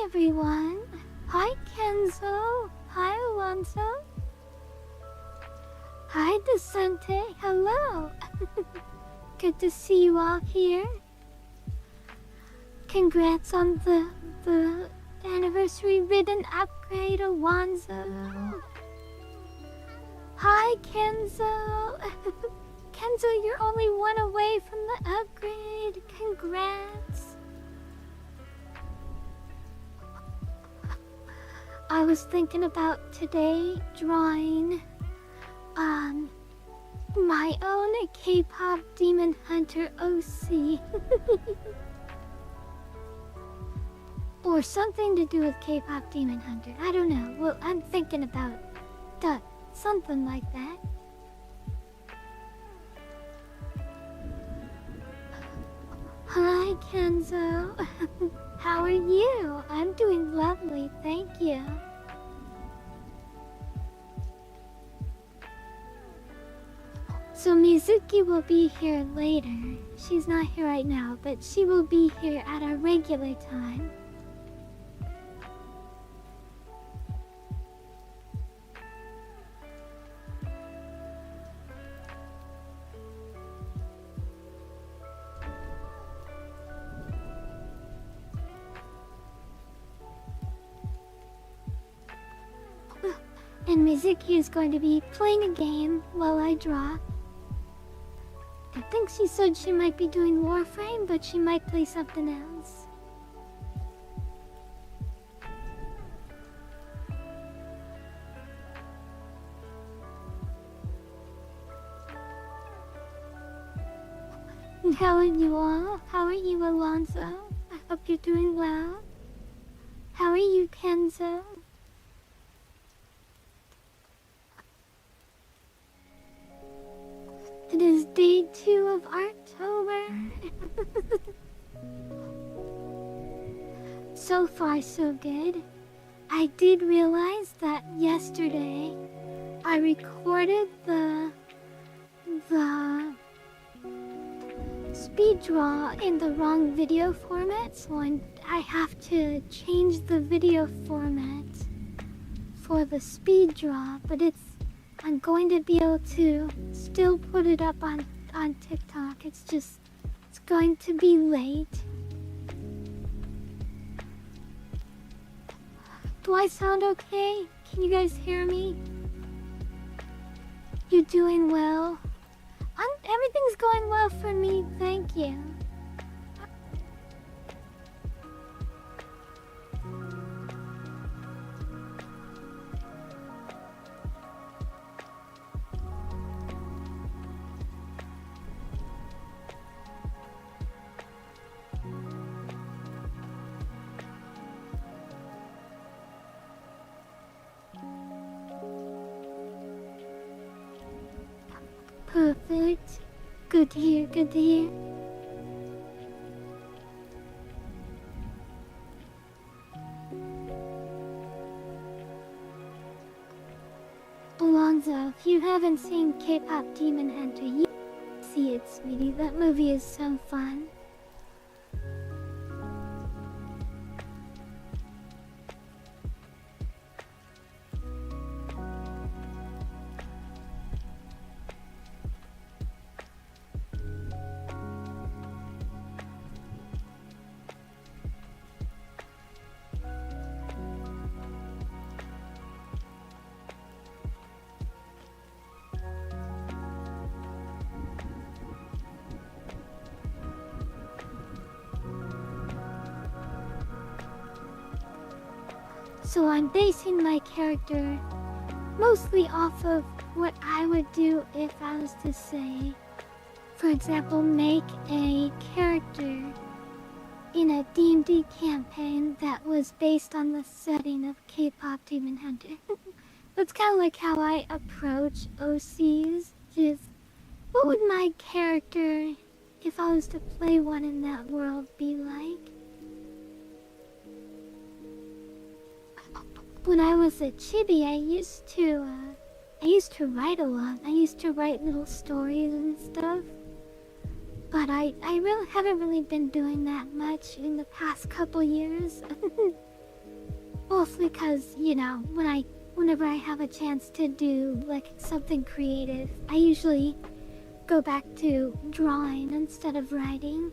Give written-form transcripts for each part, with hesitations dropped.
everyone. Hi Kenzo. Hi Alonso. Hi Descente. Hello. Good to see you all here. Congrats on the anniversary ribbon upgrade, Alonso. Hi Kenzo. Kenzo, you're only one away from the upgrade. Congrats. I was thinking about today drawing my own K-pop Demon Hunter OC. Or something to do with K-pop Demon Hunter. I don't know. Well, I'm thinking about something like that. Hi Kenzo. How are you? I'm doing lovely, thank you. So Mizuki will be here later. She's not here right now, but she will be here at our regular time. And Mizuki is going to be playing a game while I draw. I think she said she might be doing Warframe, but she might play something else. And how are you all? How are you, Alonso? I hope you're doing well. How are you, Kenzo? It is day 2 of Artober. So far, so good. I did realize that yesterday I recorded the speed draw in the wrong video format, so I have to change the video format for the speed draw, but I'm going to be able to still put it up on TikTok. It's going to be late. Do I sound okay? Can you guys hear me? You're doing well? Everything's going well for me, thank you. Perfect. Good to hear, good to hear. Alonzo, if you haven't seen K-pop Demon Hunter, you see it, sweetie. That movie is so fun. So I'm basing my character mostly off of what I would do if I was to say, for example, make a character in a D&D campaign that was based on the setting of K-pop Demon Hunter. That's kind of like how I approach OCs, just what would my character, if I was to play one in that world, be like? When I was a chibi, I used to write a lot. I used to write little stories and stuff. But I really haven't been doing that much in the past couple years. Mostly because, you know, whenever I have a chance to do like something creative, I usually go back to drawing instead of writing.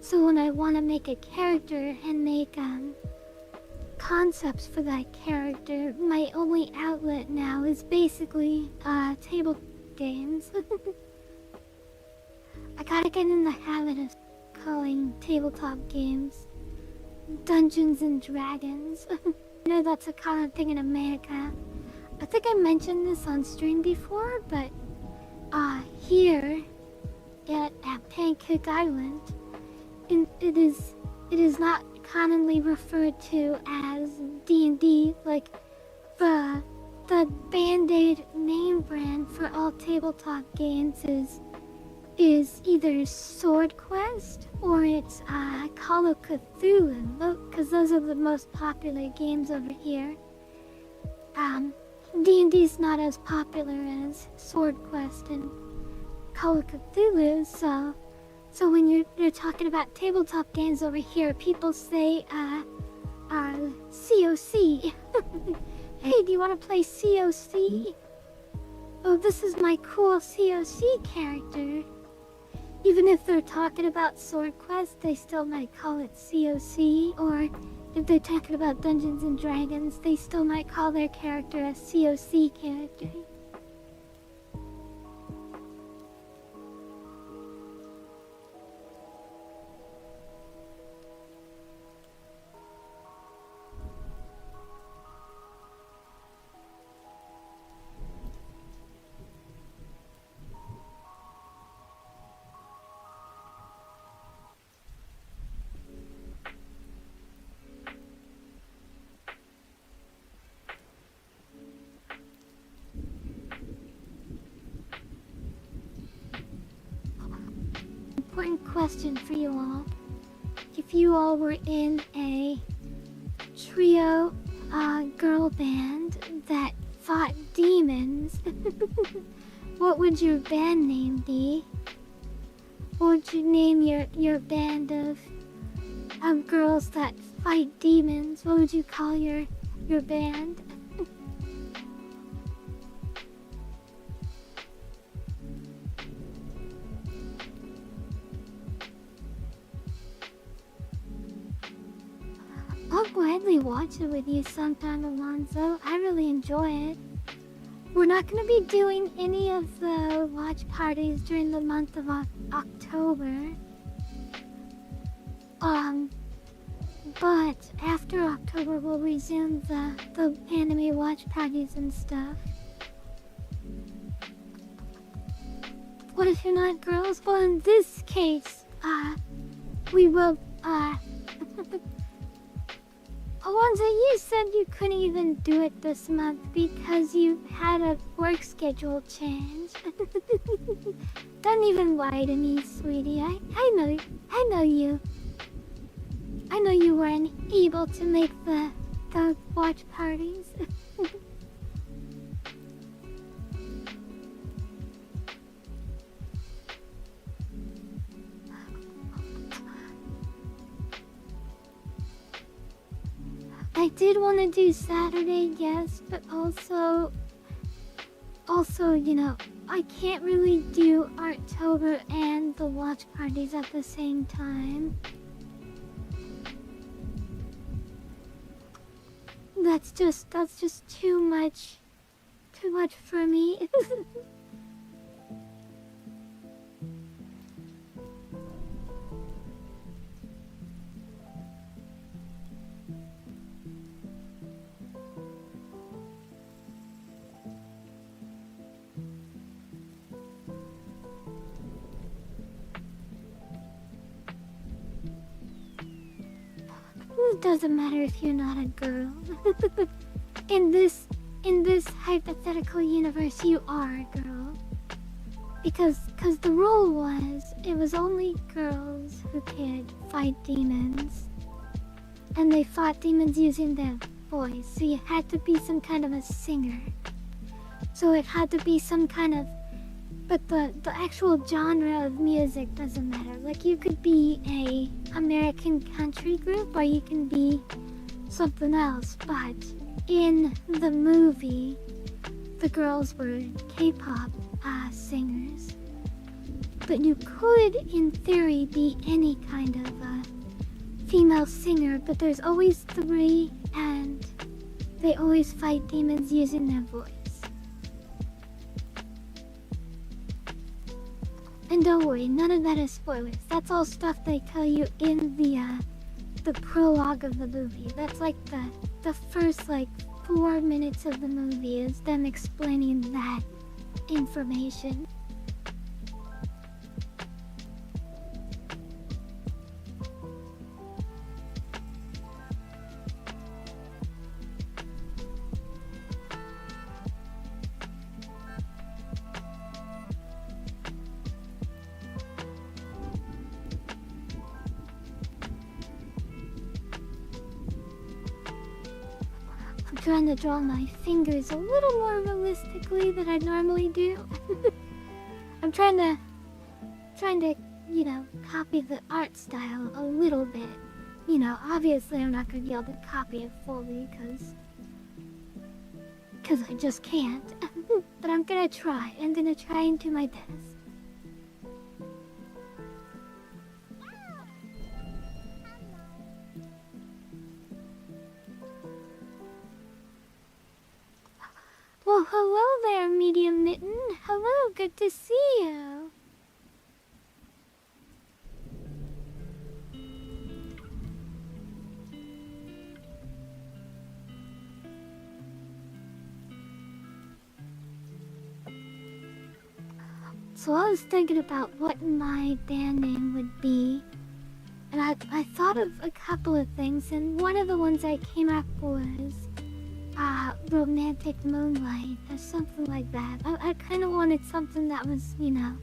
So when I want to make a character and make concepts for that character, my only outlet now is basically table games. I gotta get in the habit of calling tabletop games Dungeons and Dragons. I know that's a common thing in America. I think I mentioned this on stream before, but here at Pancake Island, it is not commonly referred to as D&D. Like the Band-Aid name brand for all tabletop games is either Sword Quest or it's Call of Cthulhu, because those are the most popular games over here. D&D is not as popular as Sword Quest and Call of Cthulhu, so when you're talking about tabletop games over here, people say COC. Hey, do you want to play COC? Oh, this is my cool COC character. Even if they're talking about Sword Quest, they still might call it COC, or if they're talking about Dungeons and Dragons, they still might call their character a COC character. Important question for you all. If you all were in a trio girl band that fought demons, what would your band name be? What would you name your band of girls that fight demons? What would you call your band? I'll gladly watch it with you sometime, Alonzo. I really enjoy it. We're not going to be doing any of the watch parties during the month of October. But after October, we'll resume the anime watch parties and stuff. What if you're not girls? Well, in this case, we will, Alonzo, you said you couldn't even do it this month because you had a work schedule change. Don't even lie to me, sweetie. I know you. I know you weren't able to make the watch parties. I did want to do Saturday, yes, but also, you know, I can't really do Artober and the watch parties at the same time. That's just too much for me. It doesn't matter if you're not a girl. In this hypothetical universe, you are a girl. Because the rule was, it was only girls who could fight demons. And they fought demons using their voice, so you had to be some kind of a singer. So it had to be some kind of But the actual genre of music doesn't matter. Like, you could be a American country group or you can be something else, but in the movie, the girls were K-pop singers. But you could, in theory, be any kind of female singer, but there's always three, and they always fight demons using their voice. And don't worry, none of that is spoilers. That's all stuff they tell you in the prologue of the movie. That's like the first like 4 minutes of the movie is them explaining that information. I'm trying to draw my fingers a little more realistically than I normally do. I'm trying to, you know, copy the art style a little bit. You know, obviously I'm not going to be able to copy it fully because I just can't. But I'm going to try. I'm going to try and do my best. Well, hello there, Medium Mitten. Hello, good to see you. So I was thinking about what my band name would be, and I thought of a couple of things, and one of the ones I came up was Romantic Moonlight, or something like that. I kind of wanted something that was, you know,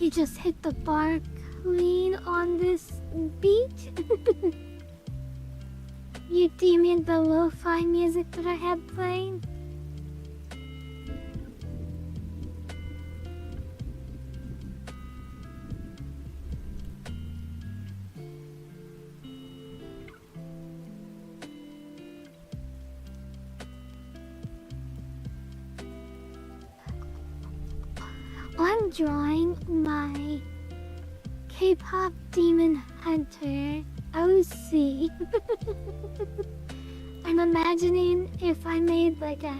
you just hit the bar clean on this beat. You deeming the lo-fi music that I had playing? I'm drawing my K-pop demon hunter OC. I'm imagining if I made like a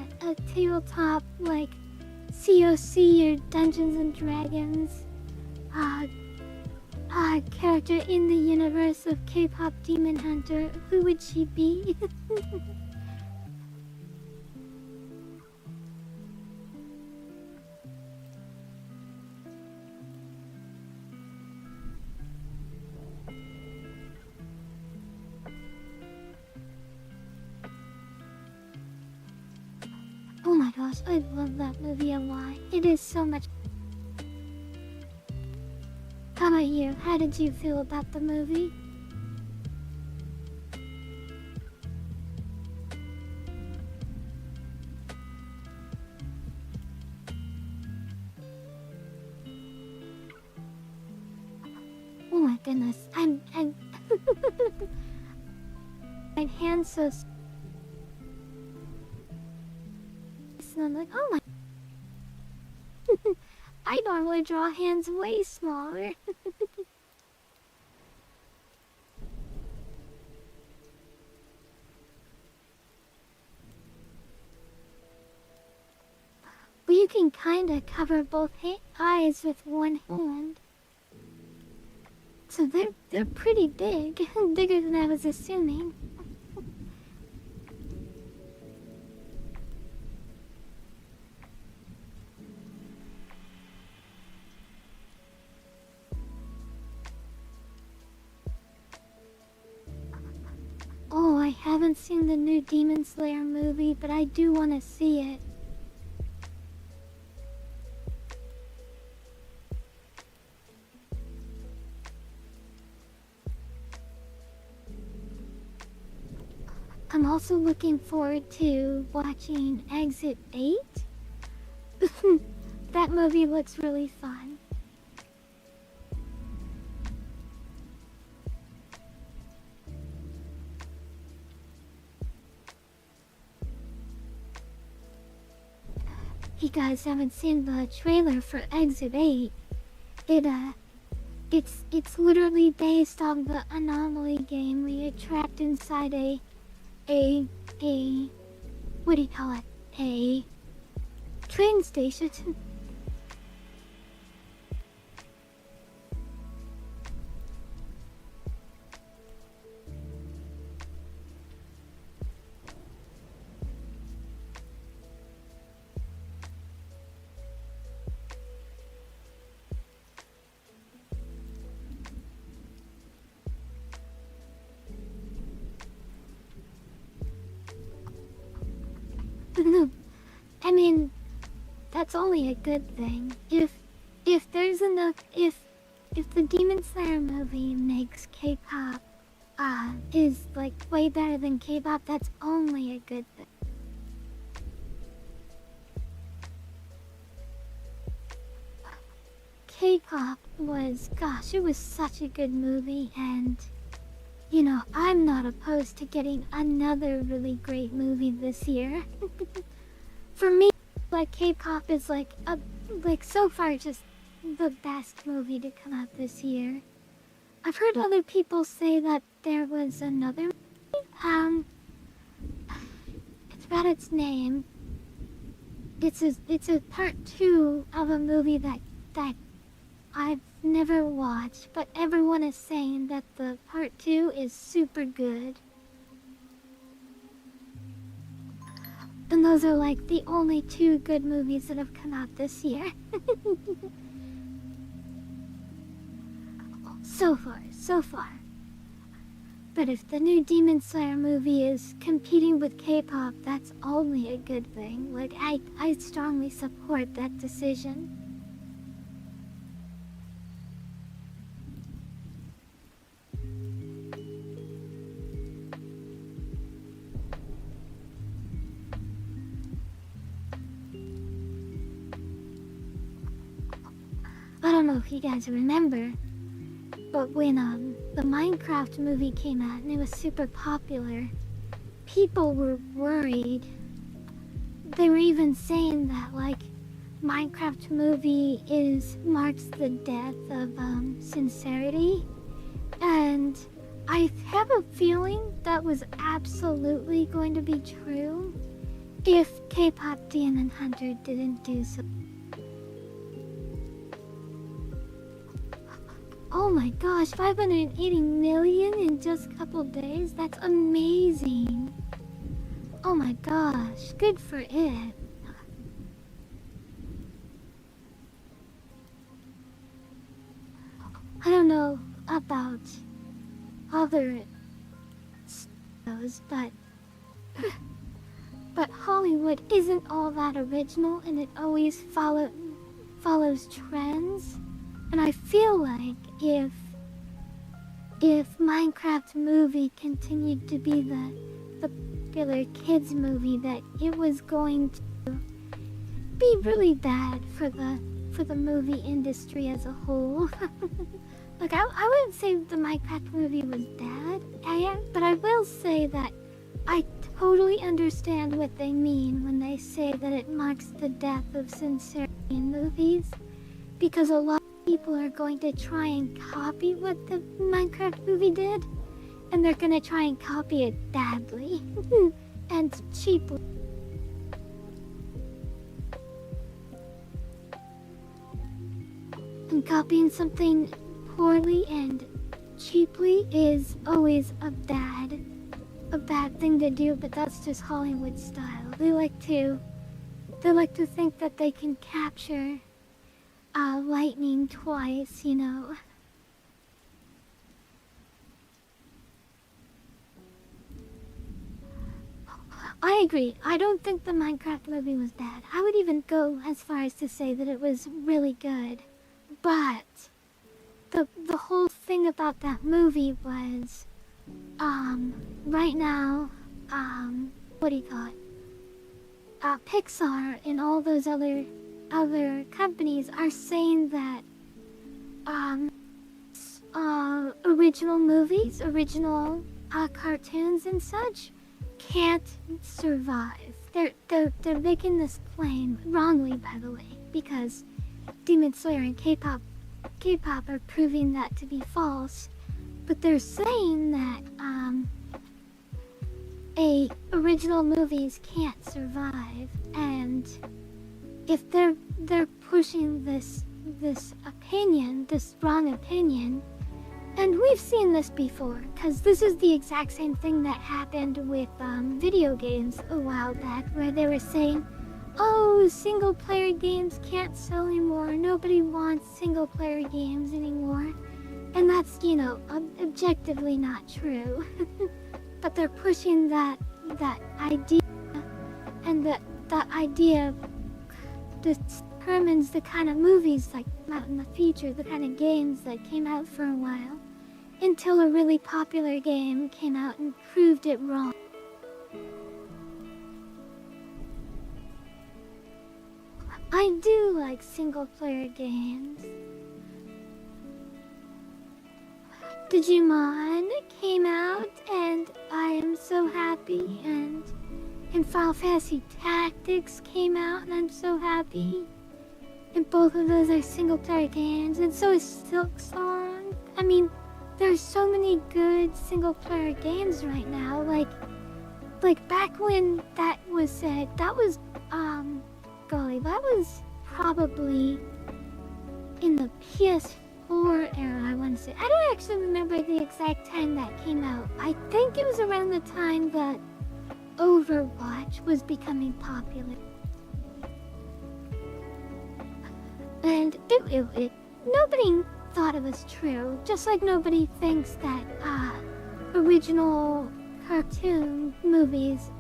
tabletop like COC or Dungeons and Dragons character in the universe of K-pop demon hunter, who would she be? Oh my gosh, I love that movie a lot. It is so much. How about you? How did you feel about the movie? Oh my goodness, I'm my hand's so. And I'm like, oh my. I normally draw hands way smaller. Well, you can kind of cover both eyes with one hand. So they're pretty big. Bigger than I was assuming. Oh, I haven't seen the new Demon Slayer movie, but I do want to see it. I'm also looking forward to watching Exit 8. That movie looks really fun. If you guys haven't seen the trailer for Exit 8, it's literally based on the Anomaly game where you're trapped inside a what do you call it? A train station. I mean, that's only a good thing. If there's enough, if the Demon Slayer movie makes K-pop, is like way better than K-pop, that's only a good thing. K-pop was, gosh, it was such a good movie, and you know, I'm not opposed to getting another really great movie this year. For me, like K-pop is like so far just the best movie to come out this year. I've heard other people say that there was another movie. It's about its name. It's a part 2 of a movie that I've never watched, but everyone is saying that the part 2 is super good. And those are like the only 2 good movies that have come out this year. So far. But if the new Demon Slayer movie is competing with K-pop, that's only a good thing. Like, I strongly support that decision. I don't know if you guys remember, but when the Minecraft movie came out and it was super popular, people were worried. They were even saying that like Minecraft movie marks the death of sincerity, and I have a feeling that was absolutely going to be true if K-pop Demon Hunter didn't do so. Oh my gosh, 580 million in just a couple days? That's amazing. Oh my gosh, good for it. I don't know about other studios, but Hollywood isn't all that original, and it always follows trends. And I feel like if Minecraft movie continued to be the popular kids movie, that it was going to be really bad for the movie industry as a whole. Like I wouldn't say the Minecraft movie was bad, but I will say that I totally understand what they mean when they say that it marks the death of sincerity in movies, because a lot of people are going to try and copy what the Minecraft movie did, and they're going to try and copy it badly and cheaply. And copying something poorly and cheaply is always a bad thing to do, but that's just Hollywood style. They like to think that they can capture lightning twice, you know. I agree. I don't think the Minecraft movie was bad. I would even go as far as to say that it was really good. But the whole thing about that movie was, right now, what do you call it? Pixar and all those other companies are saying that original movies, original cartoons and such can't survive. They're making this claim wrongly, by the way, because Demon Slayer and K-pop are proving that to be false. But they're saying that original movies can't survive, and if they're pushing this opinion, this wrong opinion, and we've seen this before, because this is the exact same thing that happened with video games a while back, where they were saying, oh, single player games can't sell anymore, nobody wants single player games anymore. And that's, you know, objectively not true. But they're pushing that idea, and that idea determines the kind of movies that come out in the future, the kind of games that came out for a while, until a really popular game came out and proved it wrong. I do like single player games. Digimon came out and I am so happy, and Final Fantasy Tactics came out and I'm so happy. And both of those are single player games, and so is Silk Song. I mean, there's so many good single player games right now. Like back when that was said, that was that was probably in the PS4 era, I want to say. I don't actually remember the exact time that came out. I think it was around the time that Overwatch was becoming popular. And nobody thought it was true, just like nobody thinks that original cartoon movies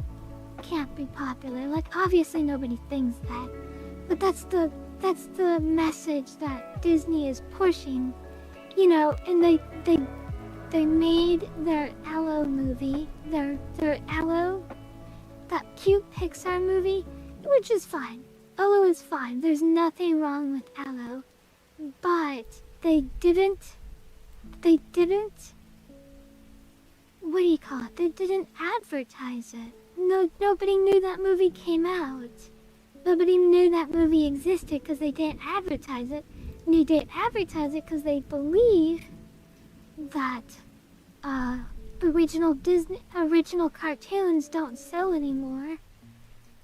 can't be popular. Like, obviously nobody thinks that, but that's the message that Disney is pushing, you know. And they made their Aloe movie, their Aloe, that cute Pixar movie, which is fine. Aloe is fine. There's nothing wrong with Aloe, but they didn't. What do you call it? They didn't advertise it. No, nobody knew that movie came out. Nobody knew that movie existed because they didn't advertise it. And they didn't advertise it because they believe that original cartoons don't sell anymore.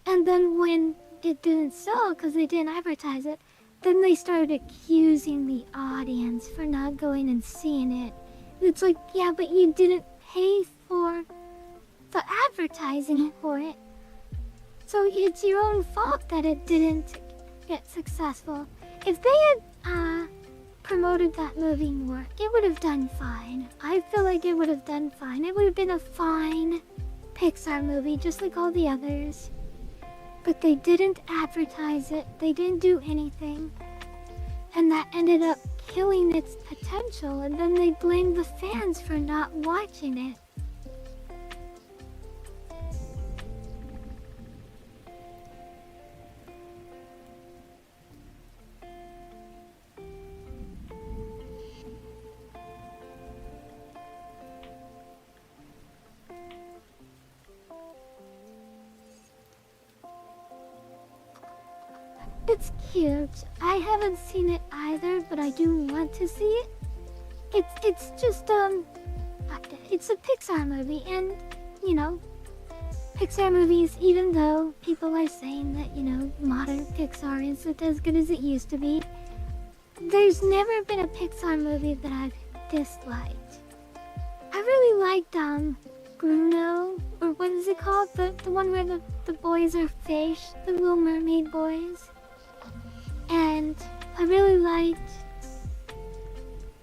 And then when it didn't sell because they didn't advertise it, then they started accusing the audience for not going and seeing it. It's like, yeah, but you didn't pay for the advertising for it, so it's your own fault that it didn't get successful. If they had promoted that movie more, it would have done fine. I feel like it would have done fine. It would have been a fine Pixar movie, just like all the others. But they didn't advertise it. They didn't do anything. And that ended up killing its potential, and then they blamed the fans for not watching it. It's cute. I haven't seen it either, but I do want to see it. It's just it's a Pixar movie, and you know, Pixar movies, even though people are saying that, you know, modern Pixar isn't as good as it used to be, there's never been a Pixar movie that I've disliked. I really liked Bruno, or what is it called? The one where the boys are fish, the Little Mermaid boys. And I really liked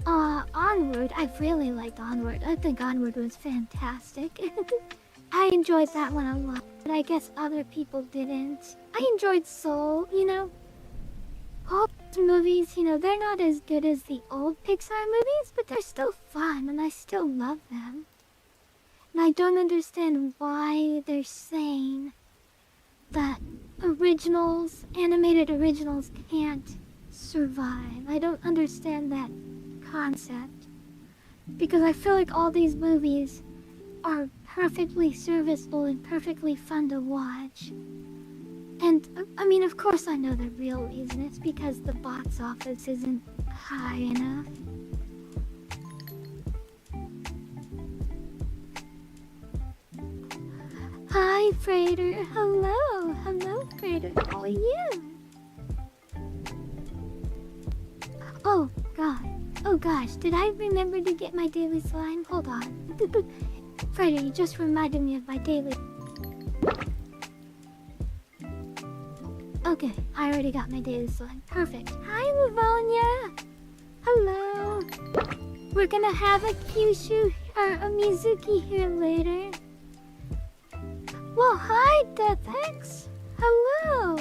Onward. I really liked Onward. I think Onward was fantastic. I enjoyed that one a lot, but I guess other people didn't. I enjoyed Soul, you know. All these movies, you know, they're not as good as the old Pixar movies, but they're still fun, and I still love them. And I don't understand why they're saying that animated originals can't survive. I don't understand that concept. Because I feel like all these movies are perfectly serviceable and perfectly fun to watch. And, I mean, of course I know the real reason. It's because the box office isn't high enough. Hi, Frater. Hello. Hello, Frater. How are you? Oh, God. Oh, gosh. Did I remember to get my daily slime? Hold on. Frater, you just reminded me of my daily... Okay, I already got my daily slime. Perfect. Hi, Livonia. Hello. We're gonna have a Kyushu or a Mizuki here later. Well, hi, DeathX. Hello.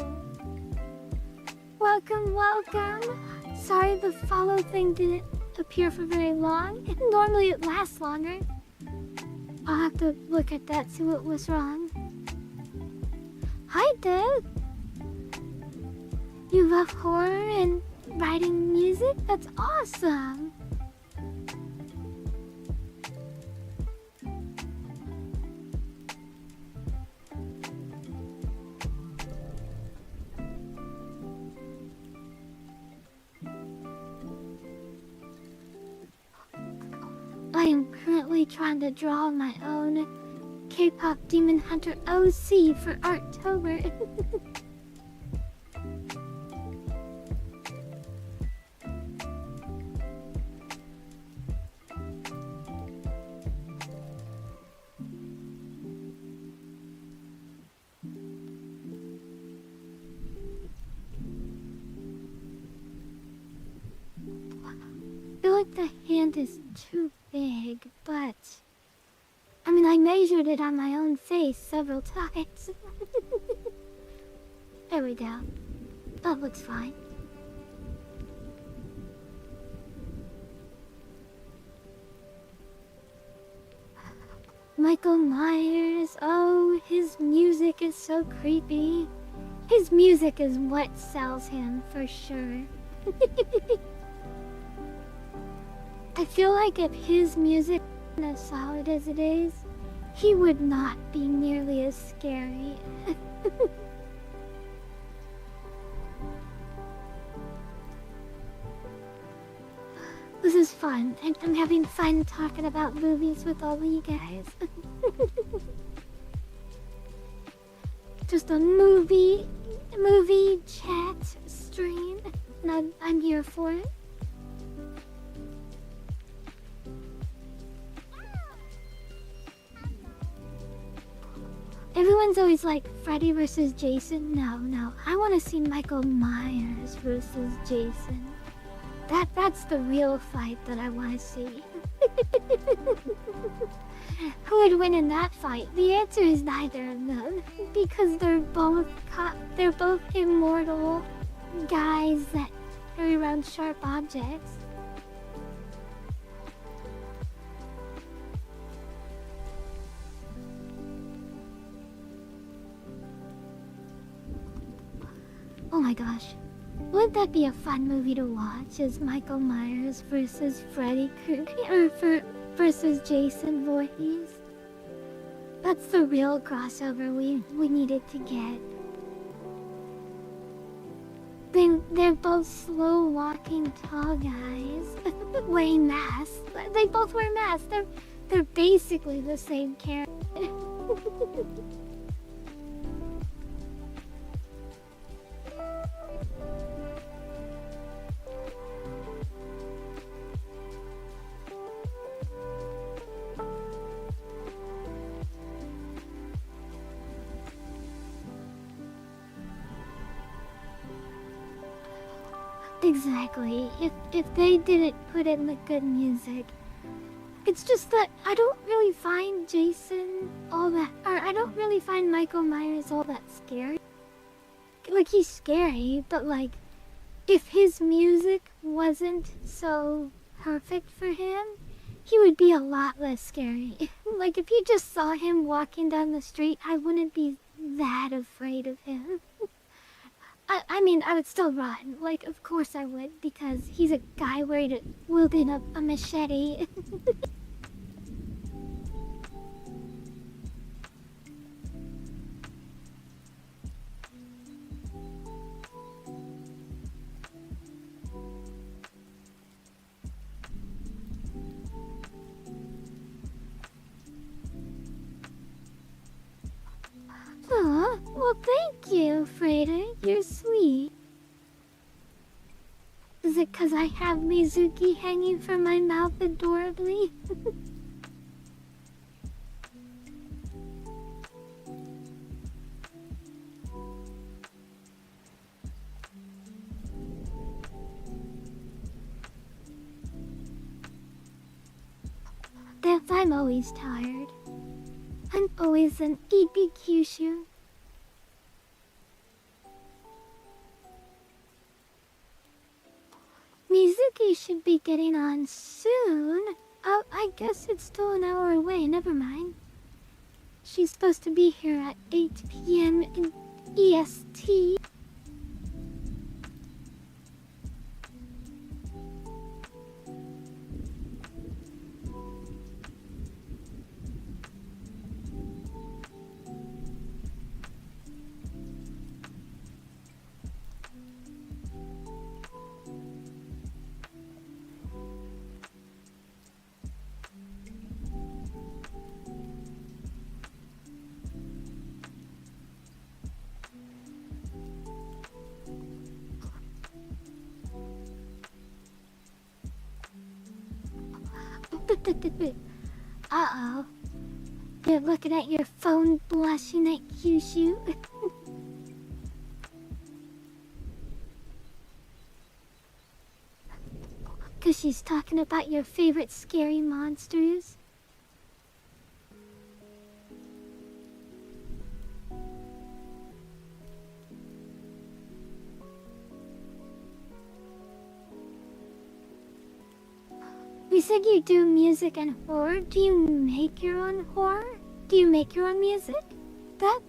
Welcome, welcome. Sorry the follow thing didn't appear for very long. Normally it lasts longer. I'll have to look at that, see what was wrong. Hi, Dev. You love horror and writing music? That's awesome! I am currently trying to draw my own K-pop Demon Hunter OC for Artober. I feel like the hand is too big, but... I mean, I measured it on my own face several times. There we go. That looks fine. Michael Myers, oh, his music is so creepy. His music is what sells him, for sure. I feel like if his music wasn't as solid as it is, he would not be nearly as scary. This is fun. I'm having fun talking about movies with all of you guys. Just a movie chat stream. And I'm here for it. Everyone's always like, Freddy versus Jason? No. I want to see Michael Myers versus Jason. That's the real fight that I want to see. Who would win in that fight? The answer is neither of them. Because they're both immortal guys that carry around sharp objects. Oh my gosh. Wouldn't that be a fun movie to watch? Is Michael Myers versus Freddy Krueger versus Jason Voorhees? That's the real crossover we needed to get. They're both slow walking tall guys wearing masks. They both wear masks. They're basically the same character. Exactly. If they didn't put in the good music, it's just that I don't really find Jason all that, or I don't really find Michael Myers all that scary. Like, he's scary, but like, if his music wasn't so perfect for him, he would be a lot less scary. Like, if you just saw him walking down the street, I wouldn't be that afraid of him. I mean, I would still run. Like, of course I would, because he's a guy wielding a machete. Aw, well thank you, Freda. You're sweet. Is it 'cause I have Mizuki hanging from my mouth adorably? That's I'm always tired. I'm always an Ibi Kyushu. Mizuki should be getting on soon. Oh, I guess it's still an hour away, never mind. She's supposed to be here at 8 p.m. in EST. Uh-oh. You're looking at your phone blushing at Kyushu. Cause she's talking about your favorite scary monsters. You said you do music and horror. Do you make your own horror? Do you make your own music? That...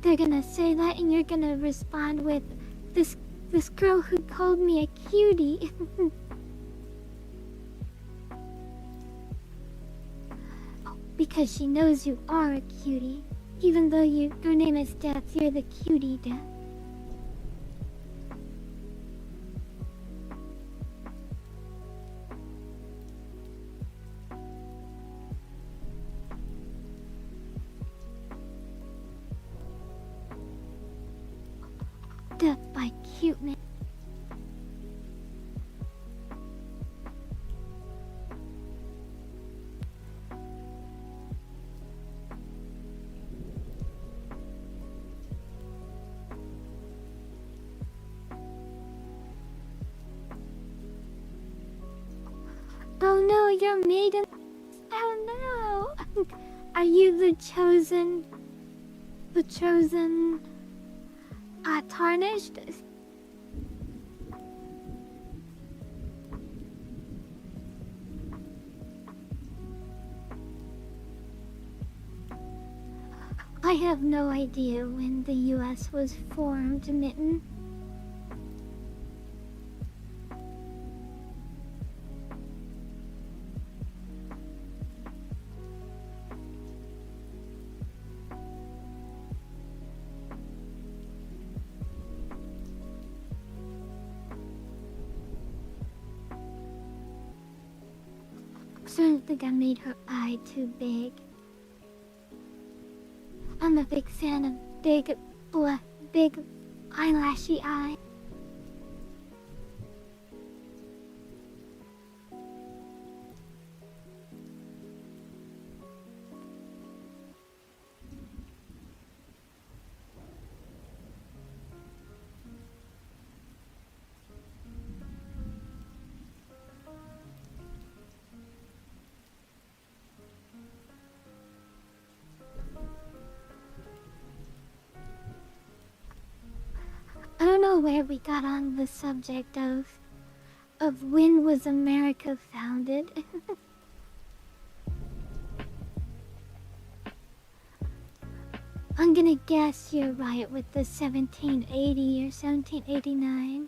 They're gonna say that and you're gonna respond with, this girl who called me a cutie. Because she knows you are a cutie. Even though your name is Death, you're the cutie Death. Death by cuteness. Oh no, you're maiden. Oh no. Are you the chosen? The chosen... tarnished? I have no idea when the US was formed, Mitten. I don't think I made her eye too big. I'm a big fan of big eyelashy eye. where we got on the subject of when was America founded. I'm gonna guess you're right with the 1780 or 1789.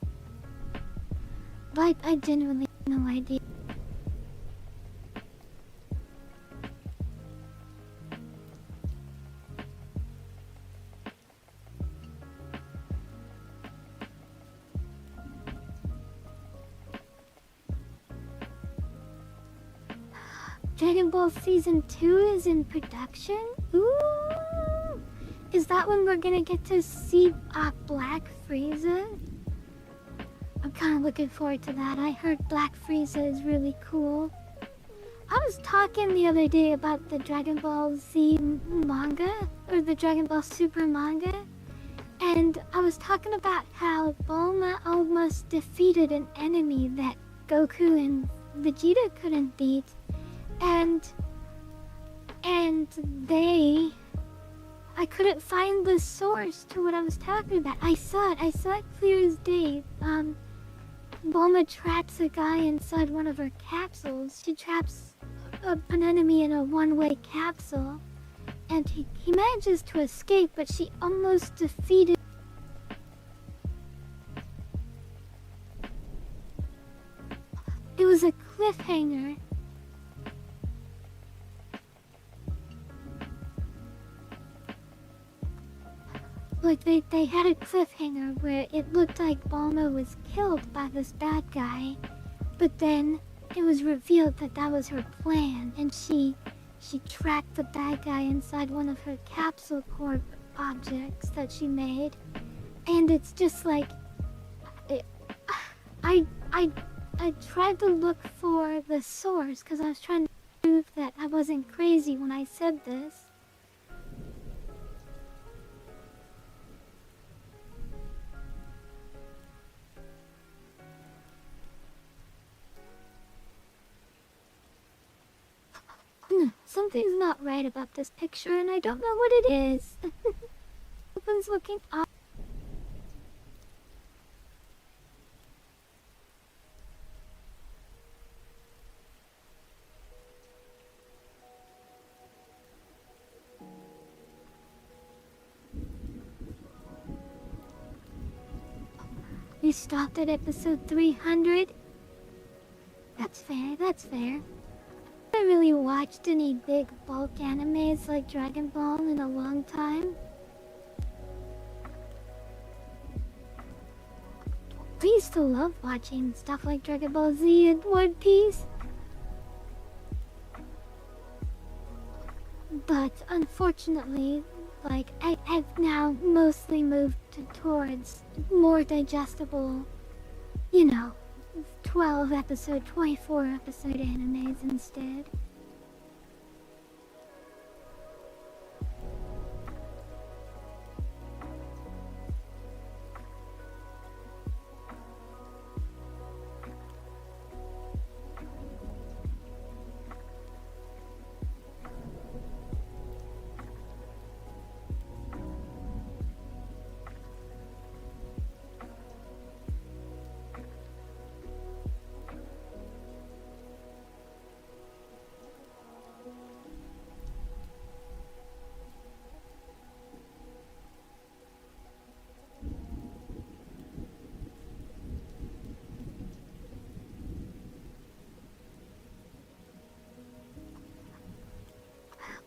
But I genuinely have no idea. Dragon Ball Season 2 is in production? Ooh! Is that when we're gonna get to see Black Frieza? I'm kinda looking forward to that. I heard Black Frieza is really cool. I was talking the other day about the Dragon Ball Z manga, or the Dragon Ball Super manga, and I was talking about how Bulma almost defeated an enemy that Goku and Vegeta couldn't beat. I couldn't find the source to what I was talking about. I saw it clear as day. Bulma traps a guy inside one of her capsules. She traps an enemy in a one-way capsule, and he manages to escape, but she almost defeated. It was a cliffhanger. Like, they had a cliffhanger where it looked like Bulma was killed by this bad guy, but then it was revealed that that was her plan, and she tracked the bad guy inside one of her capsule core objects that she made, and it's just like, I tried to look for the source because I was trying to prove that I wasn't crazy when I said this. Something's not right about this picture, and I don't know what it is. Something's looking off. We stopped at episode 300. That's fair, that's fair. I haven't really watched any big bulk animes like Dragon Ball in a long time. I used to love watching stuff like Dragon Ball Z and One Piece. But unfortunately, like, I've now mostly moved towards more digestible, 12 episode, 24 episode animes instead.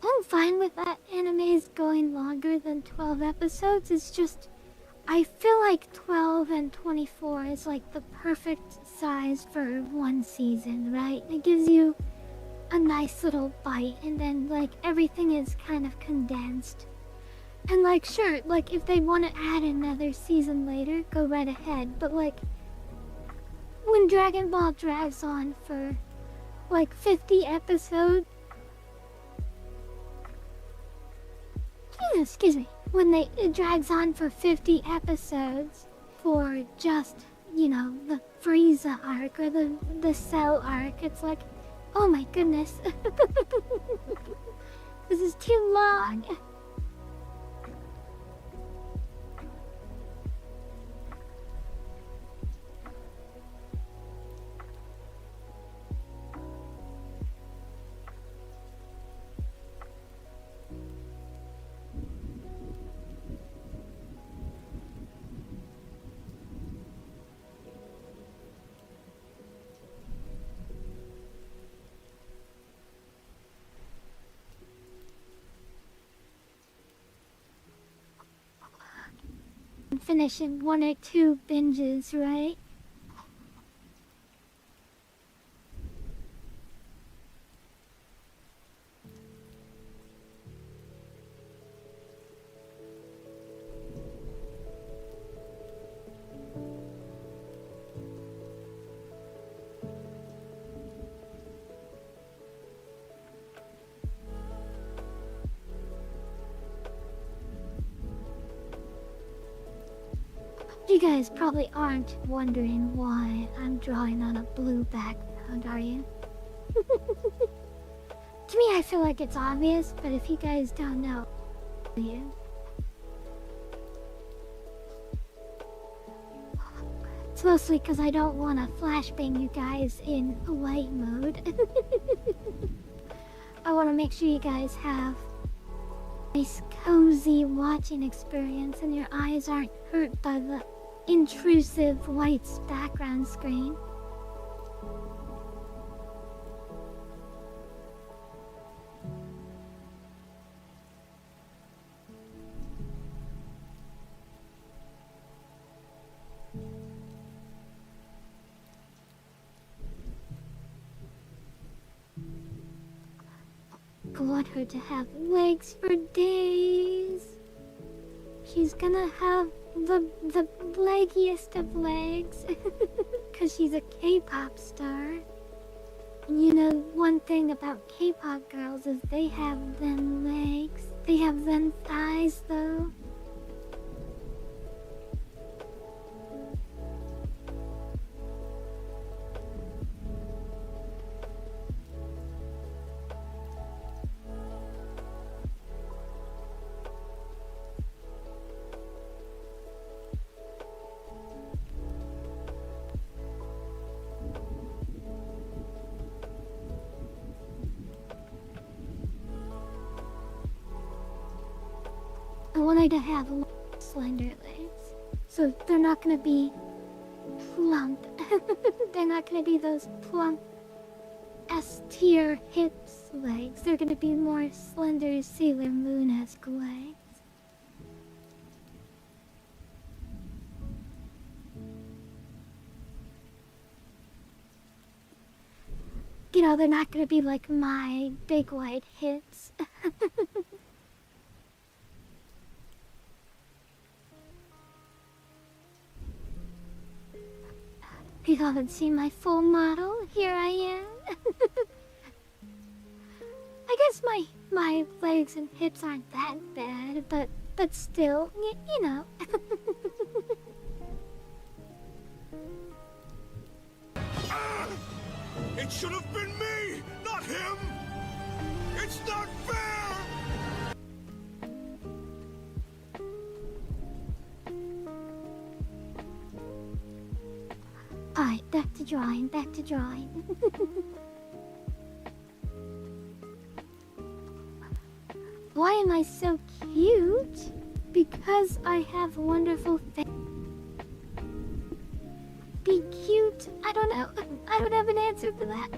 I'm fine with that animes going longer than 12 episodes. It's just, I feel like 12 and 24 is like the perfect size for one season, right? It gives you a nice little bite, and then like everything is kind of condensed. And like, sure, like if they want to add another season later, go right ahead. But like, when Dragon Ball drags on for like 50 episodes, excuse me, when it drags on for 50 episodes for just, the Frieza arc or the Cell arc, it's like, oh my goodness, this is too long. finish in 1 or 2 binges, right? You guys probably aren't wondering why I'm drawing on a blue background, are you? To me, I feel like it's obvious, but if you guys don't know, you. It's mostly because I don't want to flashbang you guys in light mode. I want to make sure you guys have a nice, cozy watching experience and your eyes aren't hurt by the intrusive white background screen. I want her to have legs for days. She's gonna have the leggiest of legs. Cause she's a K-pop star. And you know, one thing about K-pop girls is they have them legs. They have them thighs though. I want her to have long, slender legs. So they're not gonna be plump. They're not gonna be those plump S-tier hips legs. They're gonna be more slender Sailor Moon-esque legs. You know, they're not gonna be like my big white hips. You haven't seen my full model. Here I am. I guess my legs and hips aren't that bad, but still, you know. It should have been me, not him. It's not fair. Alright, back to drawing, back to drawing. Why am I so cute? Because I have wonderful face. Be cute? I don't know. I don't have an answer for that.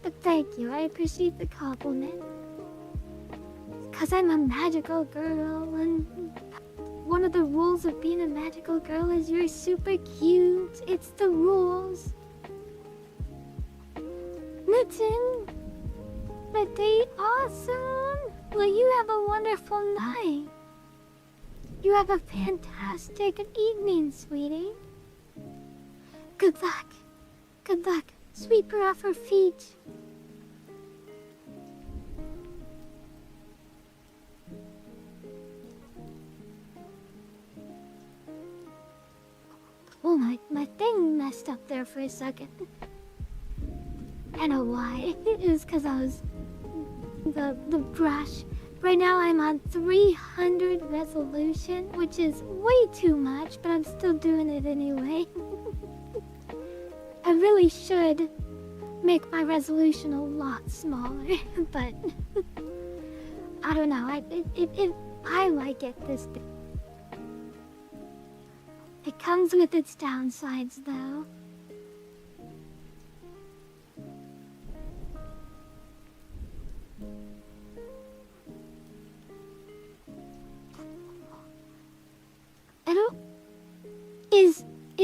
But thank you, I appreciate the compliment. Because I'm a magical girl, and one of the rules of being a magical girl is you're super cute. It's the rules. Mitten, the date awesome. Well, you have a wonderful night. You have a fantastic evening, sweetie. Good luck. Good luck. Sweep her off her feet. Oh, my thing messed up there for a second. I know why. It was because I was... The brush. Right now I'm on 300 resolution, which is way too much, but I'm still doing it anyway. I really should make my resolution a lot smaller, but I don't know. I like it this big. It comes with its downsides, though.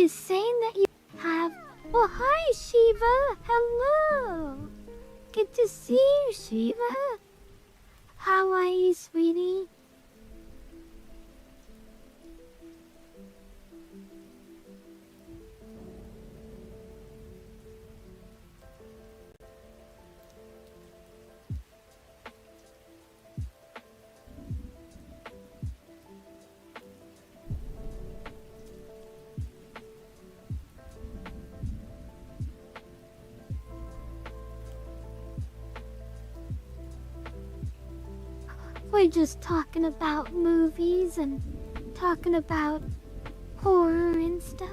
is saying that you have... Well, hi, Shiva! Hello! Good to see you, Shiva! How are you, sweetie? We're just talking about movies and talking about horror and stuff.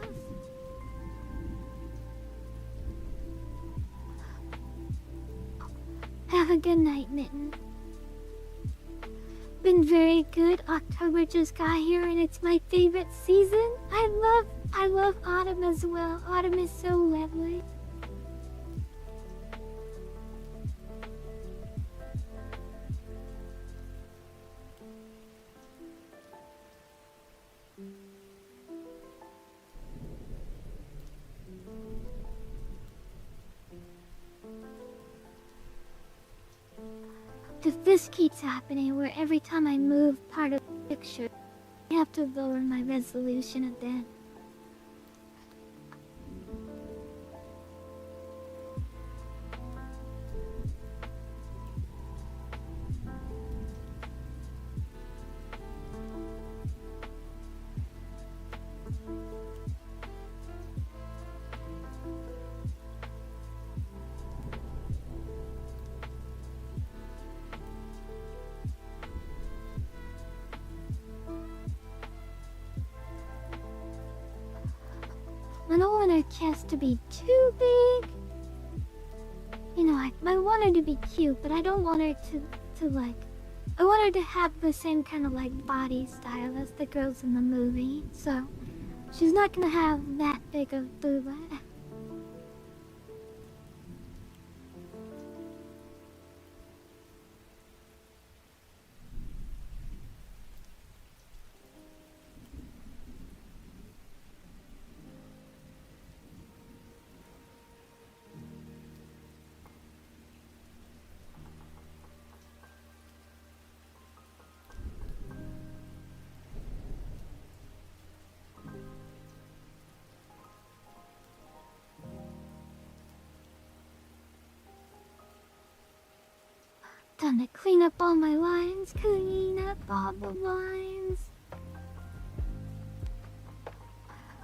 Have a good night, Mitten. Been very good. October just got here and it's my favorite season. I love autumn as well. Autumn is so lovely. If this keeps happening, where every time I move part of the picture, I have to lower my resolution a bit. I don't want our chest to be too big. You know, I want her to be cute, but I don't want her to like... I want her to have the same kind of like body style as the girls in the movie. So, she's not gonna have that big of booba. Time to clean up all my lines, clean up all the lines.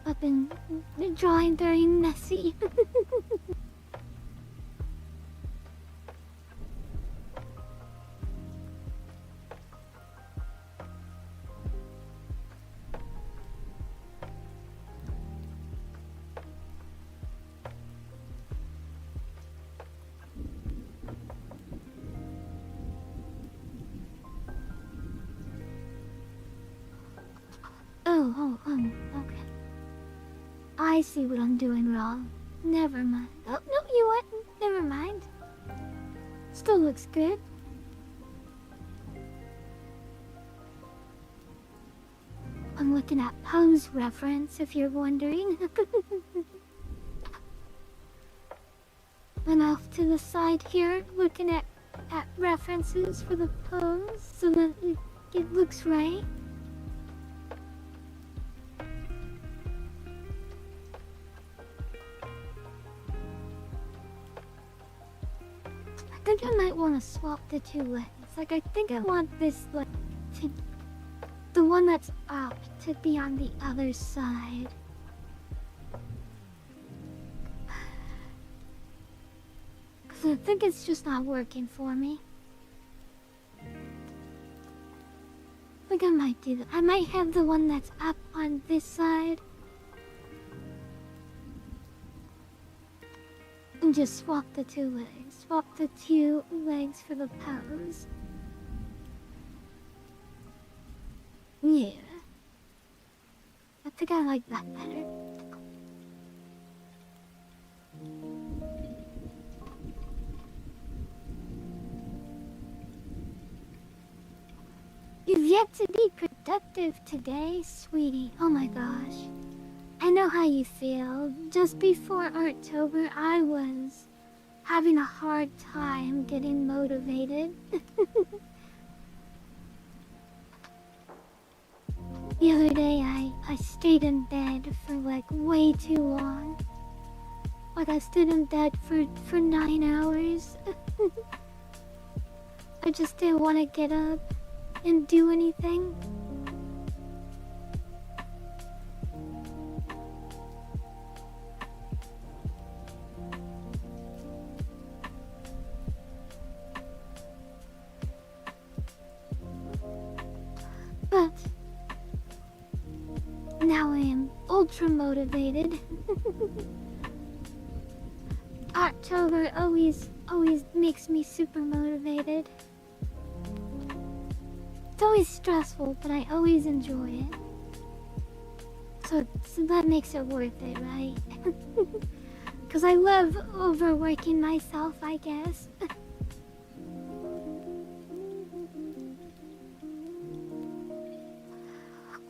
I've been drawing very messy. Okay. I see what I'm doing wrong. Never mind. Oh, no, you what? Never mind. Still looks good. I'm looking at pose reference, if you're wondering. I'm off to the side here, looking at references for the pose, so that it looks right. I think I might want to swap the two legs. Like, I think I want this leg to... the one that's up to be on the other side. Because I think it's just not working for me. I think I might do that. I might have the one that's up on this side. And just swap the two legs. Swap the two legs for the pose. Yeah. I think I like that better. You've yet to be productive today, sweetie. Oh my gosh. I know how you feel. Just before Artober, I was having a hard time getting motivated. The other day, I stayed in bed for like way too long. Like I stayed in bed for 9 hours. I just didn't want to get up and do anything. But now I am ultra motivated. October always makes me super motivated. It's always stressful, but I always enjoy it. So that makes it worth it, right? Because I love overworking myself, I guess.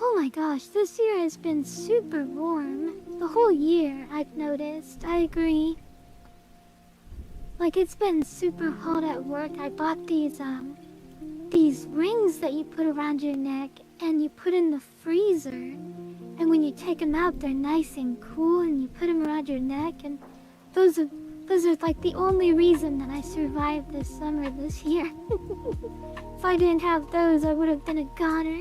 Oh my gosh, this year has been super warm. The whole year, I've noticed. I agree. Like, it's been super hot at work. I bought these rings that you put around your neck and you put in the freezer. And when you take them out, they're nice and cool, and you put them around your neck. And those are like the only reason that I survived this summer this year. If I didn't have those, I would have been a goner.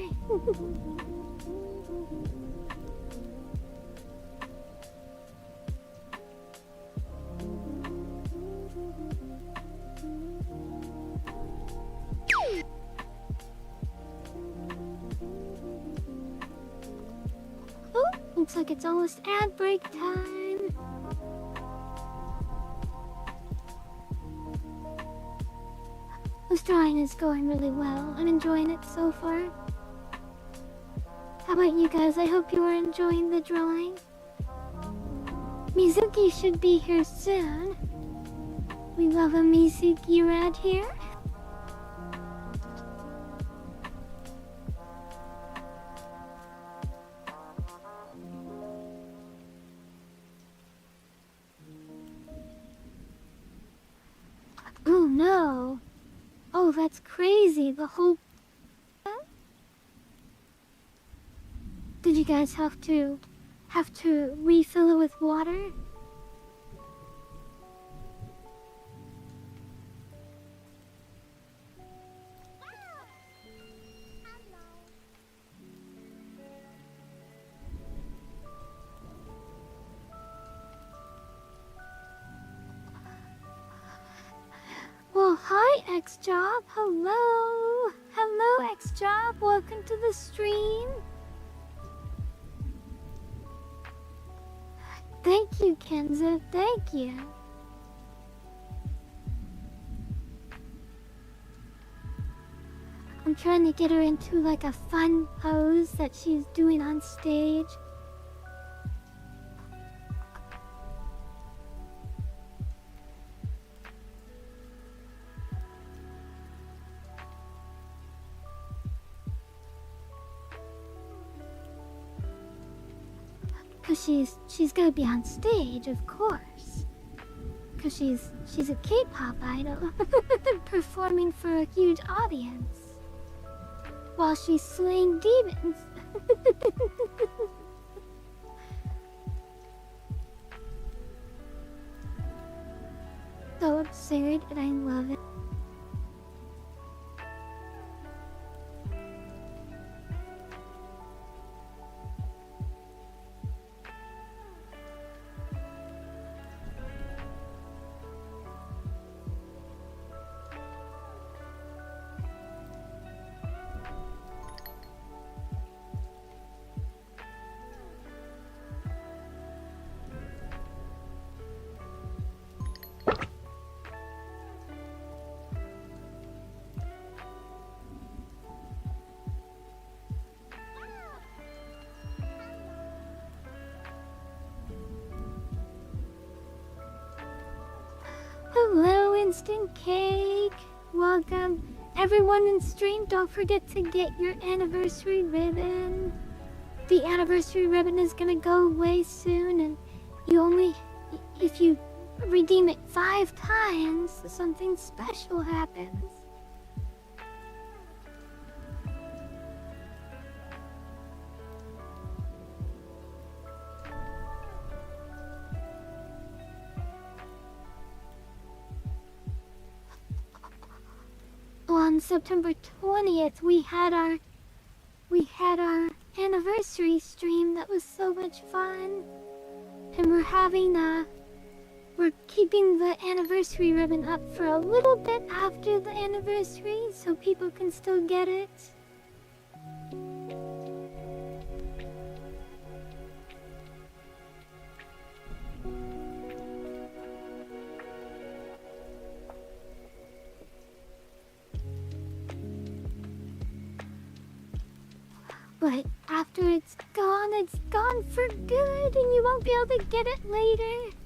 Oh, looks like it's almost ad break time. This drawing is going really well. I'm enjoying it so far. How about you guys? I hope you are enjoying the drawing. Mizuki should be here soon. We love a Mizuki around here. Oh no. Oh, that's crazy. The whole... Did you guys have to refill it with water? Well, hi, X-Job. Hello. Hello, X-Job. Welcome to the stream. Thank you, Kenza. Thank you. I'm trying to get her into like a fun pose that she's doing on stage. Cause she's gonna be on stage, of course. Cause she's a K-pop idol, performing for a huge audience, while she's slaying demons. So absurd, and I love it. Hello, Instant Cake. Welcome. Everyone in stream, don't forget to get your anniversary ribbon. the anniversary ribbon is gonna go away soon, and you only, if you redeem it 5 times, something special happens. On September 20th, we had our anniversary stream that was so much fun. And we're keeping the anniversary ribbon up for a little bit after the anniversary so people can still get it. But after it's gone for good, and you won't be able to get it later.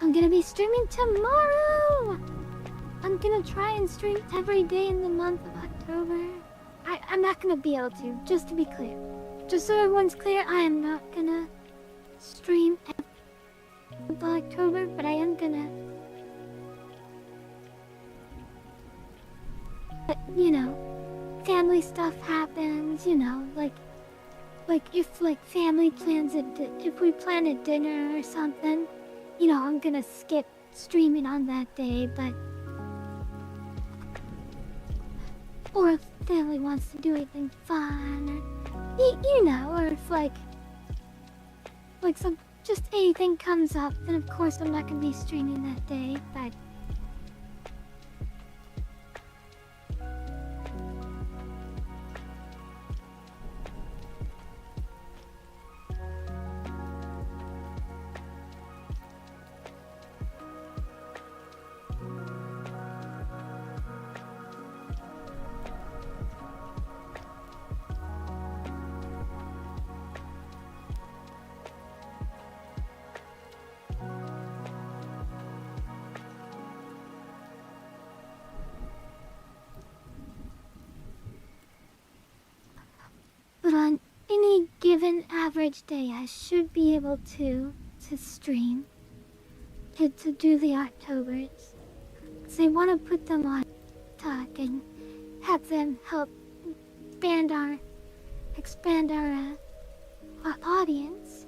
I'm gonna be streaming tomorrow! I'm gonna try and stream every day in the month of October. I'm not gonna be able to, just to be clear. Just so everyone's clear, I am not gonna stream every month of October, but I am gonna... But, you know, family stuff happens, you know, like if family plans if we plan a dinner or something, you know, I'm gonna skip streaming on that day, but... Or if family wants to do anything fun, or... You know, or if just anything comes up, then of course I'm not gonna be streaming that day, but... But on any given average day, I should be able to stream, to do the Octobers. Because I want to put them on talk and have them help expand our audience.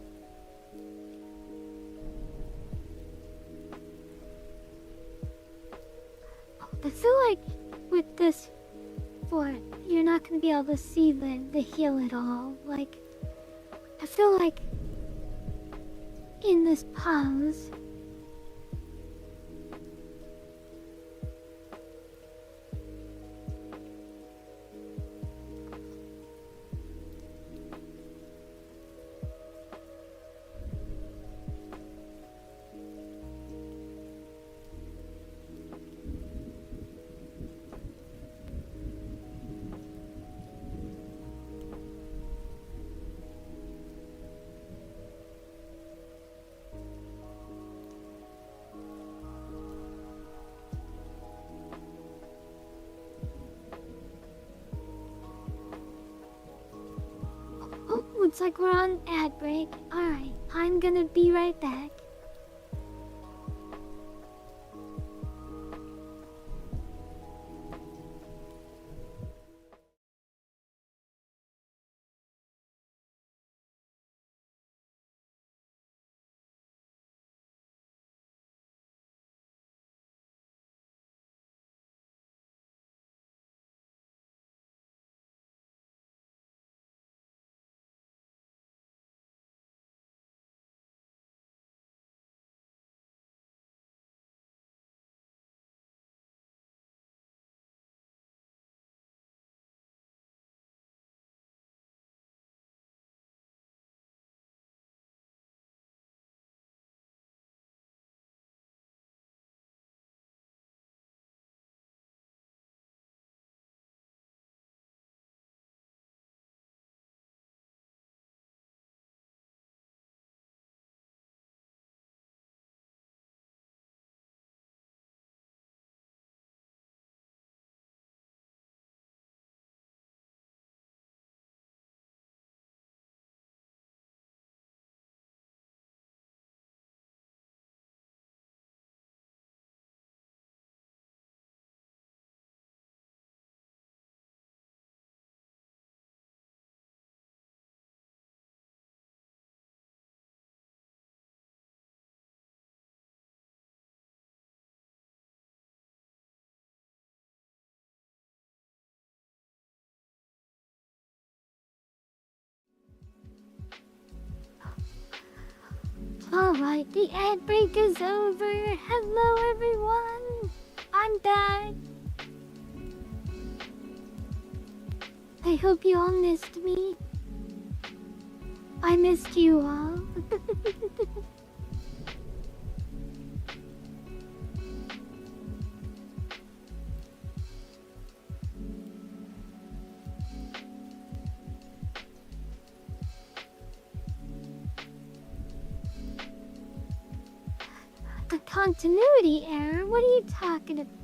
I feel like with this fort, you're not gonna be able to see the heel at all. Like, I feel like in this pose, oh, looks like we're on ad break. Alright, I'm gonna be right back. Alright, the ad break is over. Hello everyone. I'm back. I hope you all missed me. I missed you all. A continuity error? What are you talking about?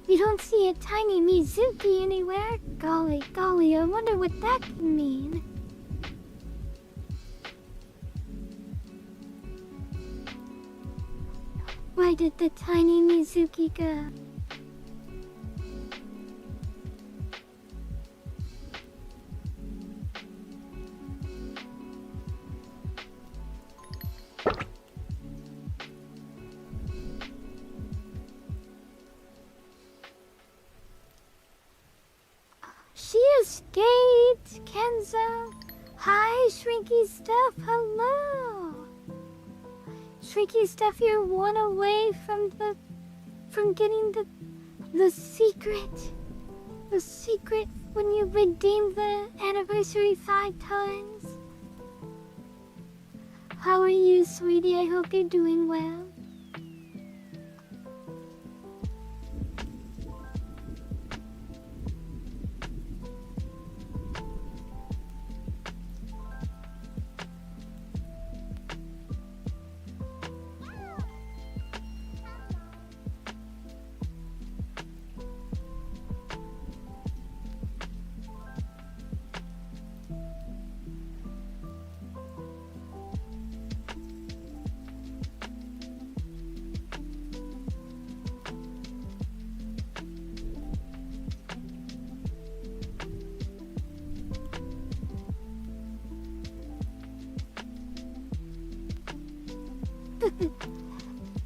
You don't see a tiny Mizuki anywhere? Golly, I wonder what that can mean. Where did the tiny Mizuki go? She escaped! Kenzo! Hi, Shrinky Stuff, hello! Shrinky Stuff, you're one away from getting the secret. The secret when you redeem the anniversary 5 times. How are you, sweetie? I hope you're doing well.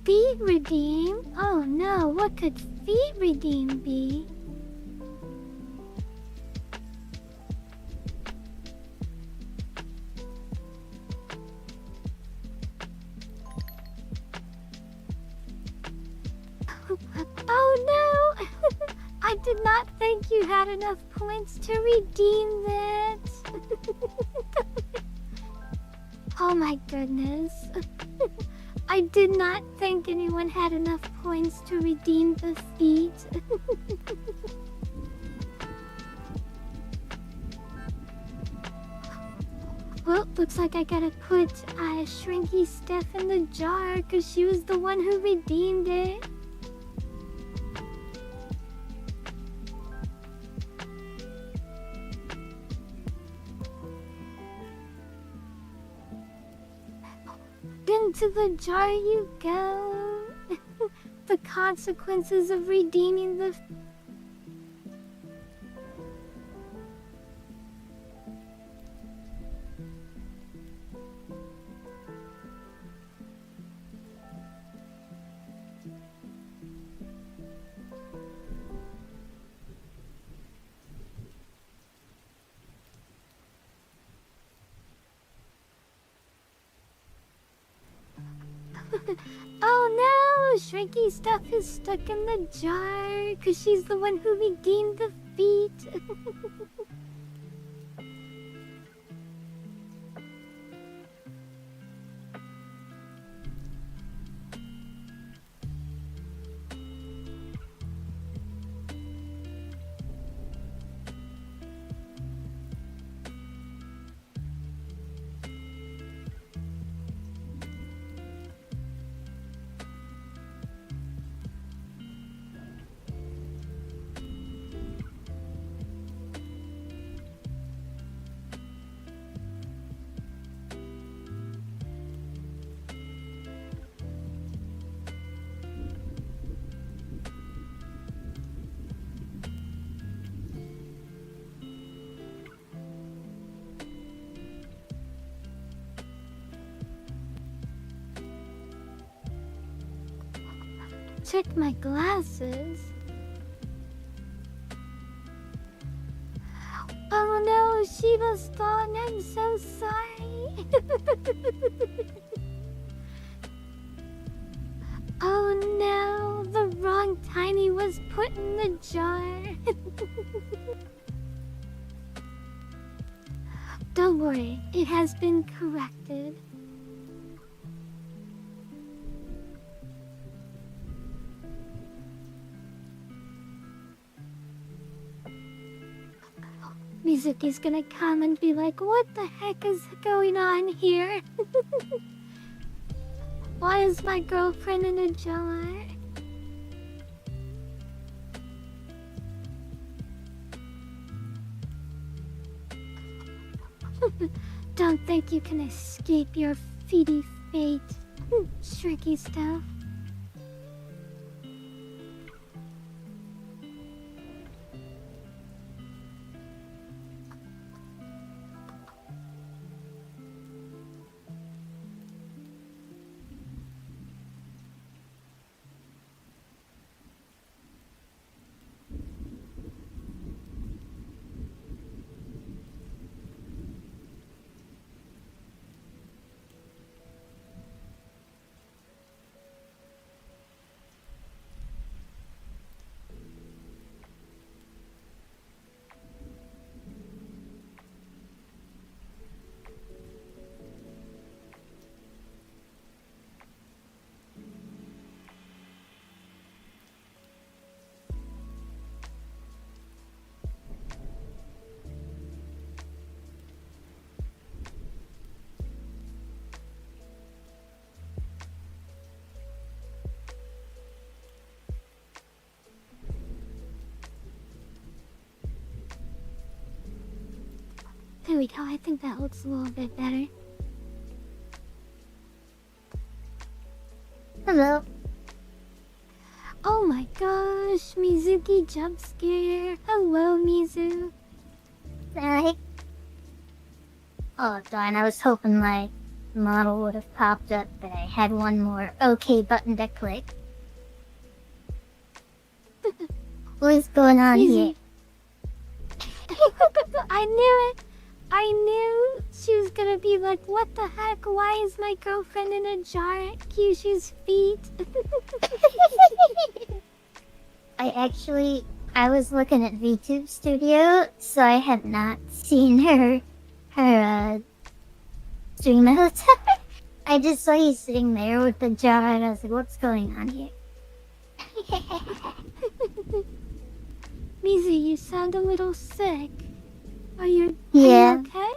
Fee redeem? Oh no, what could fee redeem be? Oh no! I did not think you had enough points to redeem that. Oh my goodness. I did not think anyone had enough points to redeem the feat. Well, looks like I gotta put Shrinky Steph in the jar because she was the one who redeemed it. Into the jar you go. The consequences of redeeming the... Oh no! Shrinky Stuff is stuck in the jar because she's the one who redeemed the feat. check my glasses. Oh no, Shiva's gone. I'm so sorry. Oh no, the wrong tiny was put in the jar. Don't worry, it has been corrected. Mizuki's gonna come and be like, what the heck is going on here? Why is my girlfriend in a jar? Don't think you can escape your feety fate, tricky stuff. There we go, I think that looks a little bit better. Hello. Oh my gosh, Mizuki jump scare. Hello, Mizu. Hi. Oh darn, I was hoping my model would have popped up, but I had one more OK button to click. What's going on here? I knew it. I knew she was gonna be like, what the heck? Why is my girlfriend in a jar at Kyushu's feet? I was looking at VTube Studio, so I had not seen her stream out. I just saw you sitting there with the jar, and I was like, what's going on here? Mizu, you sound a little sick. Are you okay?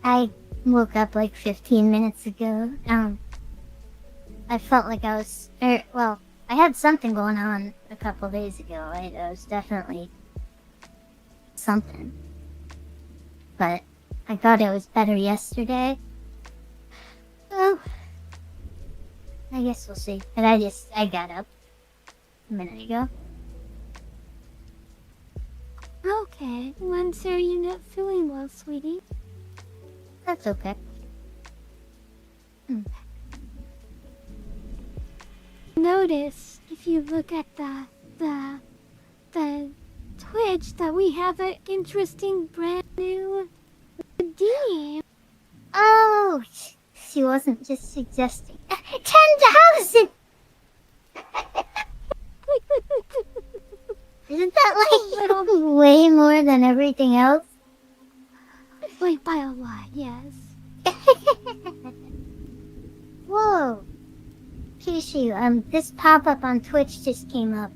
I woke up like 15 minutes ago. I felt like I was, I had something going on a couple days ago. Right? I was definitely something. But I thought it was better yesterday. So, I guess we'll see. But I got up a minute ago. Okay, when's are you not feeling well, sweetie? That's okay. Notice, if you look at the Twitch, that we have an interesting brand new redeem. Oh, she wasn't just suggesting 10,000! Isn't that like way more than everything else? Like by a lot, yes. Whoa. Kyushu, this pop-up on Twitch just came up.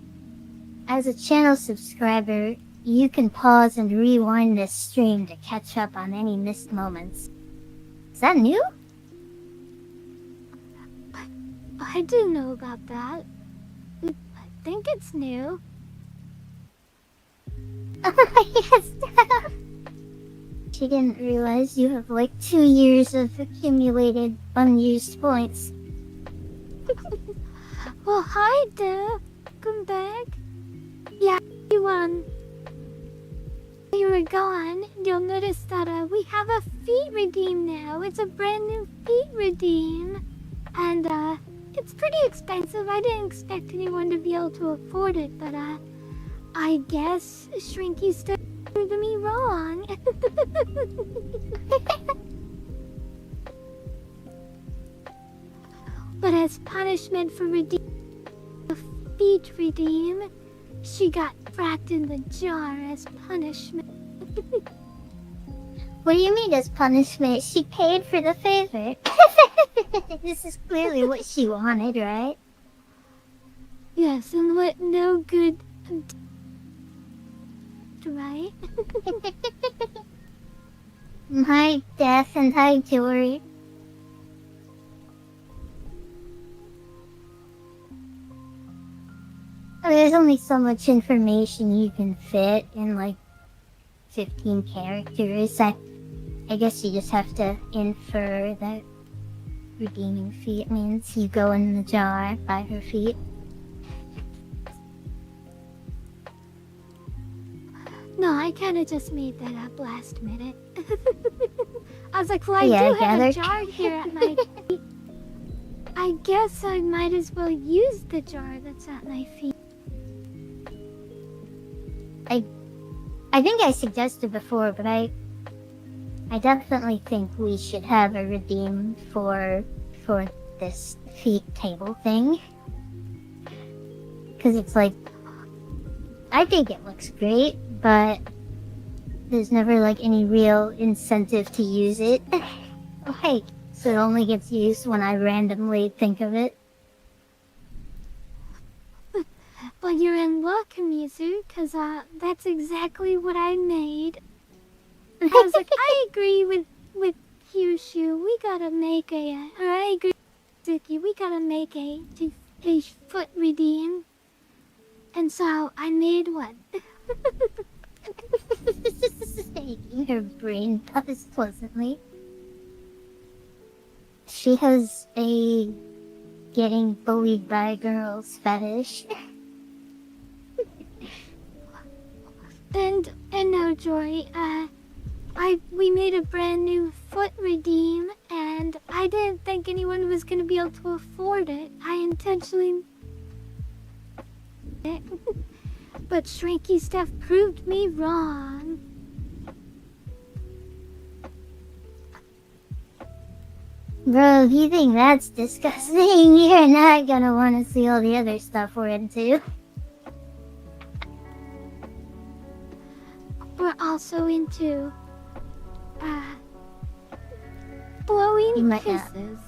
As a channel subscriber, you can pause and rewind this stream to catch up on any missed moments. Is that new? I didn't know about that. I think it's new. Yes. She didn't realize you have like 2 years of accumulated unused points. Well, hi there. Come back. Yeah, you were gone. You'll notice that we have a feat redeem now. It's a brand new feat redeem. And it's pretty expensive. I didn't expect anyone to be able to afford it, but I guess Shrinky Stuff proved me wrong. But as punishment for the feet redeem, she got wrapped in the jar as punishment. What do you mean as punishment? She paid for the favor. This is clearly what she wanted, right? Yes, and what no good, right? My death and high jewelry. There's only so much information you can fit in like 15 characters. I guess you just have to infer that redeeming feet means you go in the jar by her feet. No, I kind of just made that up last minute. I was like, well, I Yeah, do I have a gathered. jar here at my feet. I guess I might as well use the jar that's at my feet. I think I suggested before, but I definitely think we should have a redeem for this feet table thing. Because it's like, I think it looks great, but there's never like any real incentive to use it. Like, so it only gets used when I randomly think of it. Well, you're in luck, Mizu, because that's exactly what I made. I was like, I agree with Kyushu. We gotta make or I agree with Suki. We gotta make a foot redeem. And so I made one. Making her brain buzz pleasantly. She has a getting bullied by girls fetish. And no, Jory, we made a brand new foot redeem, and I didn't think anyone was gonna be able to afford it. I intentionally but Shrinky Stuff proved me wrong. Bro, if you think that's disgusting, you're not gonna want to see all the other stuff we're into. We're also into You blowing might not. kisses.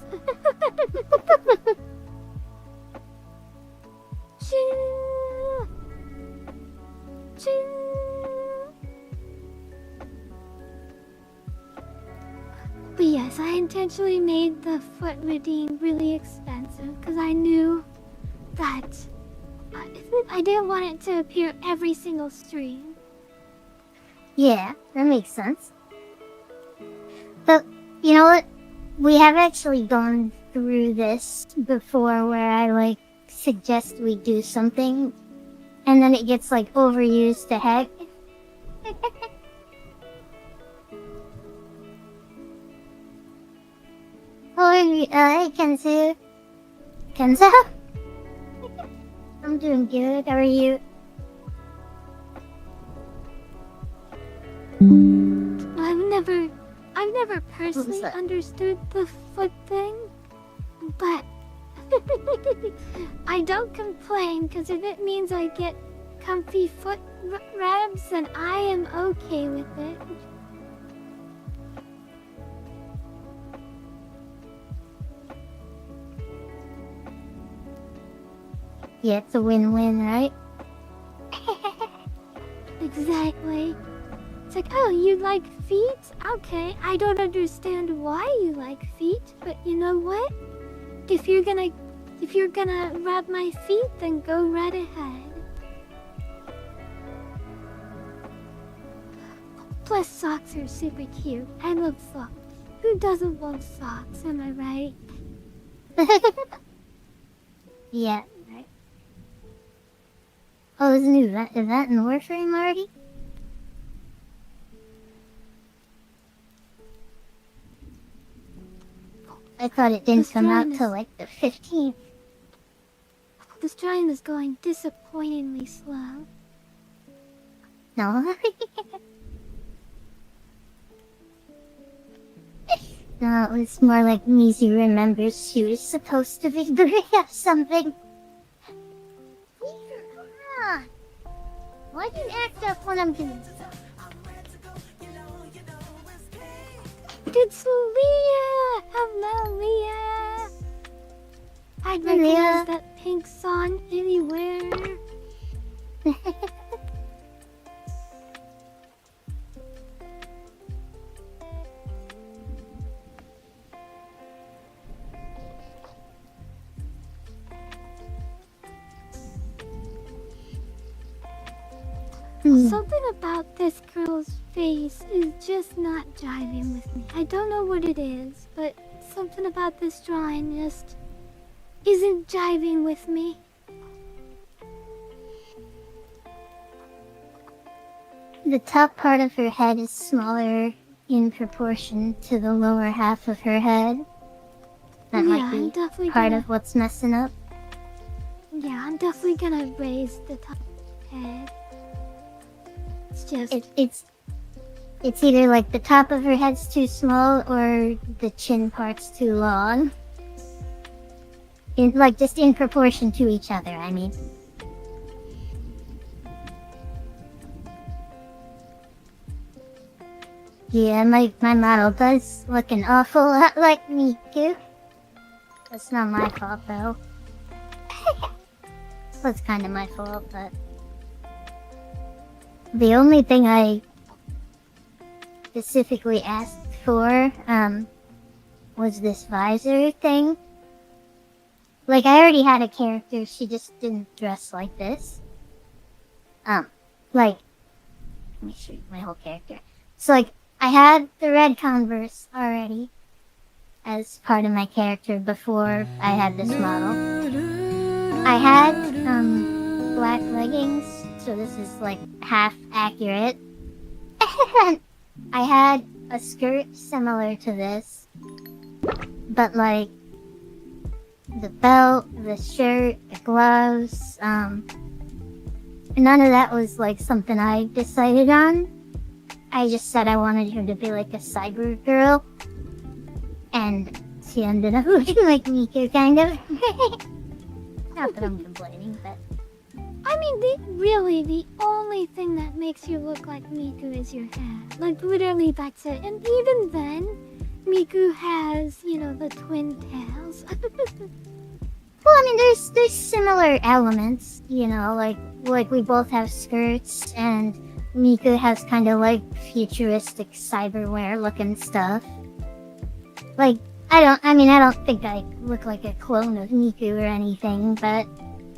Choo. Choo. But yes, I intentionally made the foot redeem really expensive because I knew that I didn't want it to appear every single stream. Yeah, that makes sense. But, you know what? We have actually gone through this before where I, like, suggest we do something, and then it gets, like, overused to heck. Oh, hey, Kenzu. Kenzo? I'm doing good. How are you? I've never personally that? understood the foot thing, but I don't complain because if it means I get comfy foot rubs, then I am okay with it. Yeah, it's a win-win, right? Exactly. It's like, oh, you like feet? Okay, I don't understand why you like feet, but you know what? If you're gonna rub my feet, then go right ahead. Plus, socks are super cute. I love socks. Who doesn't love socks? Am I right? Yeah, right. Oh, there's a new event in Warframe already? I thought it didn't Let's come try out this. till like the 15th. This drawing is going disappointingly slow. No. No, it's more like Mizu remembers she was supposed to be doing something. Ah, why do you act up when I'm doing stuff? It's Leah! Hello, Leah! I'd Hey, Leah. recognize that pink song anywhere. Something about this girl's face is just not jiving with me. I don't know what it is, but something about this drawing just isn't jiving with me. The top part of her head is smaller in proportion to the lower half of her head. That Yeah, might I'm be definitely part gonna- of what's messing up. Yeah, I'm definitely gonna raise the top head. It's just... It's either like the top of her head's too small or the chin part's too long. Just in proportion to each other, I mean. Yeah, my model does look an awful lot like Miku. That's not my fault though. That's kind of my fault, but... The only thing I specifically asked for, was this visor thing. Like, I already had a character, she just didn't dress like this. Let me show you my whole character. So, like, I had the red Converse already as part of my character before I had this model. I had, black leggings, so this is, like, half accurate. I had a skirt similar to this, but, like, the belt, the shirt, the gloves, none of that was, like, something I decided on. I just said I wanted her to be, like, a cyber girl, and she ended up looking like Miku, kind of. Not that I'm complaining, but... I mean, the only thing that makes you look like Miku is your hair. Like, literally, that's it. And even then, Miku has, you know, the twin tails. Well, I mean, there's similar elements, you know, like we both have skirts, and Miku has kind of, like, futuristic cyberware looking stuff. Like, I don't think I look like a clone of Miku or anything, but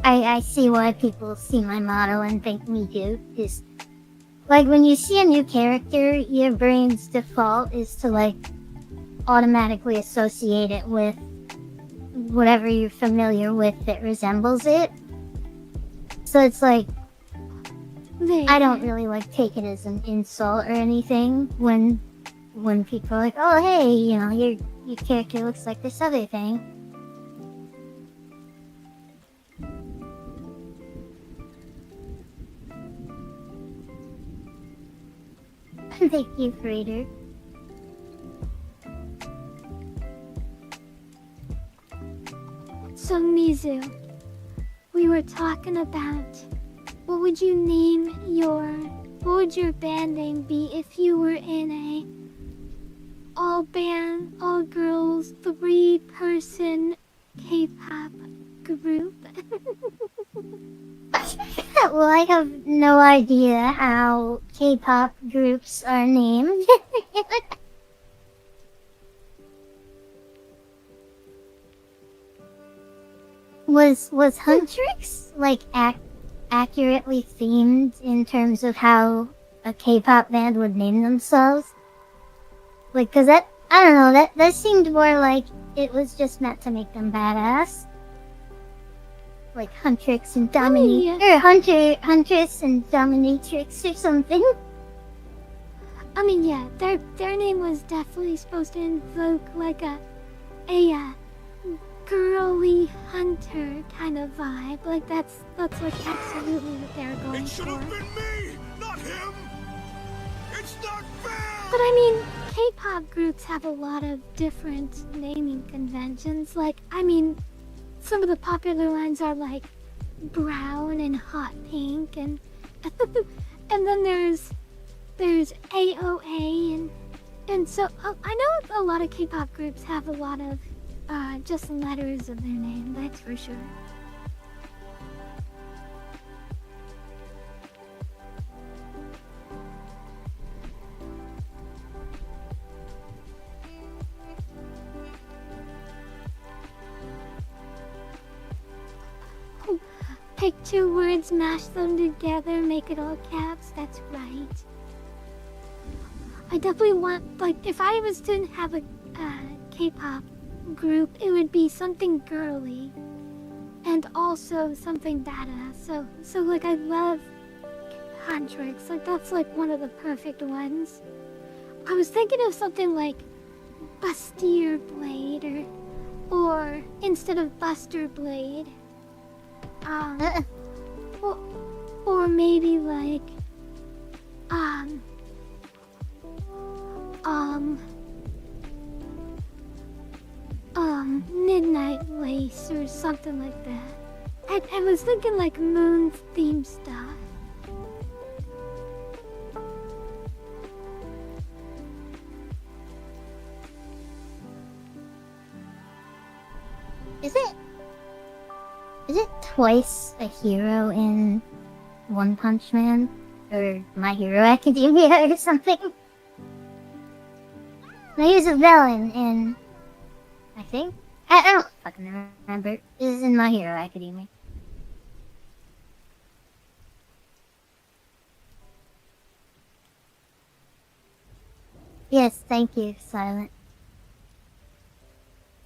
I see why people see my model and think Miku is... Like, when you see a new character, your brain's default is to, like, automatically associate it with whatever you're familiar with that resembles it. So it's like, I don't really, like, take it as an insult or anything when people are like, oh, hey, you know, your character looks like this other thing. Thank you, Frater. So, Mizu, we were talking about what would your band name be if you were in a all girls, 3-person K-pop group? Well, I have no idea how K-pop groups are named. Was Huntrix, like, accurately themed in terms of how a K-pop band would name themselves? Like, cause I don't know, that seemed more like it was just meant to make them badass. Like Huntrix and or Huntress and Dominatrix or something. I mean, yeah, their name was definitely supposed to invoke, like, a girly hunter kind of vibe. Like that's like absolutely what they're going It should for. have been me, not him! It's not fair! But I mean, K-pop groups have a lot of different naming conventions. Like, I mean, some of the popular ones are like brown and hot pink, and and then there's AOA, and so I know a lot of K-pop groups have a lot of just letters of their name. That's for sure. Pick two words, mash them together, make it all caps. That's right. I definitely want, like, if I was to have a K-pop group, it would be something girly and also something badass. So like, I love Huntrix. Like, that's like one of the perfect ones. I was thinking of something like Bustier Blade, or instead of Buster Blade. Or maybe like, Midnight Lace or something like that. I was thinking like moon theme stuff. Is it twice a hero in One Punch Man? Or My Hero Academia or something? No, he was a villain in... I think? I don't fucking remember. This is in My Hero Academia. Yes, thank you, Silent.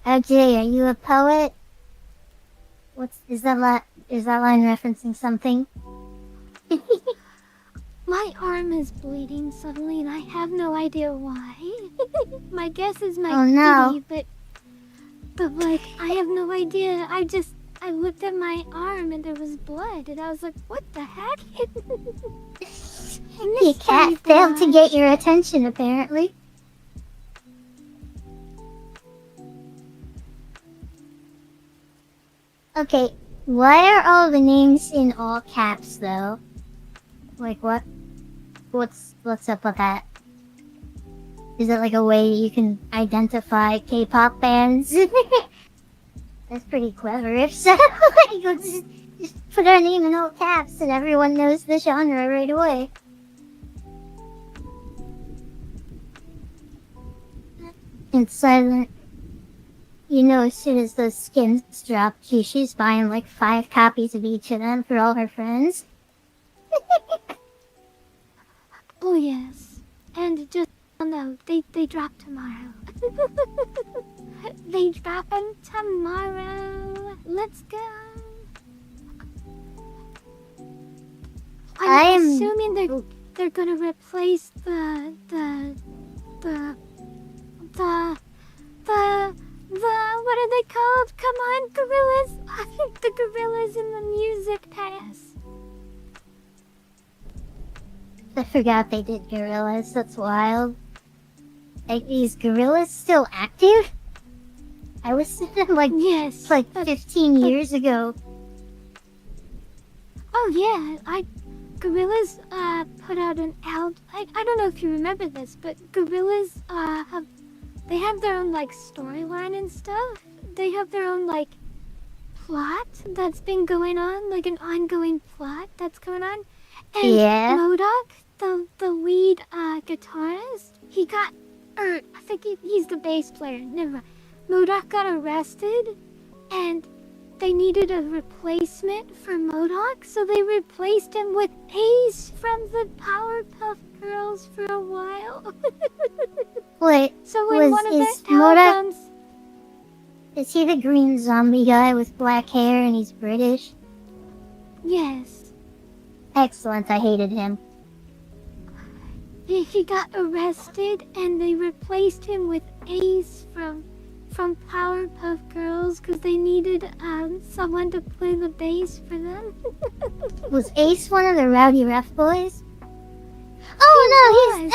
OJ, are you a poet? Is that line referencing something? My arm is bleeding suddenly, and I have no idea why. My guess is my kitty, but like, I have no idea. I looked at my arm and there was blood, and I was like, what the heck? Your cat failed to get your attention, apparently. Okay, why are all the names in all caps, though? Like, what's up with that? Is it like a way you can identify K-pop bands? That's pretty clever, if so. Like, just put our name in all caps and everyone knows the genre right away. And Silent, you know, as soon as those skins drop, she's buying like 5 copies of each of them for all her friends. Oh yes, and just no, they drop tomorrow. They drop them tomorrow. Let's go. I'm assuming they're gonna replace the what are they called? Come on, gorillas! I think the gorillas in the music pass. I forgot they did gorillas. That's wild. Like, these gorillas still active? I was like, yes, like 15 years ago. Oh yeah, Gorillaz put out an album. I don't know if you remember this, but Gorillaz they have their own like storyline and stuff. They have their own like plot that's been going on, like an ongoing plot that's going on. And yeah. MODOK, the lead guitarist, he got, I think he's the bass player. Never mind. MODOK got arrested, and they needed a replacement for MODOK, so they replaced him with Ace from the Powerpuff Girls for a while. Wait, so in one of their albums, is he the green zombie guy with black hair and he's British? Yes. Excellent, I hated him. He got arrested, and they replaced him with Ace from from Powerpuff Girls because they needed someone to play the bass for them. Was Ace one of the Rowdy Rough Boys? Oh no, he's...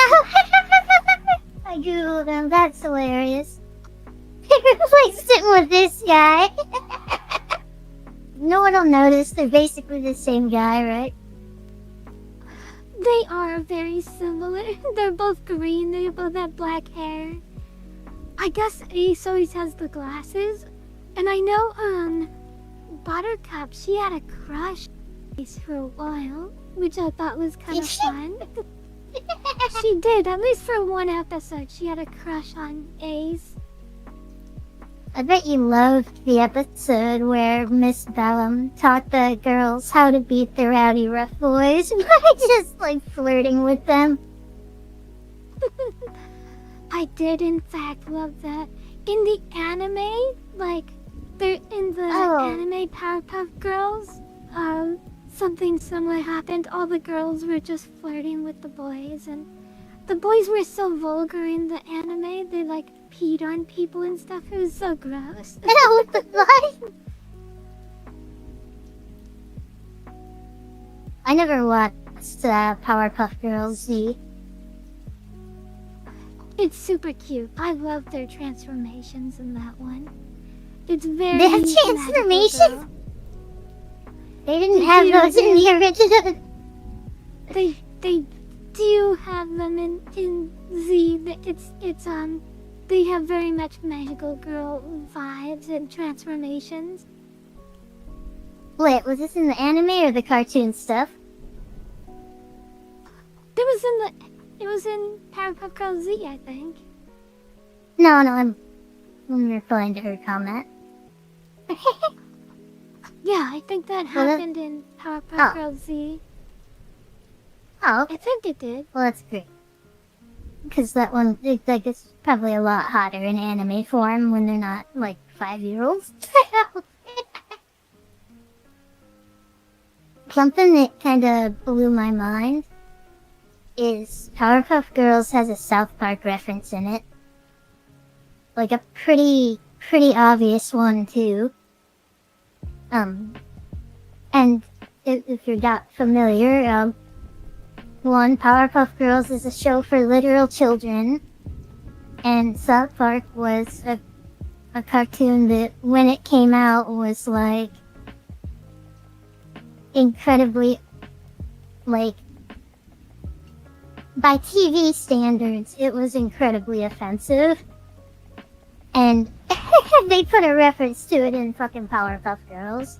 I googled him, that's hilarious. They replaced him with this guy. No one will notice, they're basically the same guy, right? They are very similar. They're both green, they both have black hair. I guess Ace always has the glasses. And I know, Buttercup, she had a crush on Ace for a while, which I thought was kind of fun. She did, at least for one episode, she had a crush on Ace. I bet you loved the episode where Miss Bellum taught the girls how to beat the Rowdy Rough Boys by just, like, flirting with them. I did, in fact, love that. In the anime, like, they're in the anime Powerpuff Girls, something similar happened. All the girls were just flirting with the boys, and the boys were so vulgar in the anime. They, like, peed on people and stuff. It was so gross. What the fuck? I never watched Powerpuff Girls Z. It's super cute. I love their transformations in that one. It's very They have transformations? They didn't have those in the original. They do have them in Z. They have very much magical girl vibes and transformations. Wait, was this in the anime or the cartoon stuff? It was in Powerpuff Girls Z, I think. No, I'm replying to her comment. Yeah, I think that happened in Powerpuff Girls Z. Oh, okay. I think it did. Well, that's great. Because that one, like, it's probably a lot hotter in anime form when they're not, like, 5-year-olds. Something that kind of blew my mind is Powerpuff Girls has a South Park reference in it. Like, a pretty obvious one, too. And if you're not familiar, one, Powerpuff Girls is a show for literal children, and South Park was a cartoon that, when it came out, was, like, incredibly, like, by TV standards, it was incredibly offensive. And they put a reference to it in fucking Powerpuff Girls.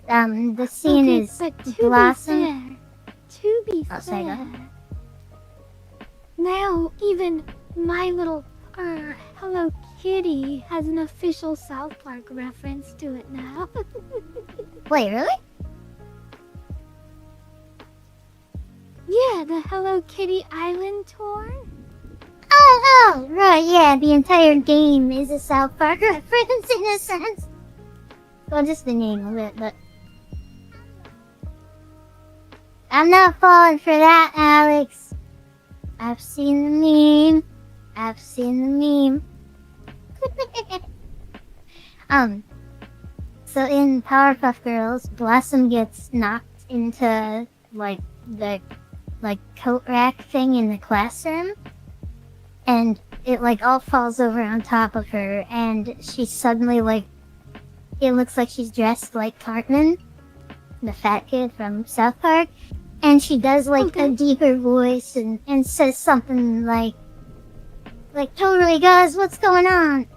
The scene is Blossom. To be fair, now even My Little Hello Kitty has an official South Park reference to it now. Wait, really? Yeah, the Hello Kitty Island tour. Oh, right, yeah, the entire game is a South Park reference in a sense. Well, just the name of it, but... I'm not falling for that, Alex. I've seen the meme. So in Powerpuff Girls, Blossom gets knocked into, like, the, like, coat rack thing in the classroom. And it, like, all falls over on top of her, and she's suddenly, like, it looks like she's dressed like Cartman, the fat kid from South Park. And she does, like, a deeper voice and says something like, totally, guys, what's going on?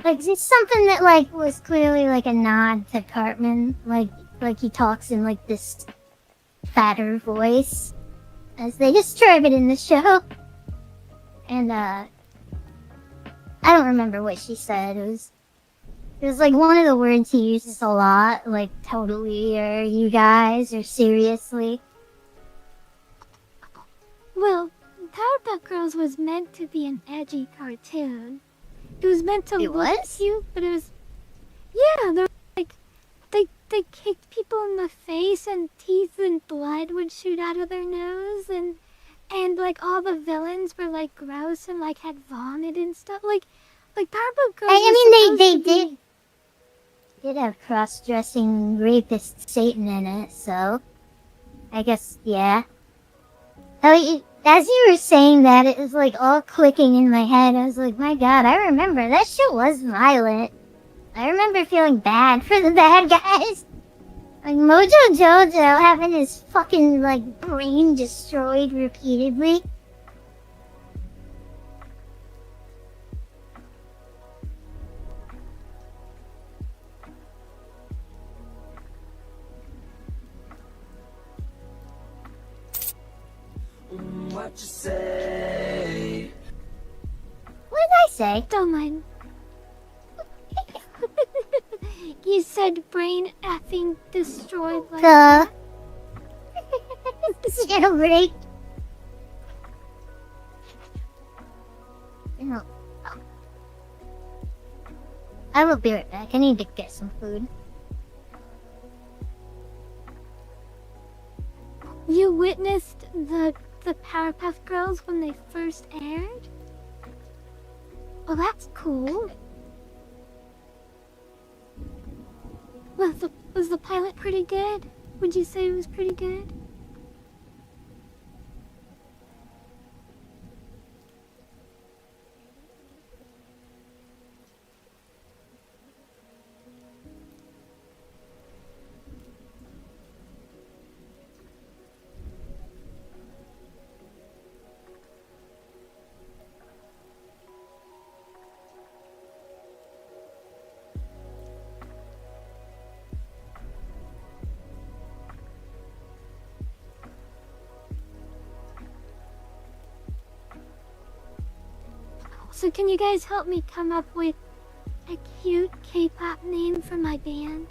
Like, it's something that, like, was clearly, like, a nod to Cartman. Like he talks in, like, this fatter voice, as they describe it in the show. And, I don't remember what she said. It was, like, one of the words he uses a lot, like, totally, or you guys, or seriously. Well, Powerpuff Girls was meant to be an edgy cartoon. It was meant to look cute, but it was... Yeah, they're like... They kicked people in the face, and teeth and blood would shoot out of their nose, and like, all the villains were, like, gross and, like, had vomit and stuff. Like, Like Powerpuff Girls. I mean, they did have cross-dressing rapist Satan in it, so I guess yeah. As you were saying that, it was like all clicking in my head. I was like, my god, I remember that shit was violent. I remember feeling bad for the bad guys. Like Mojo Jojo having his fucking like brain destroyed repeatedly. What you say? What did I say? Don't mind. You said brain effing destroyed like Duh. that? Jailbreak. No. I will be right back. I need to get some food. You witnessed the Powerpuff Girls when they first aired? Well, that's cool. Was the pilot pretty good? Would you say it was pretty good? So can you guys help me come up with a cute K-pop name for my band?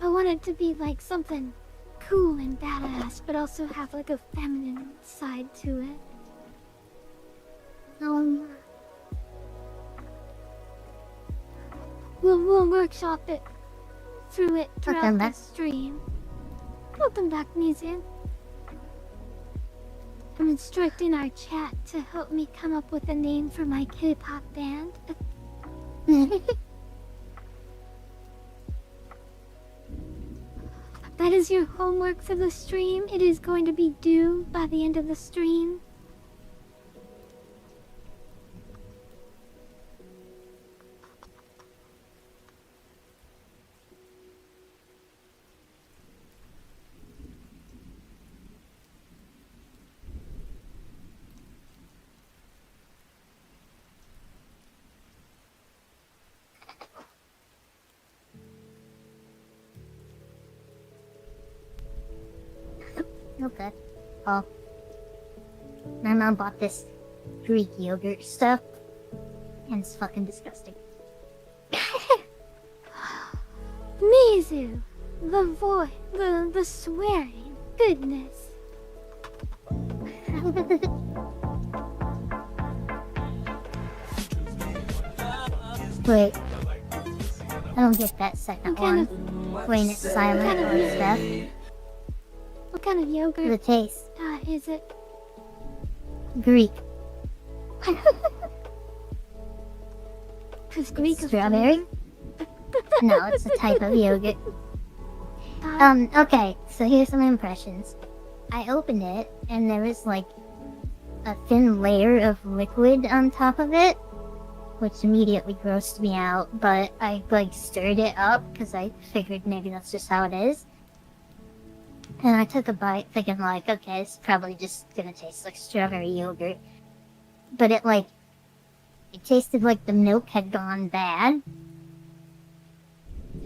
I want it to be like something cool and badass, but also have like a feminine side to it. We'll workshop it throughout the stream. Welcome back, Museum. I'm instructing our chat to help me come up with a name for my K-pop band. That is your homework for the stream. It is going to be due by the end of the stream. Okay. Oh. My mom bought this Greek yogurt stuff. And it's fucking disgusting. Mizu! The voice, the swearing. Goodness. Wait. I don't get that second one. When it's silent or stuff. What kind of yogurt The taste. is it? Greek. Cause Greek is Strawberry? No, it's a type of yogurt. Okay, so here's some impressions. I opened it, and there was like a thin layer of liquid on top of it, which immediately grossed me out, but I like stirred it up because I figured maybe that's just how it is. And I took a bite thinking like, okay, it's probably just gonna taste like strawberry yogurt. But it tasted like the milk had gone bad.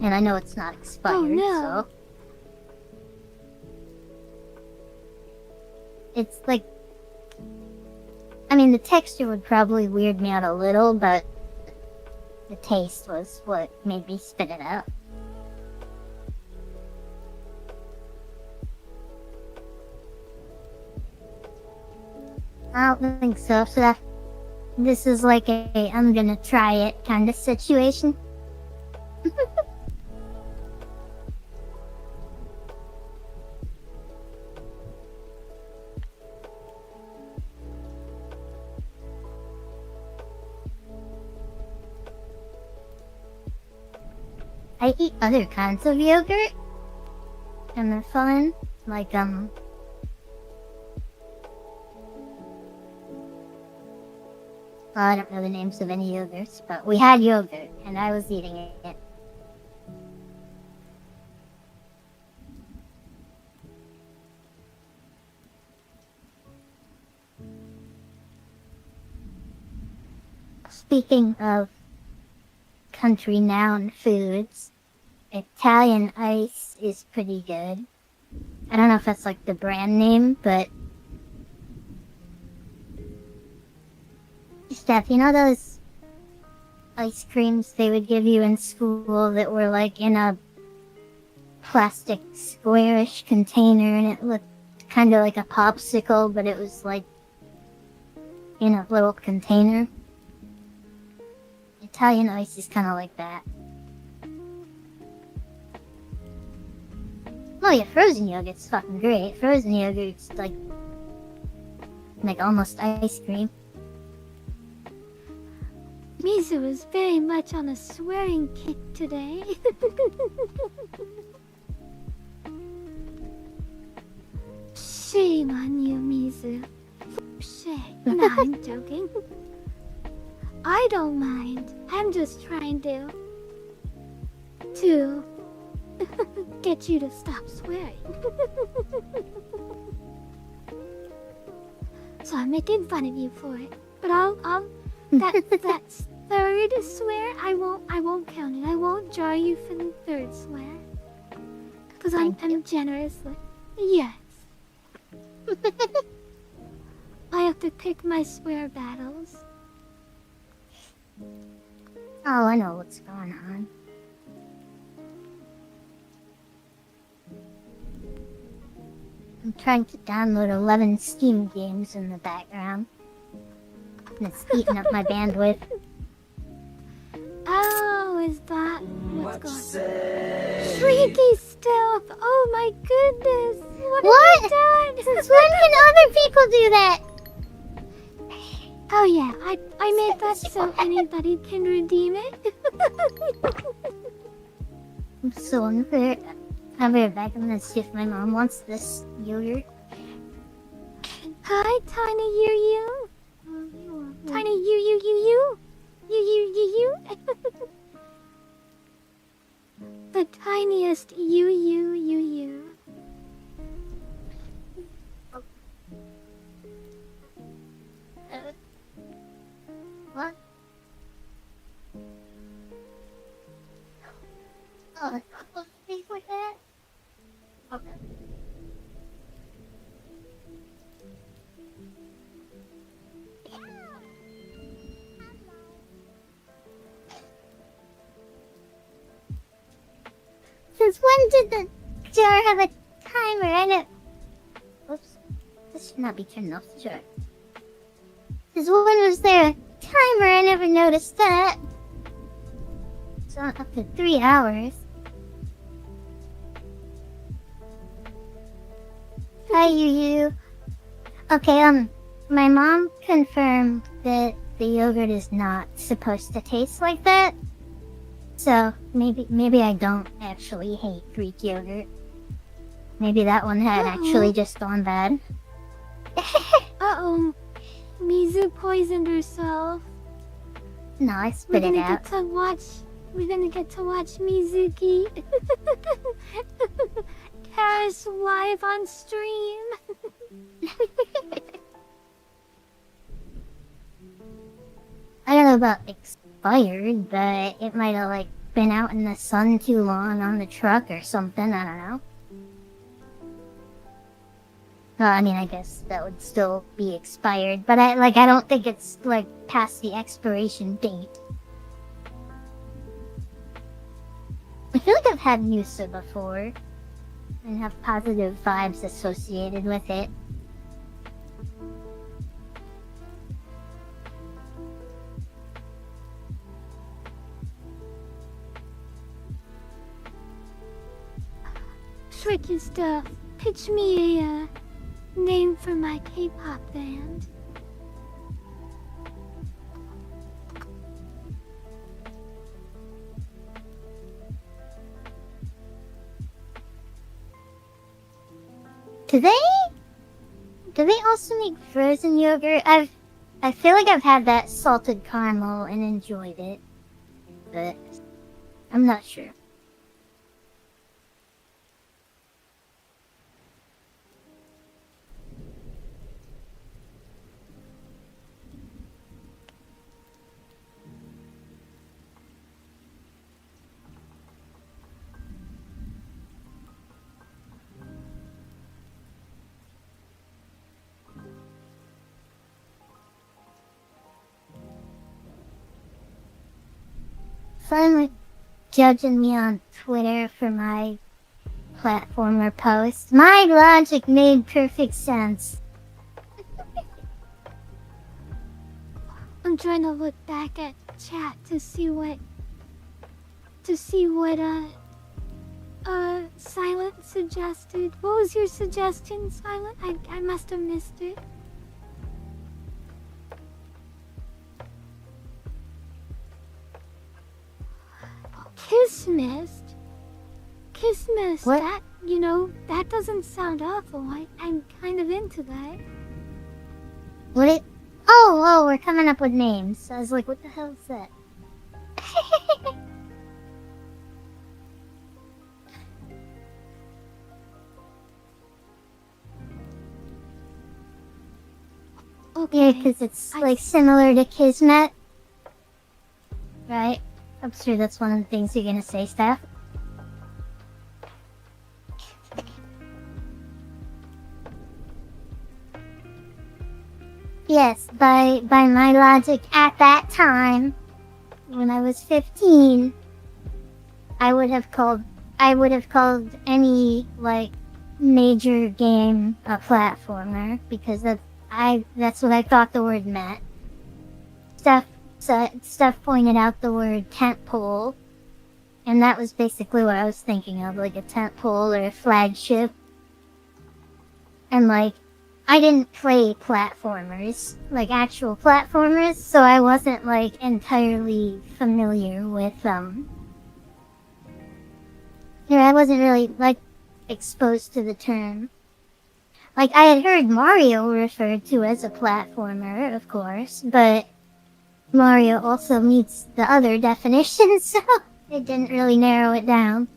And I know it's not expired, Oh, no. so... It's like... I mean, the texture would probably weird me out a little, but... the taste was what made me spit it out. I don't think so, so this is like a I'm gonna try it kind of situation. I eat other kinds of yogurt, and they're fun. Like, well, I don't know the names of any yogurts, but we had yogurt, and I was eating it. Speaking of country noun foods, Italian ice is pretty good. I don't know if that's like the brand name, but Steph, you know those ice creams they would give you in school that were like in a plastic squarish container and it looked kind of like a popsicle, but it was like in a little container? Italian ice is kind of like that. Oh yeah, frozen yogurt's fucking great. Frozen yogurt's like almost ice cream. Mizu is very much on a swearing kick today. Shame on you, Mizu. Shame. No, I'm joking. I don't mind. I'm just trying to get you to stop swearing. So I'm making fun of you for it. But that's third swear. I won't count it. I won't jar you for the third swear. Because I'm generous. Yes. I have to pick my swear battles. Oh, I know what's going on. I'm trying to download 11 Steam games in the background. And it's eating up my bandwidth. Oh, is that what's going on? Say. Shrieky stuff! Oh my goodness! What have you done? Since when can other people do that? Oh yeah, I made that so anybody can redeem it. I'm so unfair. I'll be right back. I'm gonna see if my mom wants this yogurt. Hi, Tiny Yu. Tiny Yu. You. The tiniest you. What? Oh, things like that? Okay. Since when did the jar have a timer in it? Oops. This should not be turned off the jar. Since when was there a timer? I never noticed that. It's on up to 3 hours. Hi, you. Okay, my mom confirmed that the yogurt is not supposed to taste like that. So, maybe I don't actually hate Greek yogurt. Maybe that one had actually just gone bad. Uh-oh. Mizu poisoned herself. No, I spit it out. We're gonna get to watch Mizuki. Karis live on stream. I don't know about expired, but it might have like been out in the sun too long on the truck or something. I don't know. I mean, I guess that would still be expired, but I don't think it's like past the expiration date. I feel like I've had Musa before and have positive vibes associated with it. Tricky stuff. Pitch me a name for my K-pop band. Do they also make frozen yogurt? I feel like I've had that salted caramel and enjoyed it, but I'm not sure. Finally judging me on Twitter for my platformer post. My logic made perfect sense. I'm trying to look back at chat to see what Silent suggested. What was your suggestion, Silent? I must have missed it. Kissmas. What? That, that doesn't sound awful. I'm kind of into that. What it? Oh, we're coming up with names. I was like, what the hell is that? Okay. Yeah, because it's like similar to Kismet. Right? I'm sure that's one of the things you're gonna say, Steph. Yes, by my logic at that time, when I was 15, I would have called any like major game a platformer because that's what I thought the word meant. Steph pointed out the word tentpole, and that was basically what I was thinking of, like a tentpole or a flagship. And like, I didn't play platformers, like actual platformers, so I wasn't like entirely familiar with I wasn't really like exposed to the term. Like, I had heard Mario referred to as a platformer, of course, but Mario also meets the other definitions, so it didn't really narrow it down.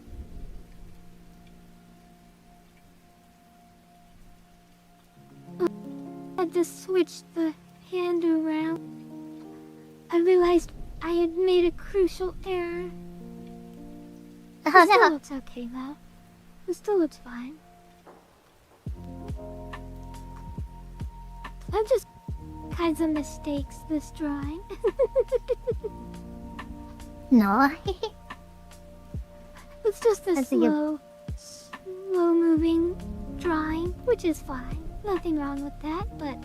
I had to switch the hand around. I realized I had made a crucial error. It still looks okay though. It still looks fine. I'm just kinds of mistakes this drawing. No. It's just a slow moving drawing, which is fine. Nothing wrong with that, but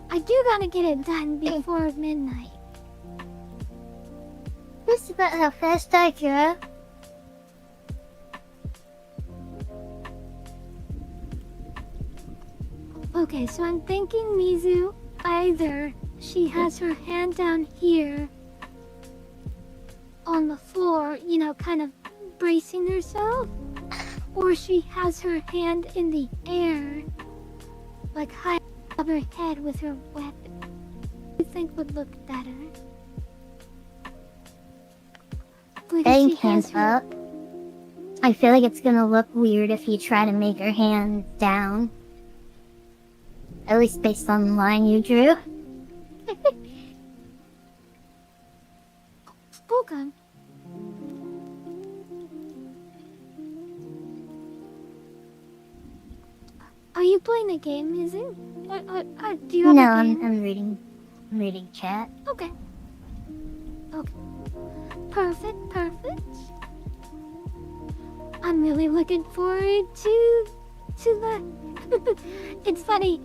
I do gotta get it done before midnight. That's about how fast I draw. Okay, so I'm thinking Mizu, either she has her hand down here on the floor, kind of bracing herself, or she has her hand in the air, like high above her head with her weapon. What do you think would look better? Like if she has her... up. I feel like it's gonna look weird if you try to make her hand down. At least based on the line you drew. Spoken. Are you playing a game, Mizu? Do you have a game? I'm reading chat. Okay. Perfect. I'm really looking forward to the... It's funny,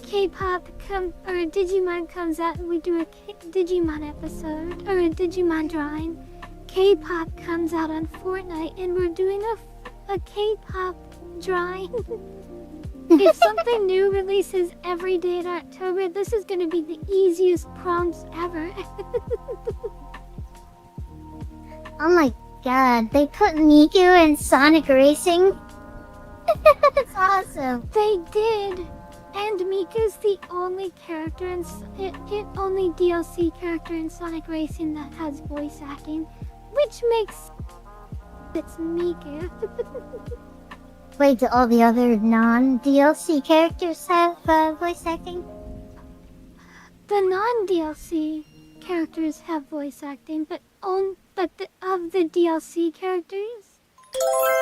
K-pop or Digimon comes out and we do a Digimon episode, or a Digimon drawing. K-pop comes out on Fortnite and we're doing a K-pop drawing. If something new releases every day in Artober, this is gonna be the easiest prompts ever. Oh my god, they put Miku in Sonic Racing? That's awesome. They did. And Miku's the only character in only DLC character in Sonic Racing that has voice acting, which makes it's Miku. Wait, do all the other non-DLC characters have voice acting? The non-DLC characters have voice acting, but of the DLC characters,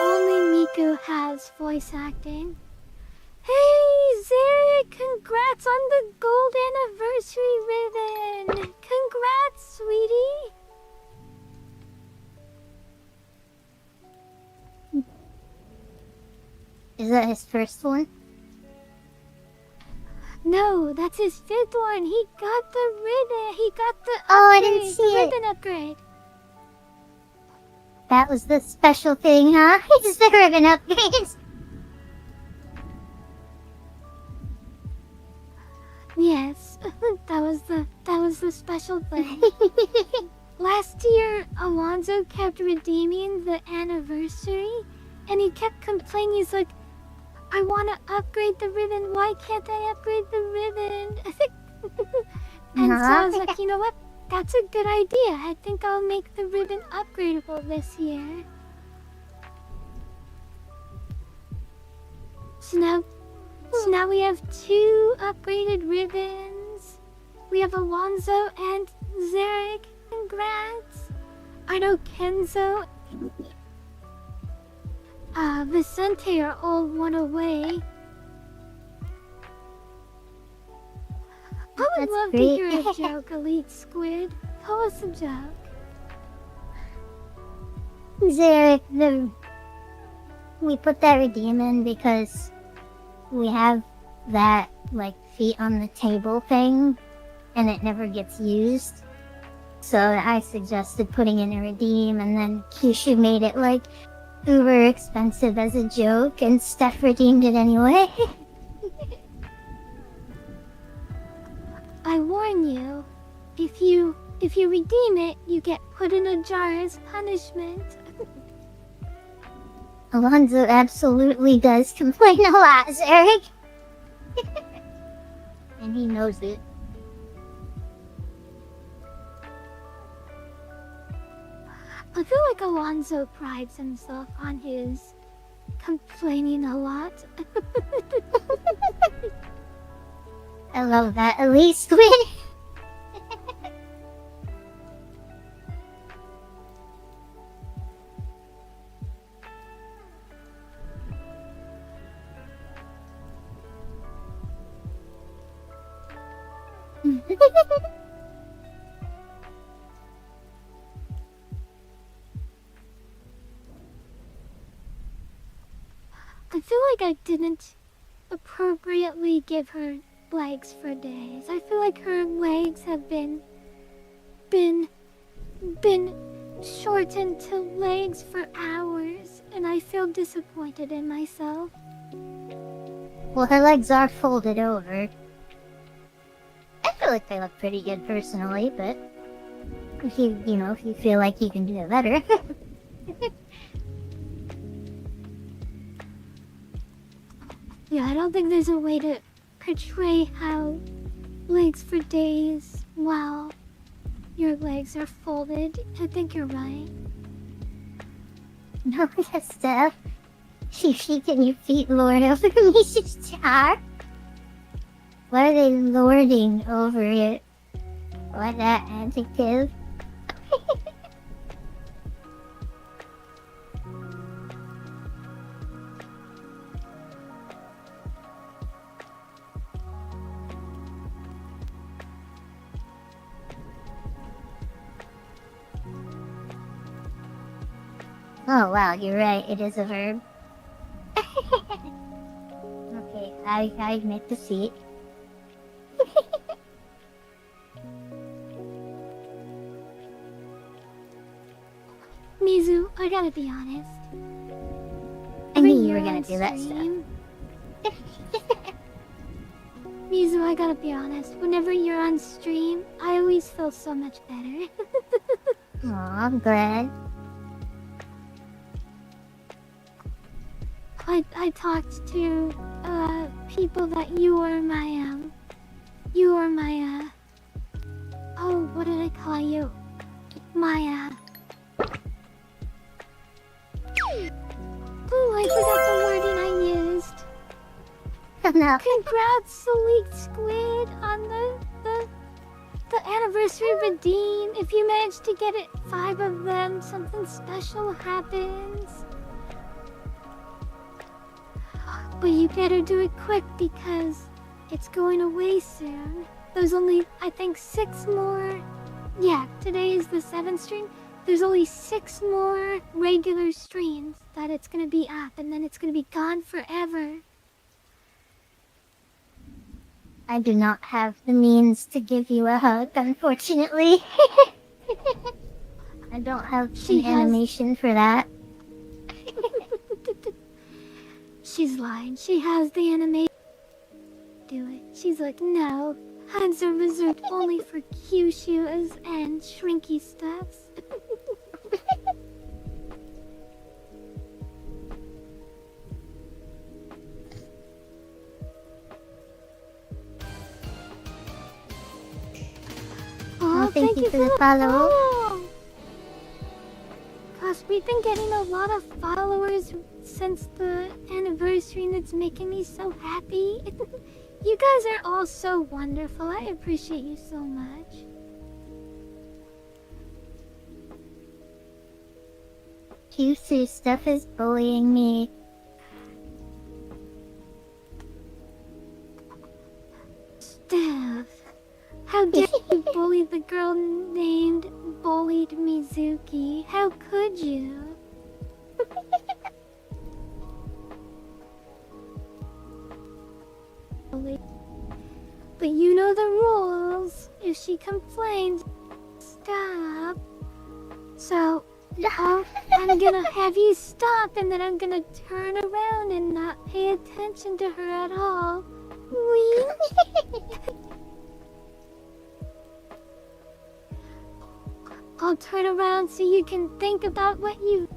only Miku has voice acting. Hey, Zara, congrats on the gold anniversary ribbon! Congrats, sweetie! Is that his first one? No, that's his fifth one. He got the ribbon. He got the upgrade, Oh, I didn't see the it. ribbon upgrade. That was the special thing, huh? It's the ribbon upgrades. Yes, that was the special thing. Last year, Alonzo kept redeeming the anniversary, and he kept complaining. He's like, I want to upgrade the ribbon. Why can't I upgrade the ribbon? And so I was like, you know what? That's a good idea. I think I'll make the ribbon upgradable this year. So now we have 2 upgraded ribbons. We have Alonzo and Zarek. Congrats. I know Kenzo, Vicente are all one away. I would That's love great. to hear a joke, Elite Squid. Tell us a joke. Zarek, we put that redeem in because we have that, like, feet on the table thing, and it never gets used. So I suggested putting in a redeem, and then Kyushu made it, like, uber expensive as a joke, and Steph redeemed it anyway. I warn you, if you redeem it, you get put in a jar as punishment. Alonzo absolutely does complain a lot, Zarek. And he knows it. I feel like Alonzo prides himself on his complaining a lot. I love that. Elite Squid. I feel like I didn't appropriately give her legs for days. I feel like her legs have been shortened to legs for hours, and I feel disappointed in myself. Well, her legs are folded over. I feel like they look pretty good personally, but if if you feel like you can do it better. Yeah, I don't think there's a way to portray how legs for days while your legs are folded. I think you're right. No, yes, Steph. Can your feet lord over Misha's jar? Why are they lording over it? What that adjective? Oh wow, you're right, it is a verb. Okay, I admit defeat. Mizu, I gotta be honest. I knew When you were you're gonna on do that stuff. stream- Mizu, I gotta be honest. Whenever you're on stream, I always feel so much better. Aw, I'm glad. I talked to people that you were my oh, what did I call you? My oh, I forgot the wording I used. No. Congrats, Sweet Squid, on the anniversary redeem. If you manage to get it 5 of them, something special happens. But you better do it quick because it's going away soon. There's only, I think, 6 more. Yeah, today is the 7th stream. There's only 6 more regular streams that it's gonna be up, and then it's gonna be gone forever. I do not have the means to give you a hug, unfortunately. I don't have an animation for that. She's lying. She has the animation. Do it. She's like, no. Hugs are reserved only for Kyushu's and shrinky stuffs. Oh, thank you for the follow. Gosh, we've been getting a lot of followers since the anniversary, and it's making me so happy. You guys are all so wonderful. I appreciate you so much. Kyushu stuff is bullying me. Steph, how dare you bully the girl named Bullied Mizuki? How could you? But you know the rules. If she complains, stop. So, I'm gonna have you stop, and then I'm gonna turn around and not pay attention to her at all. Wink. I'll turn around so you can think about what you...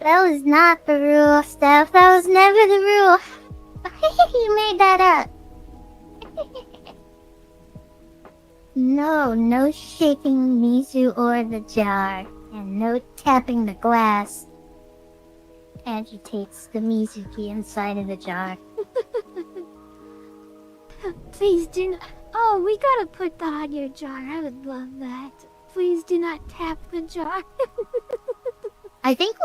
That was not the rule, Steph. That was never the rule. You made that up. No shaking Mizu or the jar, and no tapping the glass. Agitates the Mizuki inside of the jar. Please do not... Oh, we gotta put that on your jar. I would love that. Please do not tap the jar. I think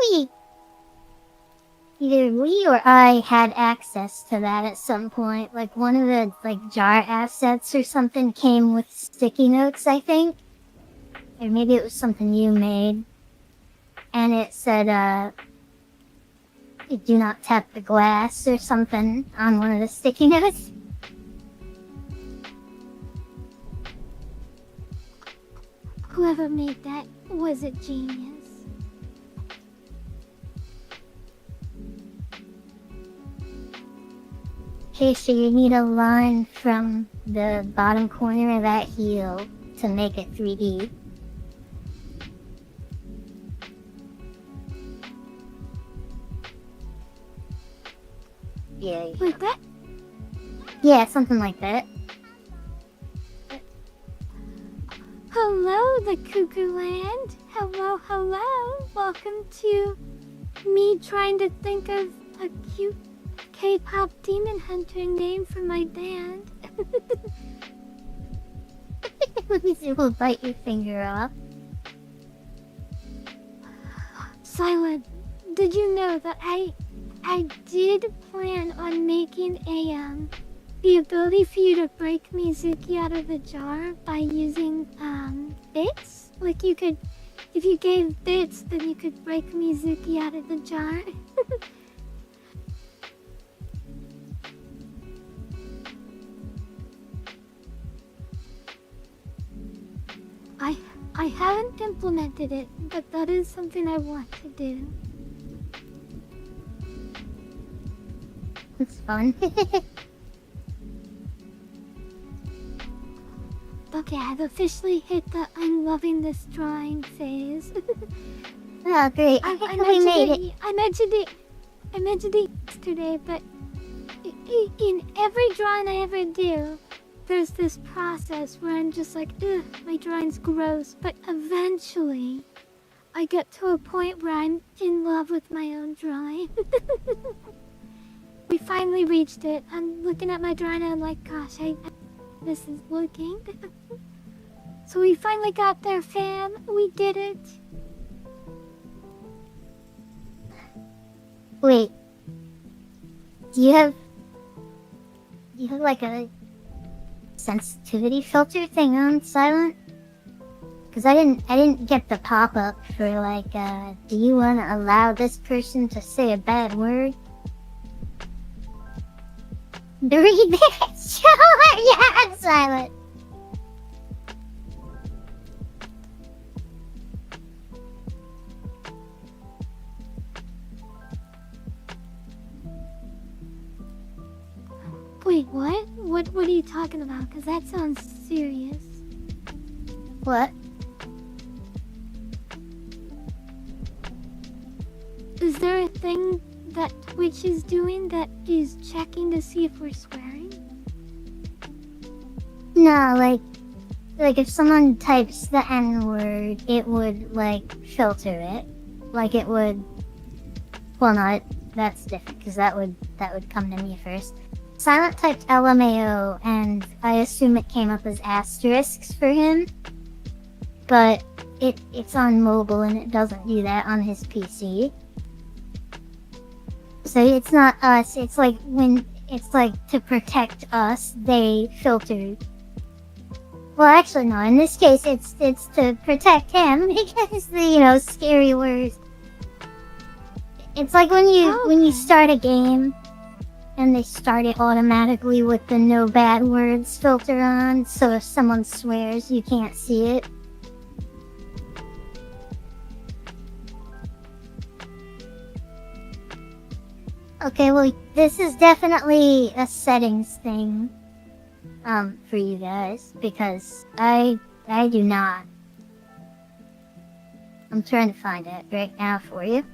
either we or I had access to that at some point. Like one of the jar assets or something came with sticky notes, I think. Or maybe it was something you made. And it said, do not tap the glass or something on one of the sticky notes. Whoever made that was a genius. Okay, so you need a line from the bottom corner of that heel to make it 3D. Yeah. Like that? Yeah, something like that. Hello, the Cuckoo Land. Hello. Welcome to me trying to think of a cute K-pop demon hunter name for my band. We'll bite your finger off. Silent, did you know that I did plan on making the ability for you to break Mizuki out of the jar by using bits? Like you could, if you gave bits, then you could break Mizuki out of the jar. I haven't implemented it, but that is something I want to do. It's fun. Okay, I've officially hit the I'm loving this drawing phase. Oh, great. I We made it. I mentioned it yesterday, but in every drawing I ever do, there's this process where I'm just like, ugh, my drawing's gross. But eventually, I get to a point where I'm in love with my own drawing. We finally reached it. I'm looking at my drawing and I'm like, gosh, this is looking. So we finally got there, fam. We did it. Wait. Do you have like a sensitivity filter thing on silent? Cause I didn't get the pop-up for like, do you want to allow this person to say a bad word? Read it, sure, yeah, I'm silent. Wait, what? What are you talking about? Cause that sounds serious. What? Is there a thing that Twitch is doing that is checking to see if we're swearing? No, like if someone types the N-word, it would like filter it. Like it would. Well, no, that's different because that would come to me first. Silent typed LMAO, and I assume it came up as asterisks for him. But it's on mobile and it doesn't do that on his PC. So it's not us. It's like when it's like to protect us, they filter. Well, actually, no. In this case, it's to protect him because the scary words. It's like when you start a game, and they start it automatically with the no bad words filter on. So if someone swears, you can't see it. Okay, well, this is definitely a settings thing, for you guys, because I do not. I'm trying to find it right now for you.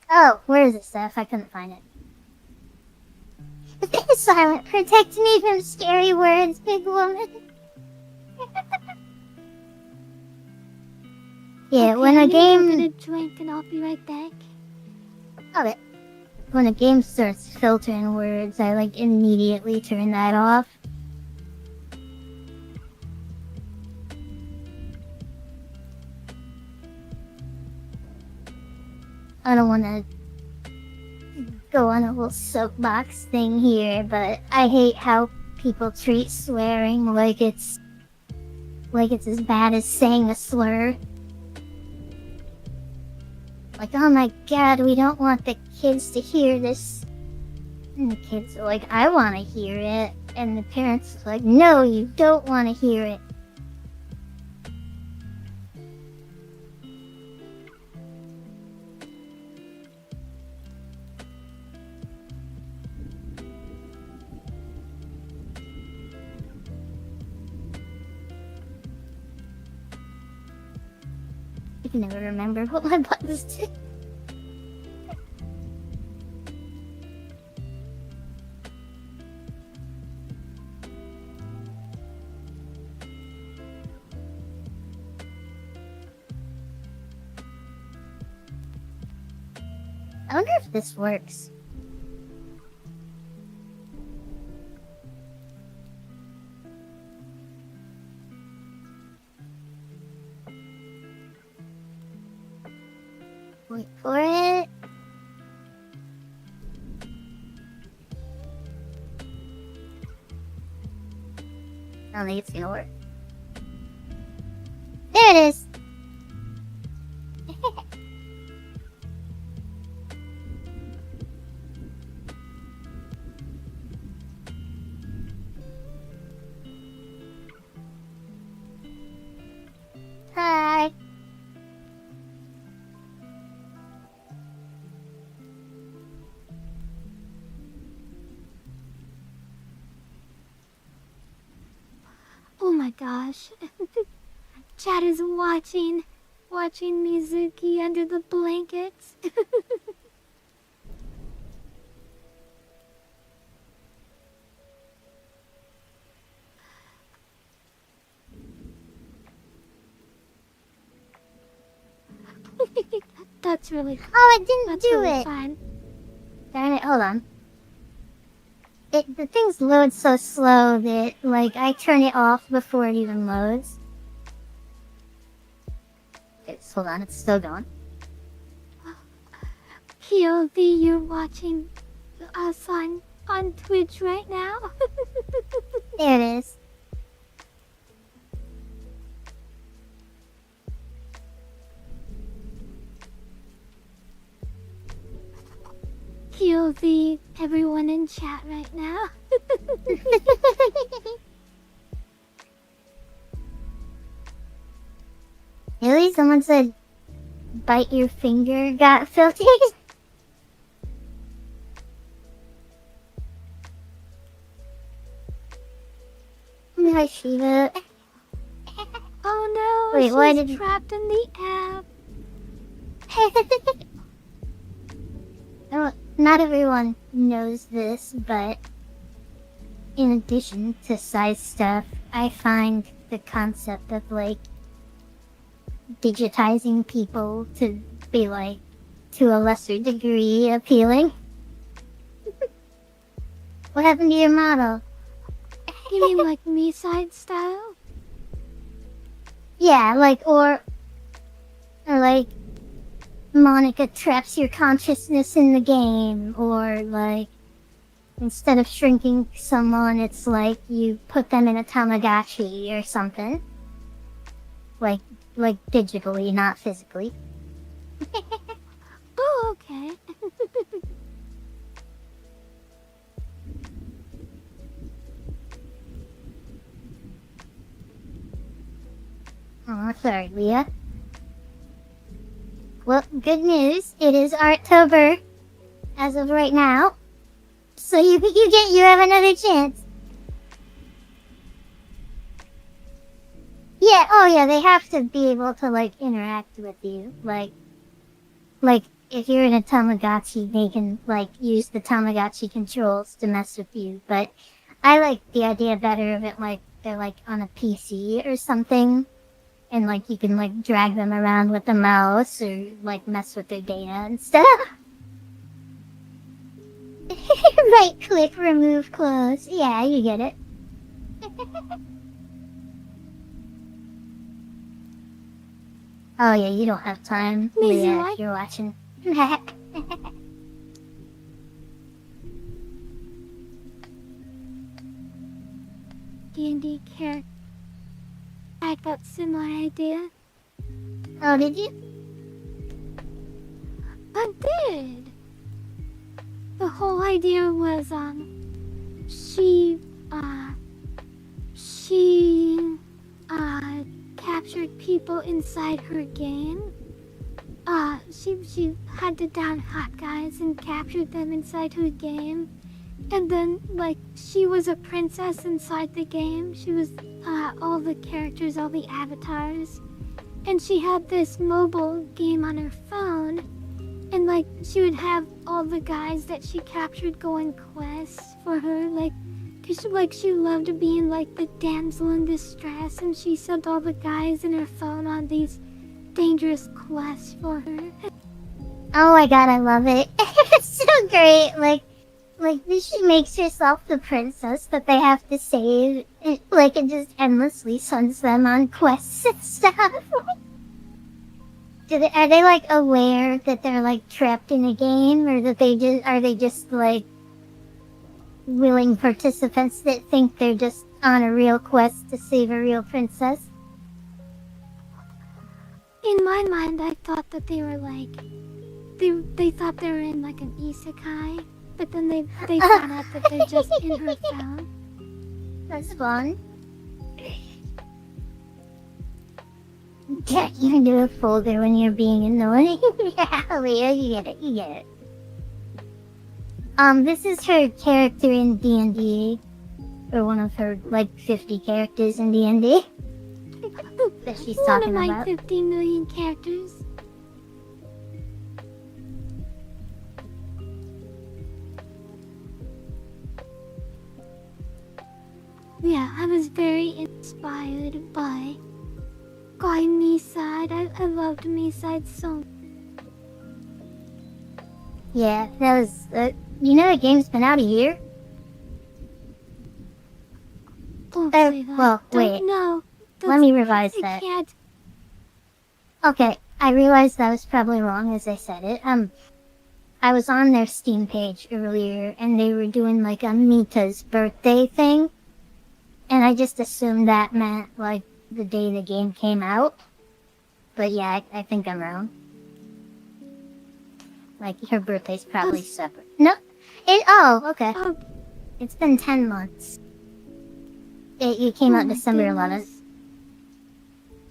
Oh, where is it, Steph? I couldn't find it. It's silent. Protect me from scary words, big woman. Yeah, Okay, when a I'm gonna game... go get a drink and I'll be right back. Got it. When a game starts filtering words, I immediately turn that off. I don't want to go on a little soapbox thing here, but I hate how people treat swearing like it's as bad as saying a slur. Like, oh my god, we don't want the kids to hear this. And the kids are like, I want to hear it. And the parents are like, no, you don't want to hear it. I can never remember what my buttons did. I wonder if this works. Wait for it. I don't think it's gonna work. There it is. my gosh. Chad is watching Mizuki under the blankets. That's really cool. Oh, it didn't That's do really it. fun. Darn it, hold on. The things load so slow that, like, I turn it off before it even loads. Hold on, it's still going. POV, you're watching us on Twitch right now. There it is. POV, everyone in chat right now. Really? Someone said, bite your finger got filthy? No, Shiva. Oh no, Wait, why she's did- trapped in the app. Oh, not everyone knows this, but in addition to size stuff, I find the concept of, like, digitizing people to be, like, to a lesser degree appealing. What happened to your model? You mean like me side style? Yeah, like, or like, Monica traps your consciousness in the game, or like, instead of shrinking someone, it's like you put them in a Tamagotchi or something. Like digitally, not physically. Oh, okay. Oh, sorry, Leah. Well, good news. It is Artober as of right now. So you have another chance. Yeah, oh yeah, they have to be able to, like, interact with you. Like, if you're in a Tamagotchi, they can, like, use the Tamagotchi controls to mess with you. But I like the idea better of it, like, they're, like, on a PC or something. And, like, you can, like, drag them around with the mouse or, like, mess with their data and stuff. Right click, remove clothes. Yeah, you get it. Oh, yeah, you don't have time, Leah, if you're watching. D&D character. I got similar idea. Oh, did you? I did. The whole idea was, she captured people inside her game. She had to down hot guys and captured them inside her game. And then, like, she was a princess inside the game. She was, all the characters, all the avatars. And she had this mobile game on her phone. And, like, she would have all the guys that she captured go on quests for her, like, cause she loved being, like, the damsel in distress. And she sent all the guys in her phone on these dangerous quests for her. Oh my god, I love it. It's so great. Like, she makes herself the princess that they have to save. And, like, it just endlessly sends them on quests and stuff. Are they, like, aware that they're, like, trapped in a game? Or that are they just, like, willing participants that think they're just on a real quest to save a real princess? In my mind, I thought that they were, like, they thought they were in, like, an isekai. But then they found out that they're just in her phone. That's fun. Yeah, you can do a folder when you're being annoying. Yeah, Leah, you get it, you get it. This is her character in D&D. or one of her like 50 characters in D&D that she's One of talking my about. 50 million characters. Yeah, I was very inspired by Me-side. I loved Me-side so much. Yeah, that was. You know, the game's been out a year. Don't say that. Well, Don't wait. know. Let me revise I that. can't. Okay, I realized that was probably wrong as I said it. I was on their Steam page earlier, and they were doing like a Mita's birthday thing, and I just assumed that meant like the day the game came out. But yeah, I think I'm wrong. Like her birthday's probably separate. No, okay. Oh, It's been 10 months. It came out my December goodness. 11th.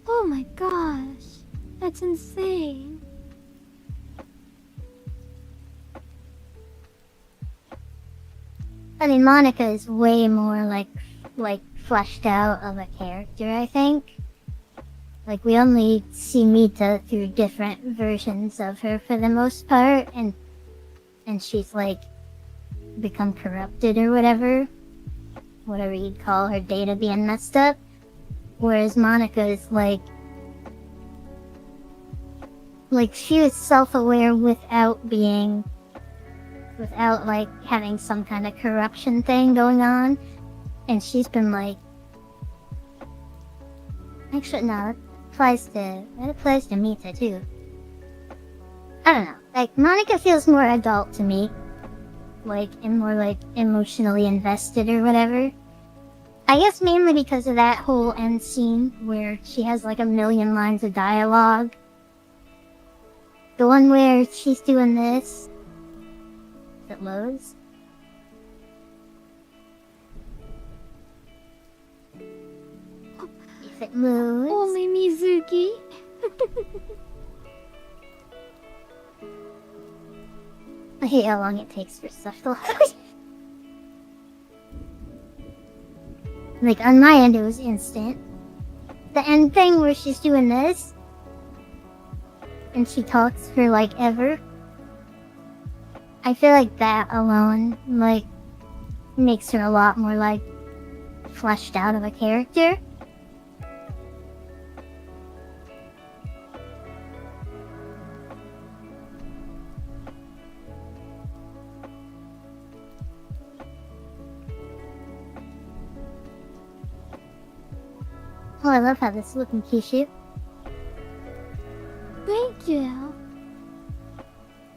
Oh my gosh. That's insane. I mean, Monica is way more like fleshed out of a character, I think. Like, we only see Mita through different versions of her for the most part, and she's like become corrupted or whatever you'd call her data being messed up. Whereas Monica is like she was self-aware without like having some kind of corruption thing going on, and she's been like, actually no, that applies to Mita too. I don't know, like Monica feels more adult to me, like, and more like emotionally invested or whatever. I guess mainly because of that whole end scene where she has like a million lines of dialogue. The one where she's doing this. If it loads. If it moves. Only Mizuki. I hate how long it takes for stuff to load. Like, on my end, it was instant. The end thing where she's doing this, and she talks for, like, ever. I feel like that alone, like, makes her a lot more, like, fleshed out of a character. Oh, I love how this is looking, Kishu. Thank you.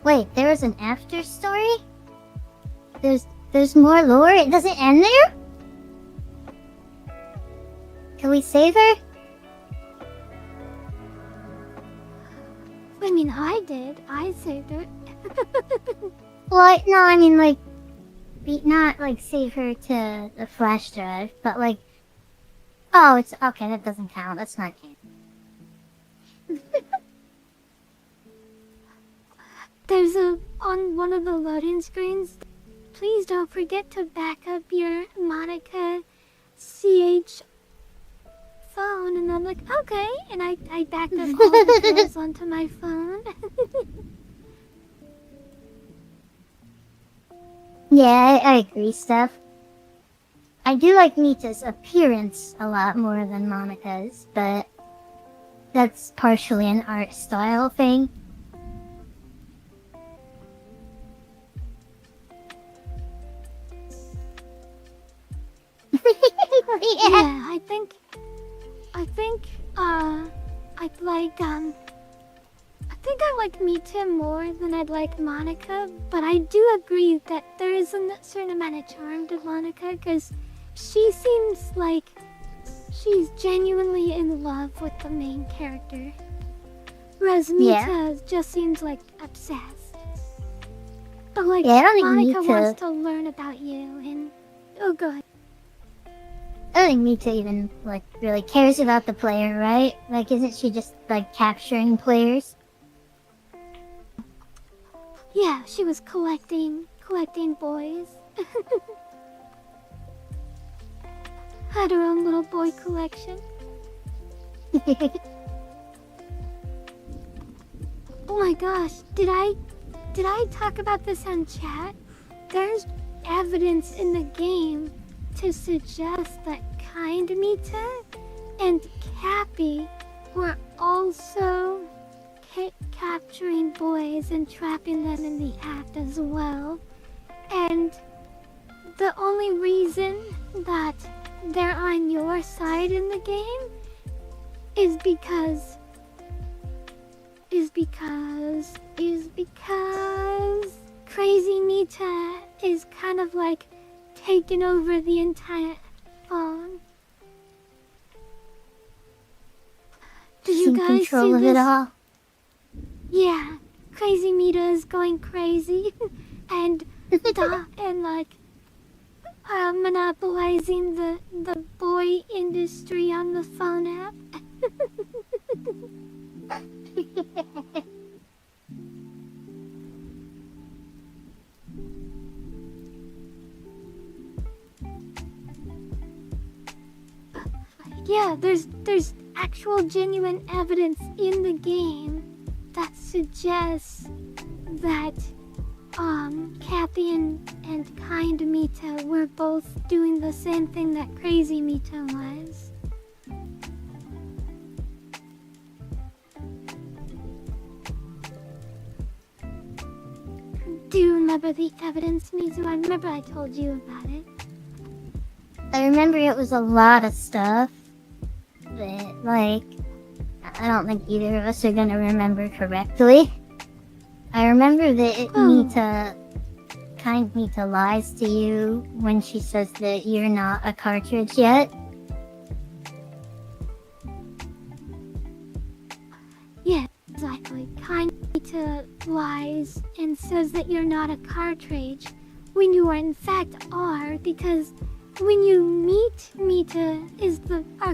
Wait, there was an after story? There's more lore? It doesn't end there? Can we save her? I mean, I did. I saved it. Well, no, I mean, like, not, like, save her to the flash drive, but, like, oh, it's, okay, that doesn't count. That's not canon. There's on one of the loading screens, please don't forget to back up your Monica CH phone. And I'm like, okay. And I backed up all the girls onto my phone. Yeah, I agree, Steph. I do like Mita's appearance a lot more than Monica's, but that's partially an art style thing. Yeah, I think, I like Mita more than I'd like Monica, but I do agree that there is a certain amount of charm to Monica, because she seems like she's genuinely in love with the main character. Whereas Mita just seems like obsessed. But like, yeah, I don't think Monica Mita wants to learn about you, and oh god. I don't think Mita even, like, really cares about the player, right? Like, isn't she just, like, capturing players? Yeah, she was collecting boys. had her own little boy collection. Oh my gosh, did I talk about this on chat? There's evidence in the game to suggest that Kind Mita and Cappy were also capturing boys and trapping them in the act as well. And the only reason that they're on your side in the game is because Crazy Mita is kind of like taking over the entire phone. Did you guys control see of this? it all? Yeah, Crazy Mita is going crazy and like monopolizing the boy industry on the phone app. Yeah, there's actual genuine evidence in the game that suggests that Cappy and Kind Mita were both doing the same thing that Crazy Mita was. Do you remember the evidence, Mizu? I remember I told you about it. I remember it was a lot of stuff that, like, I don't think either of us are gonna remember correctly. I remember that Kind Mita lies to you when she says that you're not a cartridge yet. Yeah, exactly. Kind Mita lies and says that you're not a cartridge when you in fact are, because when you meet Mita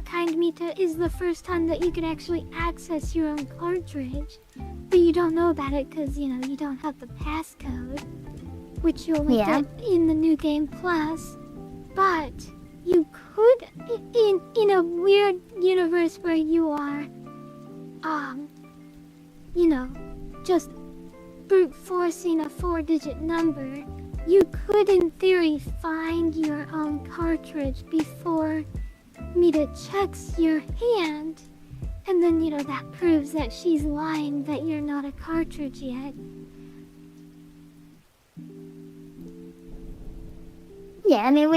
Kind Mita is the first time that you can actually access your own cartridge. But you don't know about it because, you don't have the passcode, which you'll get in the New Game Plus. But you could, in a weird universe where you are, just brute forcing a 4-digit number, you could, in theory, find your own cartridge before Mita checks your hand. And then, that proves that she's lying, that you're not a cartridge yet. Yeah, I mean,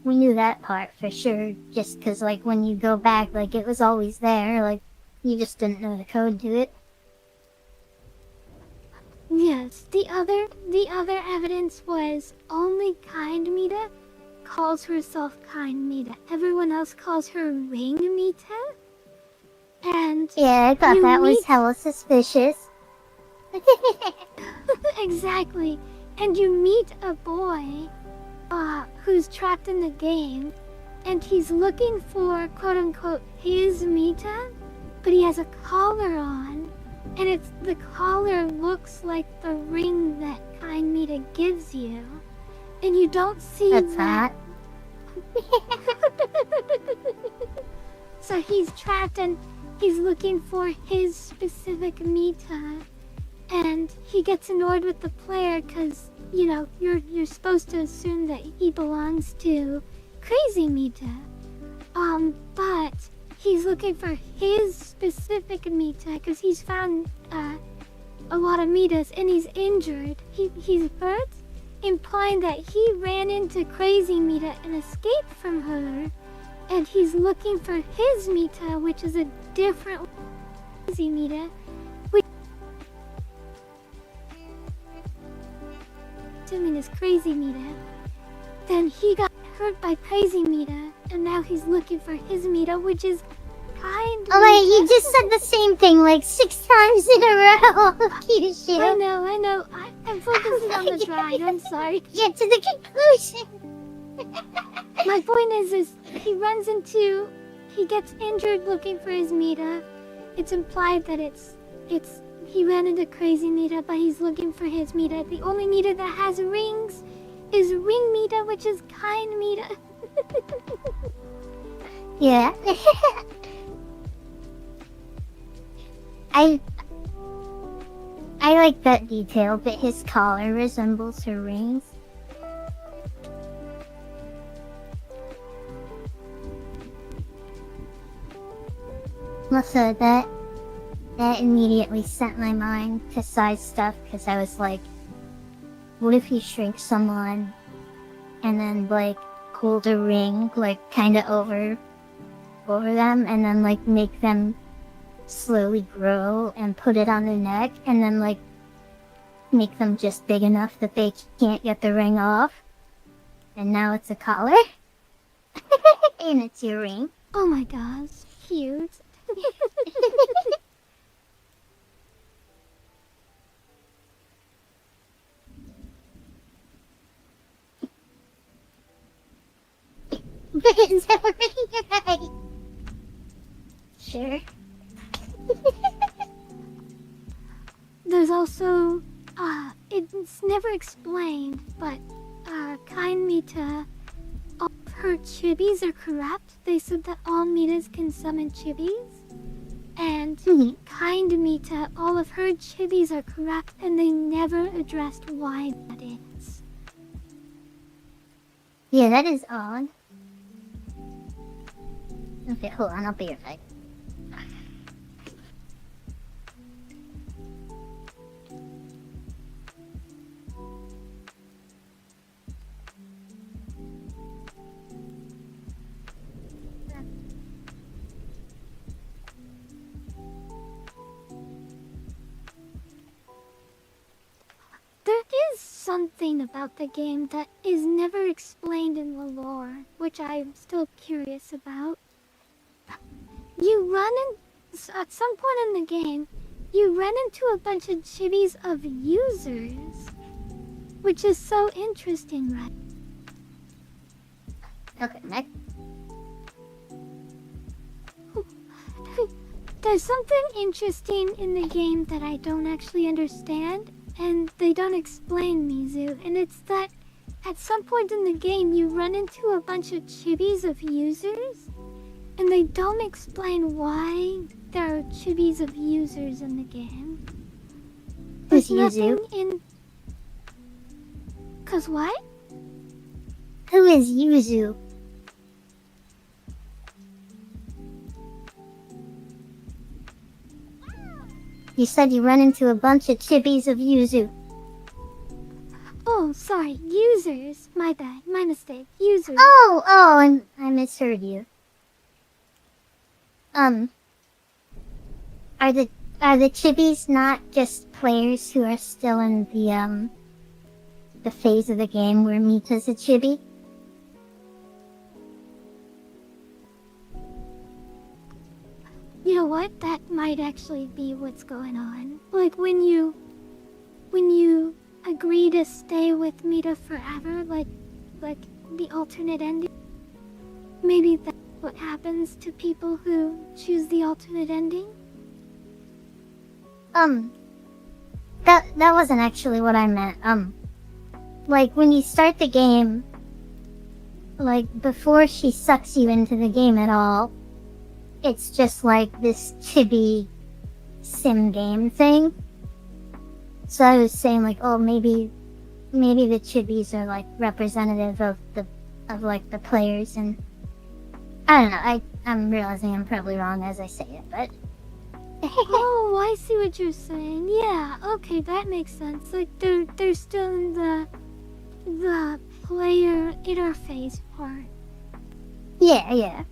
we knew that part for sure, just because, like, when you go back, like, it was always there, like, you just didn't know the code to it. Yes, the other evidence was only Kind Mita calls herself Kind Mita. Everyone else calls her Ring Mita. And yeah, I thought that was hella suspicious. Exactly. And you meet a boy who's trapped in the game, and he's looking for quote-unquote his Mita, but he has a collar on, and the collar looks like the ring that Kind Mita gives you, and you don't see That's that. hot. So he's trapped and he's looking for his specific Mita, and he gets annoyed with the player because, you're supposed to assume that he belongs to Crazy Mita. But he's looking for his specific Mita because he's found a lot of Mitas and he's injured. He's hurt, implying that he ran into Crazy Mita and escaped from her. And he's looking for his Mita, which is a different Crazy Mita. Assuming is Crazy Mita. Then he got hurt by Crazy Mita, and now he's looking for his Mita, which is Kind Oh wait, Mita. you just said the same thing like 6 times in a row. Kishu. I know. I'm focusing on the drawing. I'm sorry. Get to the conclusion. My point is he gets injured looking for his Mita. It's implied that he ran into Crazy Mita, but he's looking for his Mita. The only Mita that has rings is Ring Mita, which is Kind Mita. Yeah. I I like that detail, but his collar resembles her rings. Also, that immediately sent my mind to side stuff because I was like, what if you shrink someone and then like hold a ring like kind of over them and then like make them slowly grow and put it on their neck and then like make them just big enough that they can't get the ring off. And now it's a collar. And it's your ring. Oh my gosh, cute. Is that right? Sure. There's also, it's never explained, but, Kind Mita, all of her chibis are corrupt. They said that all Mitas can summon chibis. And Kind Mita, all of her chibis are corrupt, and they never addressed why that is. Yeah, that is odd. Okay, hold on, I'll be right back. There is something about the game that is never explained in the lore, which I'm still curious about. You run in, at some point in the game, you run into a bunch of chibis of users, which is so interesting, right? Okay, next. There's something interesting in the game that I don't actually understand, and they don't explain, Mizu, and it's that at some point in the game you run into a bunch of chibis of users, and they don't explain why there are chibis of users in the game. Who's There's Yuzu? nothing in... Cause what? Who is Yuzu? You said you run into a bunch of chibis of Yuzu. Oh, sorry, users. My bad, my mistake. Users. Oh, I misheard you. Are the chibis not just players who are still in the phase of the game where Mita's a chibi? You know what? That might actually be what's going on. Like when you agree to stay with Mita forever, like the alternate ending. Maybe that's what happens to people who choose the alternate ending. That wasn't actually what I meant. Like when you start the game, like before she sucks you into the game at all, it's just like this chibi sim game thing. So I was saying like, oh, maybe the chibis are like representative of the players, and I don't know. I'm realizing I'm probably wrong as I say it, but Oh, I see what you're saying. Yeah, okay, that makes sense. Like they're still in the player interface part. yeah.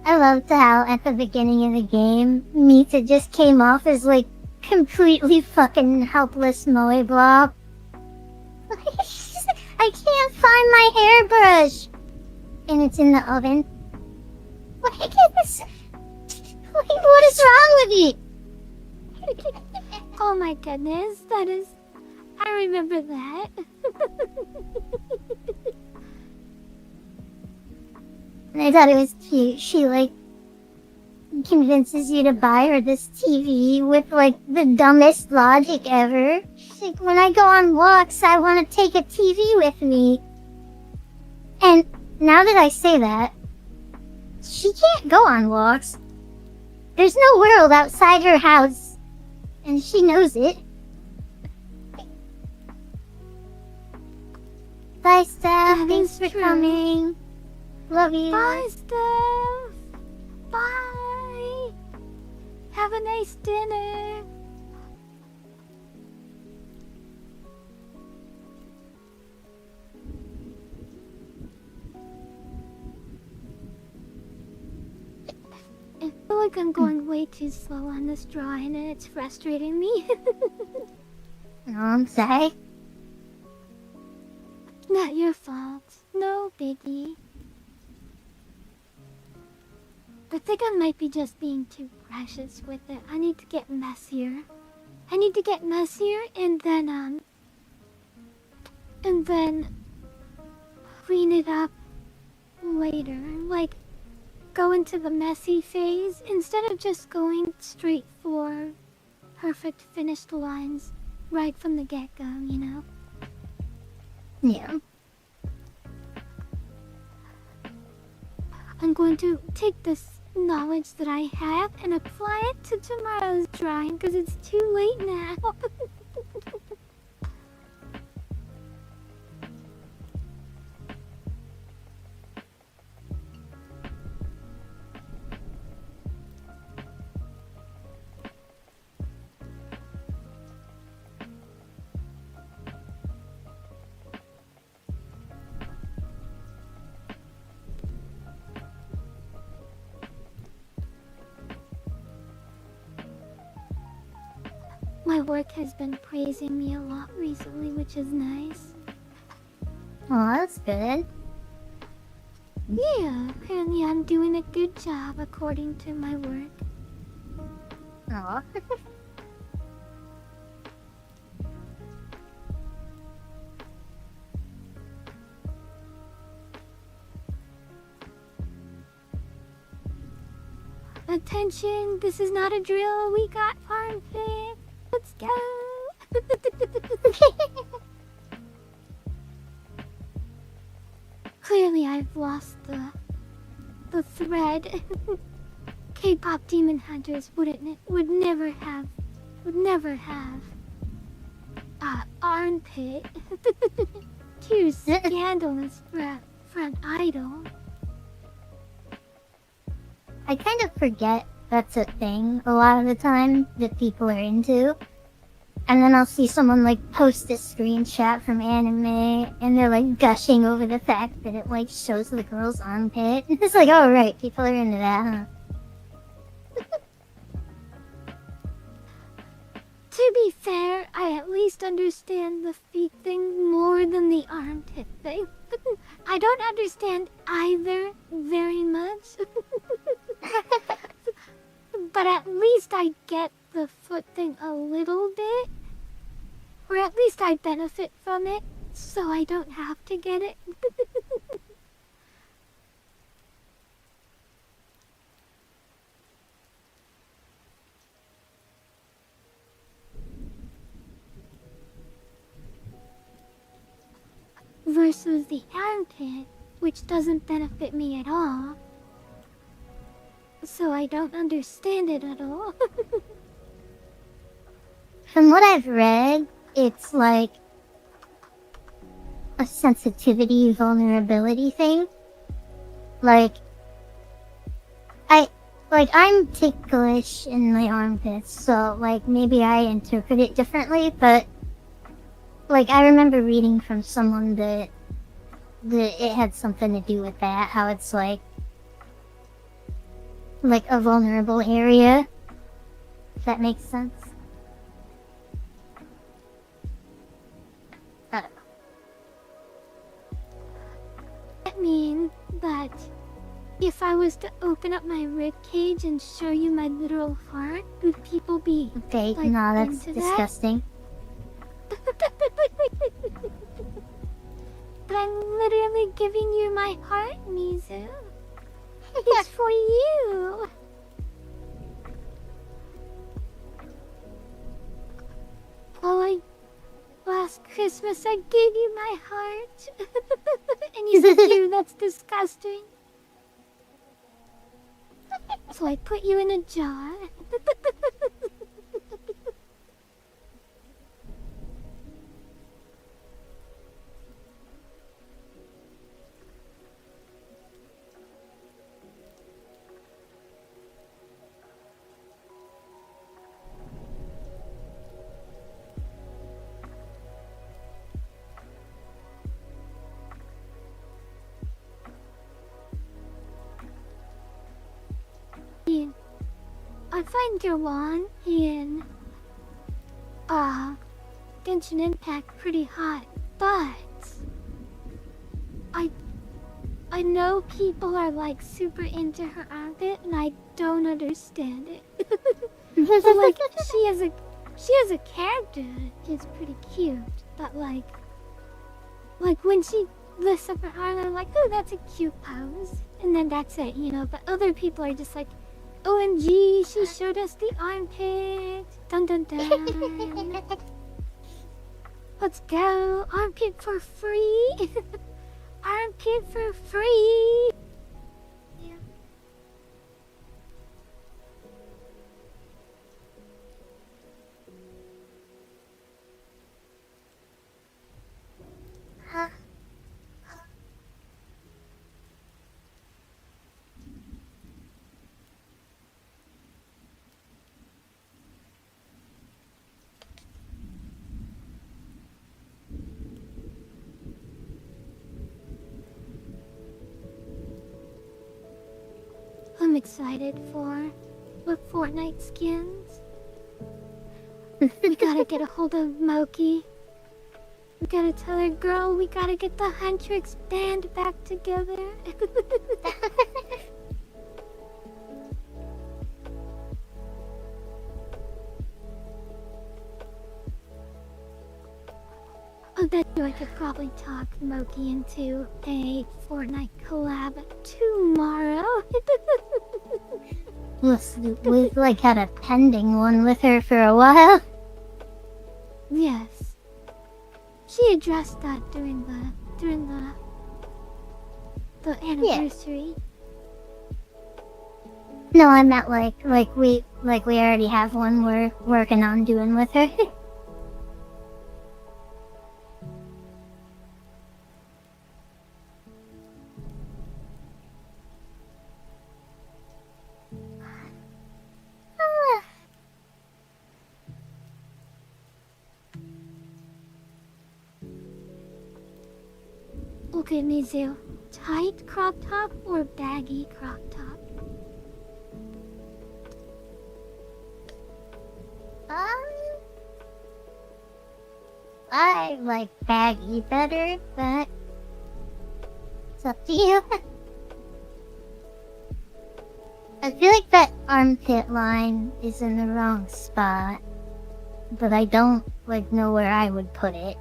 I loved how at the beginning of the game, Mita just came off as like completely fucking helpless moe blob. I can't find my hairbrush, and it's in the oven. Like, what is wrong with you? Oh my goodness, that is... I remember that. And I thought it was cute. She like convinces you to buy her this TV with like the dumbest logic ever. She's like, when I go on walks, I want to take a TV with me. And now that I say that, she can't go on walks. There's no world outside her house, and she knows it. Bye, Steph. Thanks for coming. Love you. Bye, Steph. Bye. Have a nice dinner. I feel like I'm going way too slow on this drawing and it's frustrating me. No, I'm sorry. Not your fault. No biggie. I think I might be just being too precious with it. I need to get messier. I need to get messier and then clean it up later. Like, go into the messy phase instead of just going straight for perfect finished lines right from the get-go, you know? Yeah. I'm going to take this knowledge that I have and apply it to tomorrow's drawing because it's too late now. My work has been praising me a lot recently, which is nice. Oh, that's good. Yeah, apparently I'm doing a good job according to my work. Oh. Attention, this is not a drill, we got farm pit. Let's go! Clearly I've lost the thread. K-pop demon hunters would never have armpit. Too scandalous for an idol. I kind of forget that's a thing a lot of the time that people are into. And then I'll see someone like post a screenshot from anime and they're like gushing over the fact that it like shows the girl's armpit. It's like, oh right, people are into that, huh? To be fair, I at least understand the feet thing more than the armpit thing. I don't understand either very much. But at least I get the foot thing a little bit. Or at least I benefit from it, so I don't have to get it. Versus the armpit, which doesn't benefit me at all. So I don't understand it at all. From what I've read, it's like a sensitivity, vulnerability thing. I'm ticklish in my armpits, so like maybe I interpret it differently, but like I remember reading from someone that it had something to do with that, how it's like a vulnerable area, if that makes sense. I mean that if I was to open up my rib cage and show you my literal heart, would people be Okay, like, no, that's into disgusting. But I'm literally giving you my heart, Mizu. It's for you. Well, last Christmas I gave you my heart. And you said, ew, that's disgusting. So I put you in a jar. I find your one in Genshin Impact pretty hot, but I know people are like super into her armpit, and I don't understand it. But like she as a character is pretty cute, but like when she lifts up her arm, I'm like, oh, that's a cute pose, and then that's it, you know. But other people are just like, OMG, she showed us the armpit. Dun dun dun. Let's go. Armpit for free. Armpit for free. Huh? I'm excited for the Fortnite skins. We gotta get a hold of Moki. We gotta tell her, girl, we gotta get the Huntrix band back together. I bet you I could probably talk Moki into a Fortnite collab tomorrow. We've like had a pending one with her for a while. Yes. She addressed that during the anniversary. No, I meant like we already have one we're working on doing with her. Okay, Mizu. Tight crop top or baggy crop top? I like baggy better, but it's up to you. I feel like that armpit line is in the wrong spot, but I don't like know where I would put it.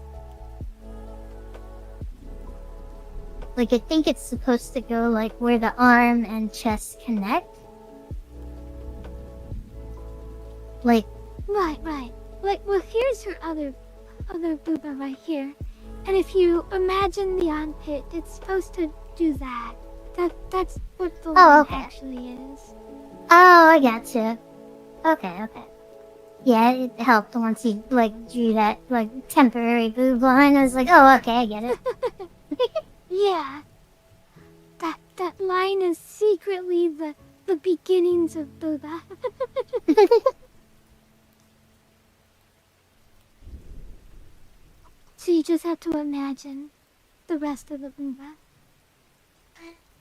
Like, I think it's supposed to go like where the arm and chest connect. Like, Right. Like, well, here's her other booba right here. And if you imagine the armpit, it's supposed to do that. That's what the line okay. actually is. oh, I gotcha. Okay. Yeah, it helped once you like drew that like temporary boob line. I was like, oh, okay, I get it. Yeah. That line is secretly the beginnings of booba. So you just have to imagine the rest of the booba.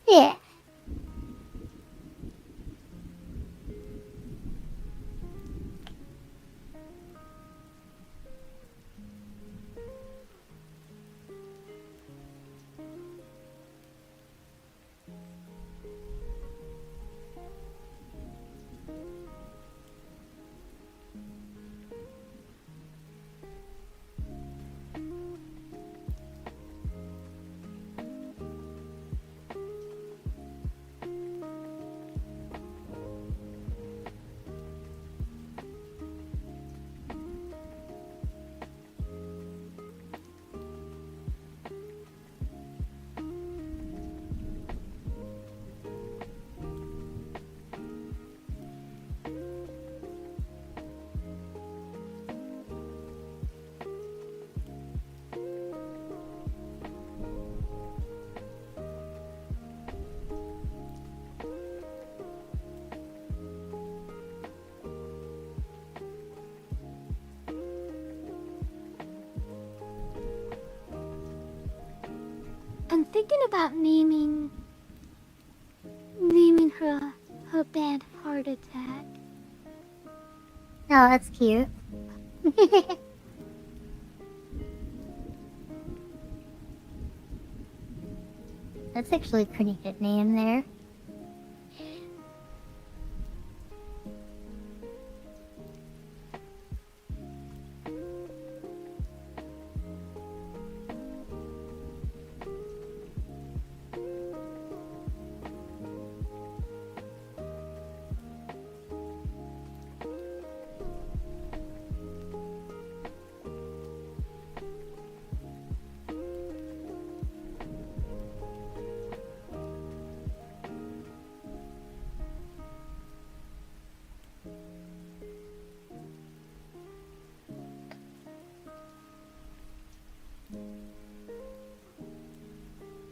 Yeah. I'm thinking about naming her band Heart Attack. Oh, that's cute. That's actually a pretty good name there.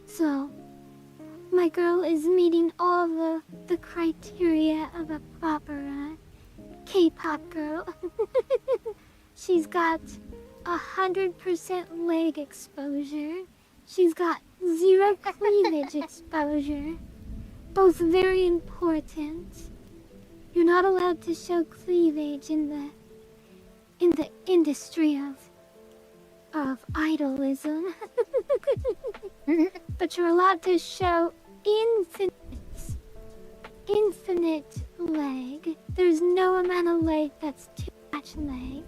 So, my girl is meeting all the criteria of a proper K-pop girl. She's got 100% leg exposure. She's got 0 cleavage exposure. Both very important. You're not allowed to show cleavage in the industry of idolism. But you're allowed to show infinite leg. There's no amount of leg that's too much leg.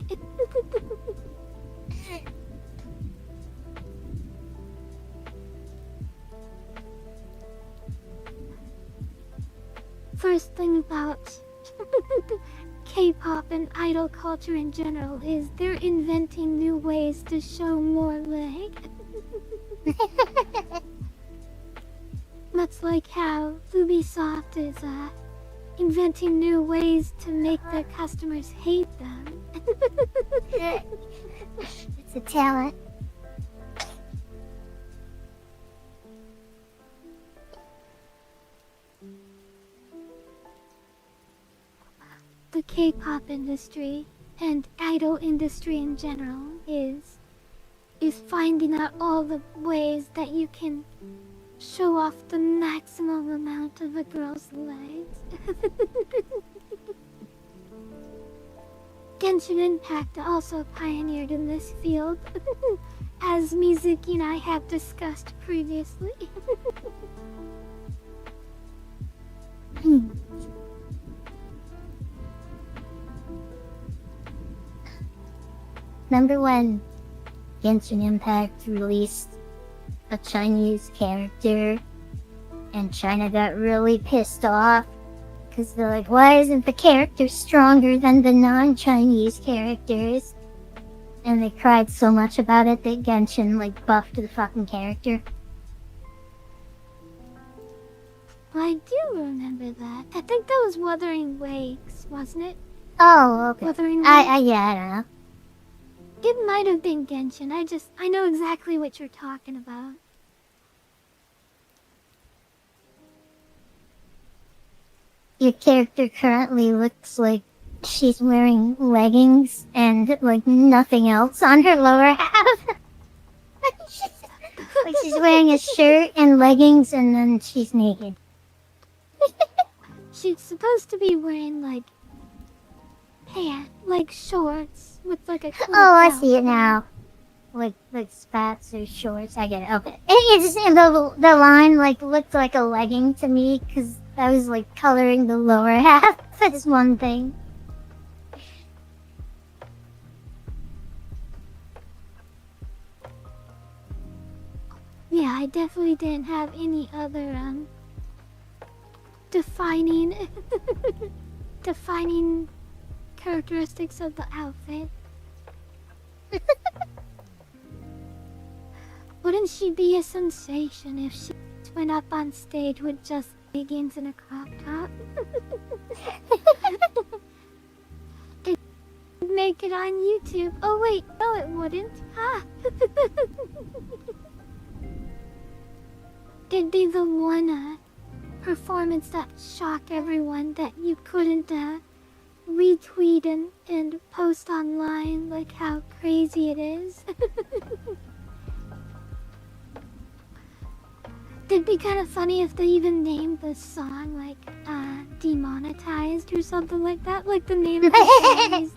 First thing about K-pop and idol culture in general is they're inventing new ways to show more leg. Much like how Ubisoft is inventing new ways to make their customers hate them. It's a talent. The K-pop industry and idol industry in general is finding out all the ways that you can show off the maximum amount of a girl's legs. Genshin Impact also pioneered in this field, as Mizuki and I have discussed previously. Remember when Genshin Impact released a Chinese character and China got really pissed off because they're like, why isn't the character stronger than the non-Chinese characters? And they cried so much about it that Genshin like buffed the fucking character. I do remember that. I think that was Wuthering Waves, wasn't it? Oh, okay. Wuthering Waves? I don't know. It might have been Genshin. I know exactly what you're talking about. Your character currently looks like she's wearing leggings and like nothing else on her lower half. Like she's wearing a shirt and leggings and then she's naked. She's supposed to be wearing like shorts with like a cool Oh, I belt. see it now. Like spats or shorts. I get it. Okay. It's just the line like looked like a legging to me because I was like coloring the lower half. That's one thing. Yeah, I definitely didn't have any other defining characteristics of the outfit. Wouldn't she be a sensation if she went up on stage with just leggings and a crop top? It'd make it on YouTube. Oh wait, no it wouldn't. Ah. It'd be the one performance that shocked everyone that you couldn't retweet and post online, like how crazy it is. it'd be kind of funny if they even named the song, like, Demonetized or something like that. Like the name of the song is...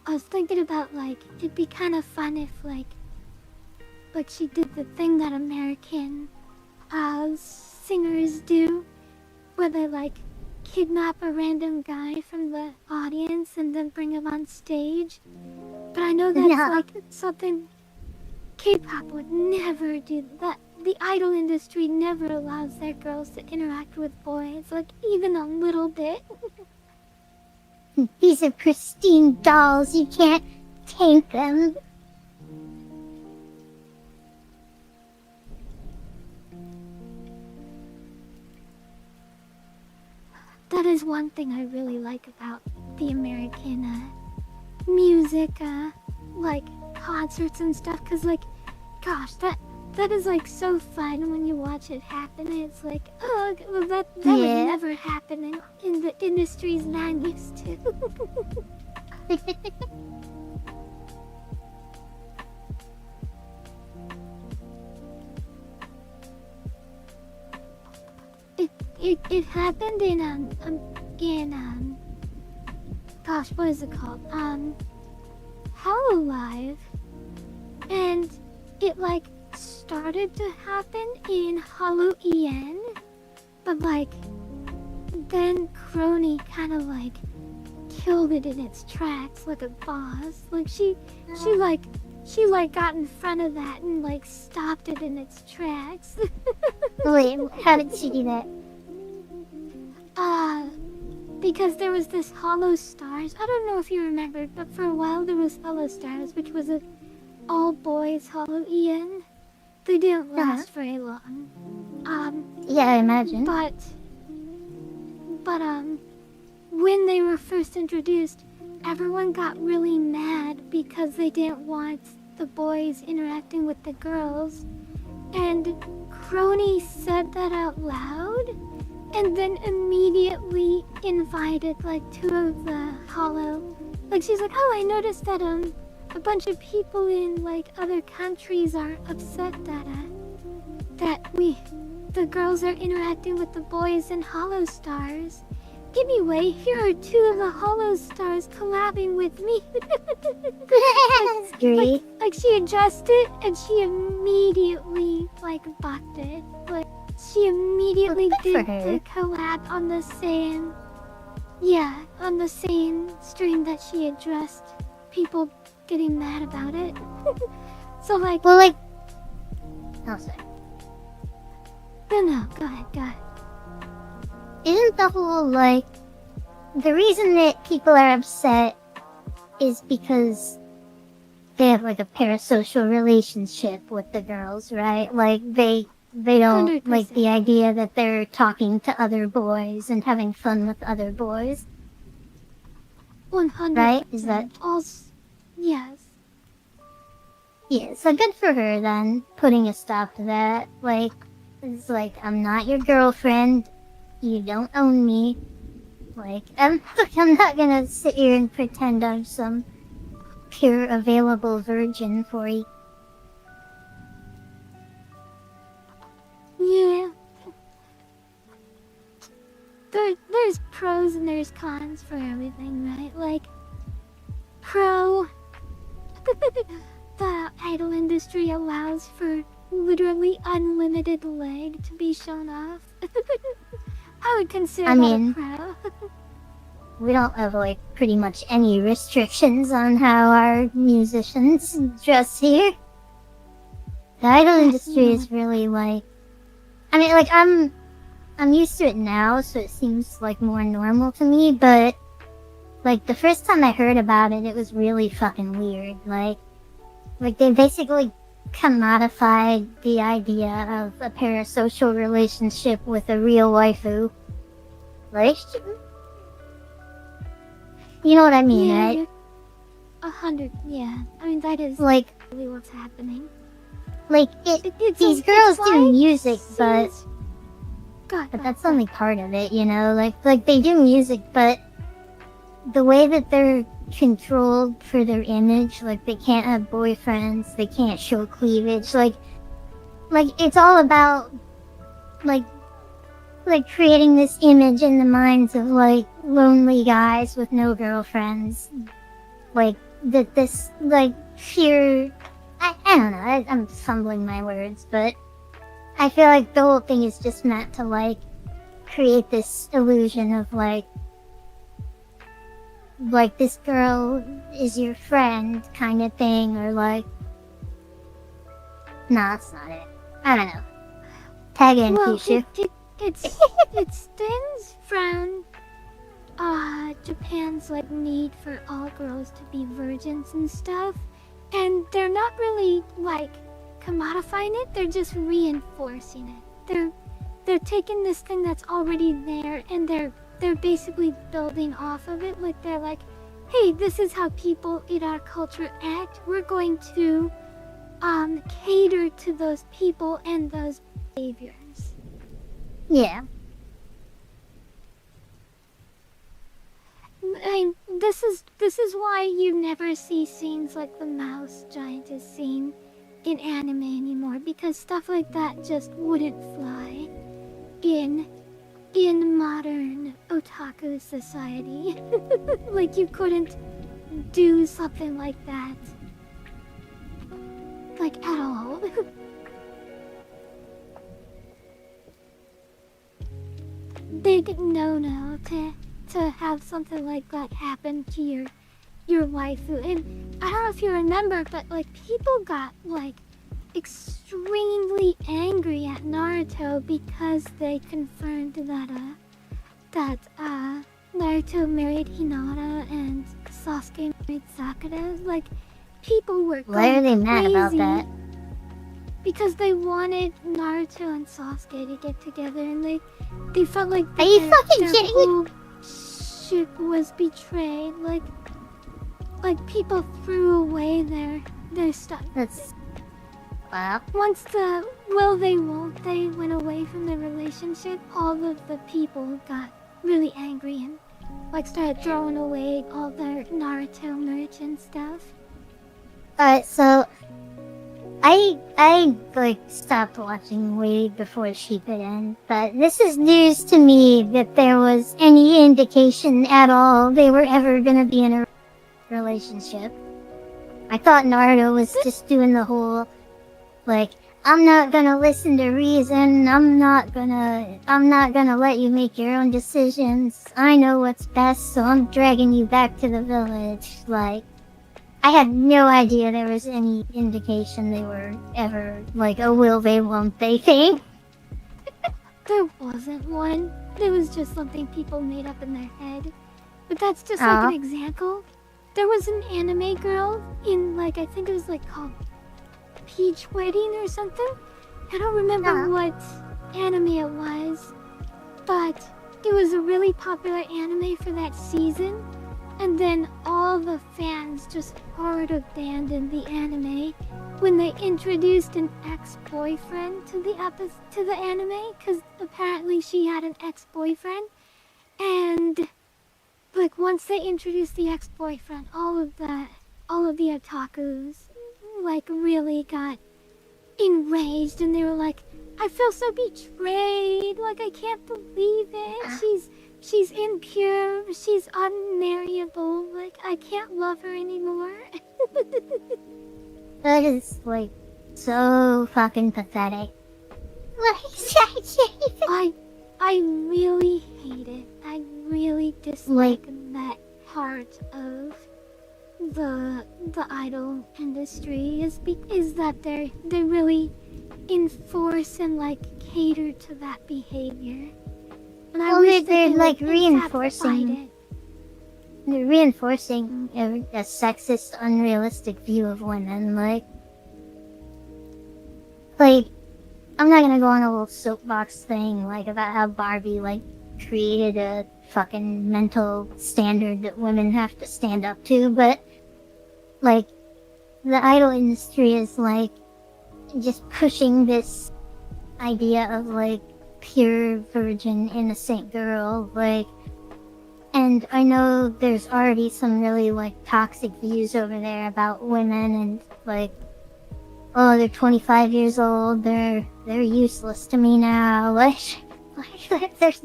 I was thinking about, like, it'd be kind of fun if, like she did the thing that American, singers do, where they, like, kidnap a random guy from the audience and then bring him on stage. But I know that's, like, something K-pop would never do. That the idol industry never allows their girls to interact with boys, like, even a little bit. These are pristine dolls, you can't taint them. That is one thing I really like about the American, music, like, concerts and stuff, cause, like, gosh, that is, like, so fun when you watch it happen. It's like, oh, well, that would never happen in the industries that I'm used to. It happened in, gosh, what is it called? Hololive. And it, like, started to happen in Hollow EN, but, like, then Crony kind of, like, killed it in its tracks like a boss. Like, she got in front of that and, like, stopped it in its tracks. Wait, how did she do that? Because there was this Hollow Stars. I don't know if you remember, but for a while there was Hollow Stars, which was a all-boys Hollow EN. They didn't last very long. Yeah, I imagine. But, when they were first introduced, everyone got really mad because they didn't want the boys interacting with the girls. And Crony said that out loud, and then immediately invited, like, 2 of the Hollow. Like, she's like, oh, I noticed that, a bunch of people in, like, other countries are upset that the girls are interacting with the boys in Hollow Stars. Anyway, here are 2 of the Hollow Stars collabing with me. That's great. Like, she adjusted and she immediately, like, bucked it. Like, she immediately did the collab on the same, on the same stream that she addressed people getting mad about it. So, like... Well, like... Oh, sorry. No, go ahead. Isn't the whole, like... The reason that people are upset is because they have, like, a parasocial relationship with the girls, right? Like, they don't 100%. like the idea that they're talking to other boys and having fun with other boys. 100%. Right? Is that... Yes. Yeah, so good for her then, putting a stop to that. Like, it's like, I'm not your girlfriend, you don't own me. Like, I'm not gonna sit here and pretend I'm some pure available virgin for you. Yeah. There's pros and there's cons for everything, right? Like, pro... The idol industry allows for literally unlimited leg to be shown off. I would consider that a pro. We don't have, like, pretty much any restrictions on how our musicians dress here. The idol industry is really, like... I mean, like, I'm used to it now, so it seems, like, more normal to me, but... Like, the first time I heard about it, it was really fucking weird. Like, they basically commodified the idea of a parasocial relationship with a real waifu. Like, You know what I mean, Yeah, right? you're 100. Yeah, I mean that is Like, really what's happening. these It's girls do why music, but scenes- God, that's only part of it, you know? Like they do music, but the way that they're controlled for their image, like they can't have boyfriends, they can't show cleavage, like it's all about like creating this image in the minds of like lonely guys with no girlfriends, like that this like fear. I don't know. I'm fumbling my words, but I feel like the whole thing is just meant to like create this illusion of like this girl is your friend kind of thing, or like, no, that's not it. I don't know. Tag in, well, Kishu. it stems from Japan's like need for all girls to be virgins and stuff, and they're not really like commodifying it, they're just reinforcing it. They're taking this thing that's already there and they're basically building off of it. Like they're like, hey, this is how people in our culture act, we're going to cater to those people and those behaviors. Yeah. I mean, this is why you never see scenes like the mouse giantess scene in anime anymore, because stuff like that just wouldn't fly in modern otaku society. Like you couldn't do something like that, like at all. They didn't know to have something like that happen to your waifu. And I don't know if you remember, but like people got like extremely angry at Naruto because they confirmed that Naruto married Hinata and Sasuke married Sakura. Like people were going Why are they mad about crazy that? because they wanted Naruto and Sasuke to get together, and they felt like Are you fucking their kidding me? whole ship was betrayed. Like people threw away their stuff. That's... Wow. Once the will they won't they went away from the relationship, all of the people got really angry and like started throwing away all their Naruto merch and stuff. Alright, so... I like stopped watching way before Shippuden, but this is news to me that there was any indication at all they were ever gonna be in a relationship. I thought Naruto was just doing the whole, like, I'm not gonna listen to reason, I'm not gonna let you make your own decisions, I know what's best, so I'm dragging you back to the village, like, I had no idea there was any indication they were ever, like, a will they, won't they thing. There wasn't one. It was just something people made up in their head. But that's just Aw. like an example. There was an anime girl in, like, I think it was like called Peach Wedding or something. I don't remember what anime it was, but it was a really popular anime for that season. And then all the fans just hard abandoned the anime when they introduced an ex-boyfriend to the anime, because apparently she had an ex-boyfriend. And like once they introduced the ex-boyfriend, all of the otakus like really got enraged, and they were like, I feel so betrayed, like I can't believe it, she's impure, she's unmarriable, like I can't love her anymore. That is, like, so fucking pathetic. I really hate it. I really dislike that part of the idol industry is that they really enforce and like cater to that behavior. And I wish they're that like would reinforcing it. They're reinforcing a sexist, unrealistic view of women. Like, I'm not gonna go on a little soapbox thing, like, about how Barbie, like, created a fucking mental standard that women have to stand up to, but, like, the idol industry is, like, just pushing this idea of, like, pure virgin innocent girl, like, and I know there's already some really, like, toxic views over there about women and, like, oh, they're 25 years old, they're useless to me now, like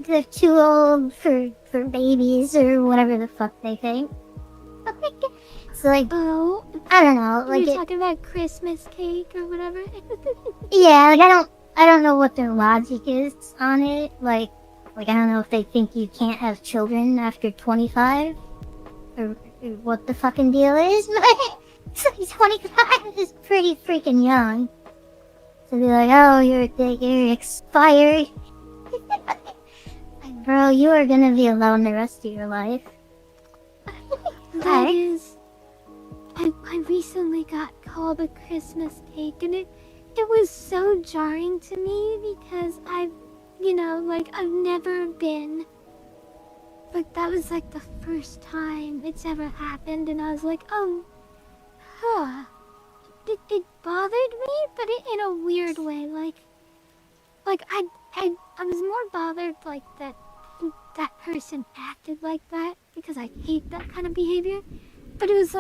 they're too old for babies or whatever the fuck they think. So, like, Oh, I don't know, like, you're talking about Christmas cake or whatever? yeah, like, I don't know what their logic is on it, like, I don't know if they think you can't have children after 25, or what the fucking deal is, but 25 is pretty freaking young. So be like, oh, you're expired. Like, bro, you are gonna be alone the rest of your life. That is... I recently got called a Christmas cake, and it was so jarring to me because I've never been. But that was like the first time it's ever happened, and I was like, oh, huh. It bothered me, but in a weird way. Like I was more bothered like that person acted like that because I hate that kind of behavior. But it was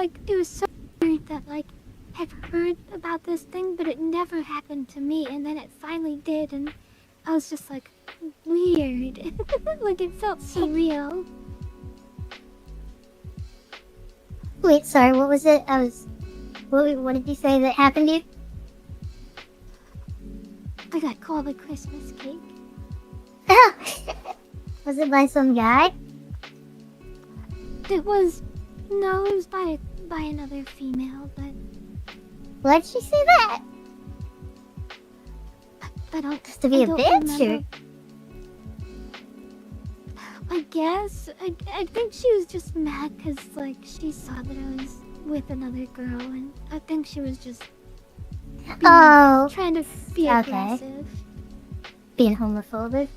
so weird that like I've heard about this thing, but it never happened to me, and then it finally did, and I was just like, weird. Like, it felt surreal. Wait, sorry, what was it? What did you say that happened to you? I got called a Christmas cake. Was it by some guy? It was by another female, but Why'd she say that? I don't... Just to be I a don't bitch, remember. I guess. I think she was just mad because, like, she saw that I was with another girl, and I think she was just trying to be aggressive. Being homophobic.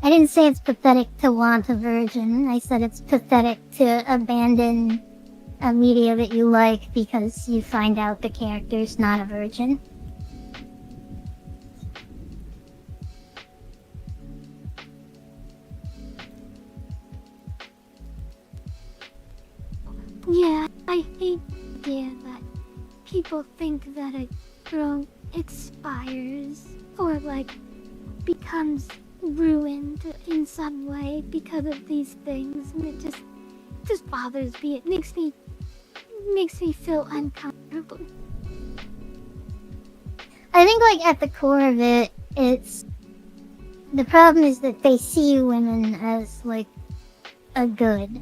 I didn't say it's pathetic to want a virgin. I said it's pathetic to abandon a media that you like because you find out the character's not a virgin. Yeah, I hate the idea that people think that a girl expires or, like, becomes ruined in some way because of these things, and it just bothers me. It makes me feel uncomfortable. I think, like, at the core of it, the problem is that they see women as, like, a good.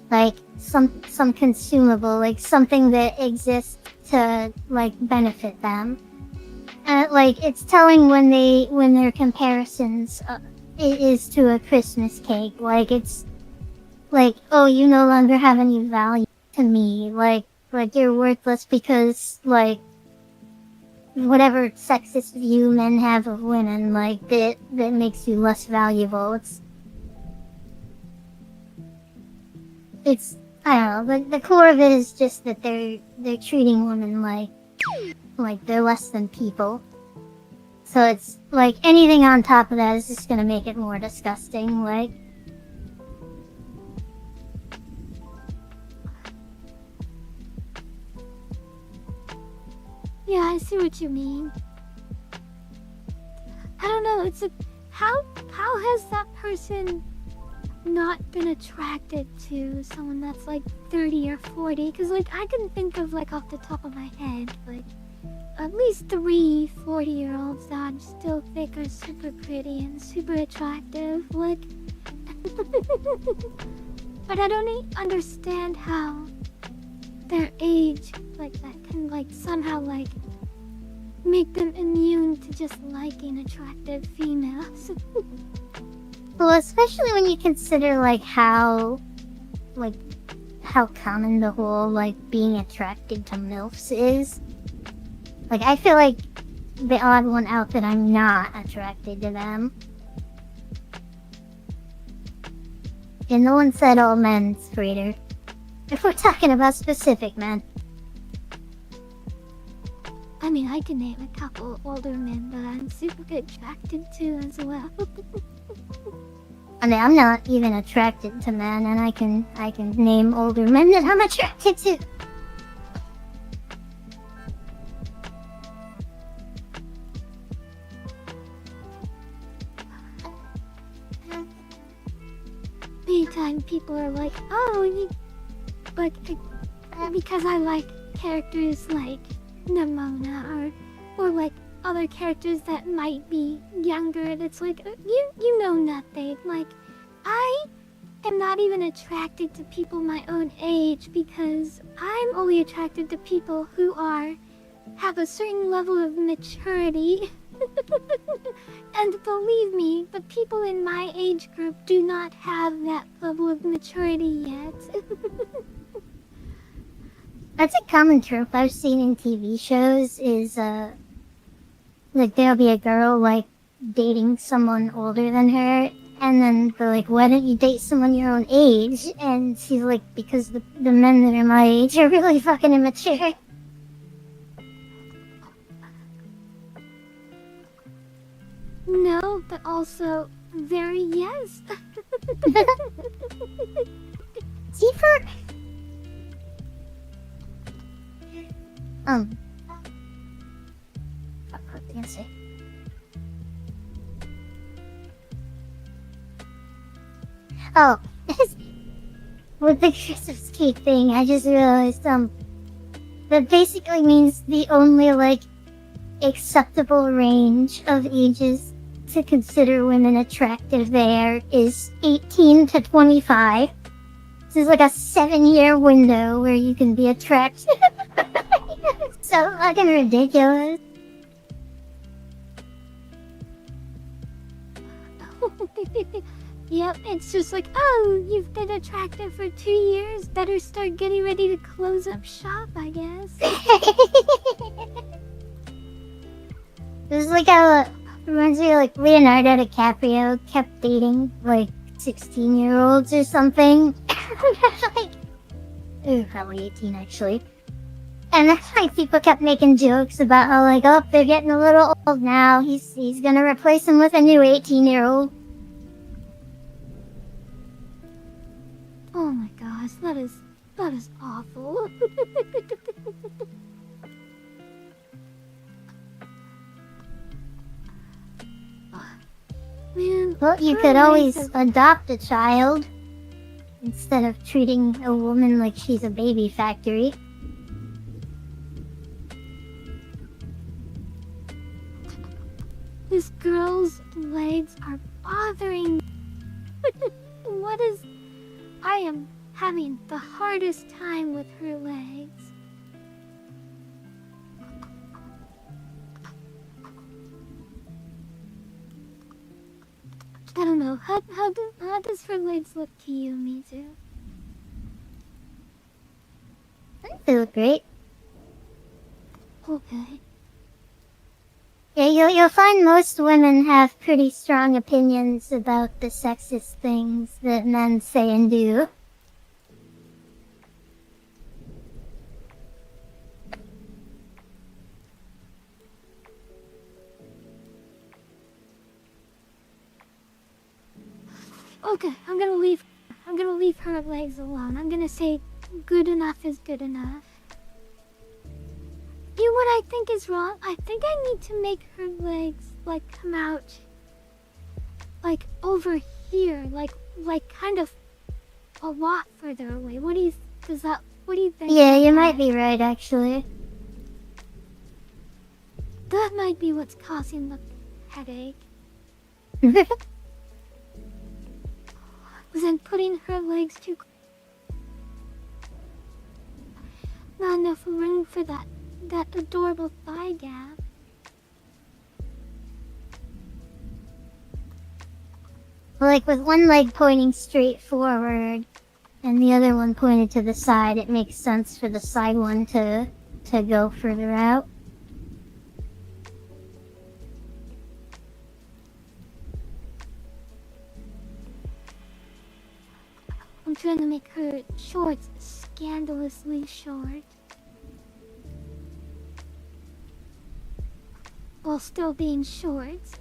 Like, some consumable, like, something that exists to, like, benefit them. Like, it's telling when their comparisons is to a Christmas cake. Like, it's like, oh, you no longer have any value to me. Like you're worthless because, like, whatever sexist view men have of women, like, that makes you less valuable. It's I don't know, the core of it is just that they're treating women like they're less than people. So it's like anything on top of that is just gonna make it more disgusting, like. Yeah, I see what you mean. I don't know, how has that person not been attracted to someone that's like 30 or 40? Because, like, I can think of, like, off the top of my head, like, at least 3 40-year-olds that I still think are super pretty and super attractive, like. But I don't understand how their age, like, that can, like, somehow, like, make them immune to just liking attractive females. Well, especially when you consider, like, how common the whole, like, being attracted to MILFs is. Like, I feel like the odd one out that I'm not attracted to them. And no one said all men, Sprader. If we're talking about specific men. I mean, I can name a couple older men that I'm super attracted to as well. I mean, I'm not even attracted to men, and I can name older men that I'm attracted to. Anytime people are like, oh, like, because I like characters like Nimona or like other characters that might be younger, and it's like, you know nothing. Like, I am not even attracted to people my own age because I'm only attracted to people who have a certain level of maturity. And believe me, the people in my age group do not have that level of maturity yet. That's a common trope I've seen in TV shows is, like, there'll be a girl, like, dating someone older than her, and then they're like, why don't you date someone your own age? And she's like, because the men that are my age are really fucking immature. No, but also very yes. Zephyr? What did I say? Oh, with the Christmas cake thing, I just realized, that basically means the only, like, acceptable range of ages to consider women attractive there is 18 to 25. This is like a 7-year window where you can be attracted. So fucking ridiculous. Yep, it's just like, oh, you've been attractive for 2 years, better start getting ready to close up shop, I guess. This is like how, reminds me of like Leonardo DiCaprio kept dating like 16-year-olds or something. Like, probably 18 actually. And that's like people kept making jokes about how like, oh, they're getting a little old now. He's gonna replace him with a new 18-year-old. Oh my gosh, that is awful. Man, Well, you could always adopt a child instead of treating a woman like she's a baby factory. This girl's legs are bothering me. I am having the hardest time with her legs. I don't know, how does her legs look to you, Mizu? They look great. Okay. Yeah, you'll find most women have pretty strong opinions about the sexist things that men say and do. Okay, I'm gonna leave her legs alone. I'm gonna say good enough is good enough. You know what I think is wrong? I think I need to make her legs like come out like over here, like kind of a lot further away. What do you think? Yeah, you might be right actually. That might be what's causing the headache. Was then putting her legs too not enough room for that adorable thigh gap. Like with one leg pointing straight forward and the other one pointed to the side, it makes sense for the side one to go further out. I'm trying to make her shorts scandalously short. While still being shorts.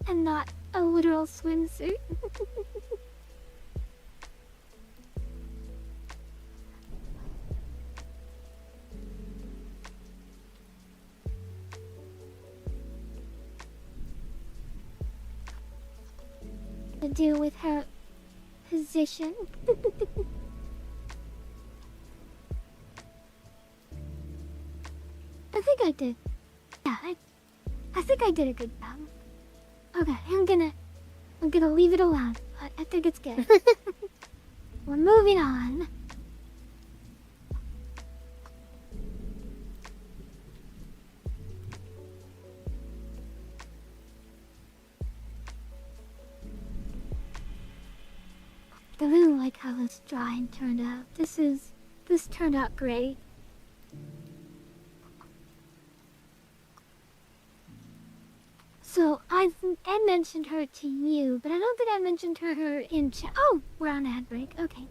And not a literal swimsuit. To do with her position. I think I did. Yeah, I think I did a good job. Okay, I'm gonna leave it alone. I think it's good. We're moving on. I really like how this drawing turned out. This turned out great. So I mentioned her to you, but I don't think I mentioned her in chat. Oh, we're on ad break. Okay.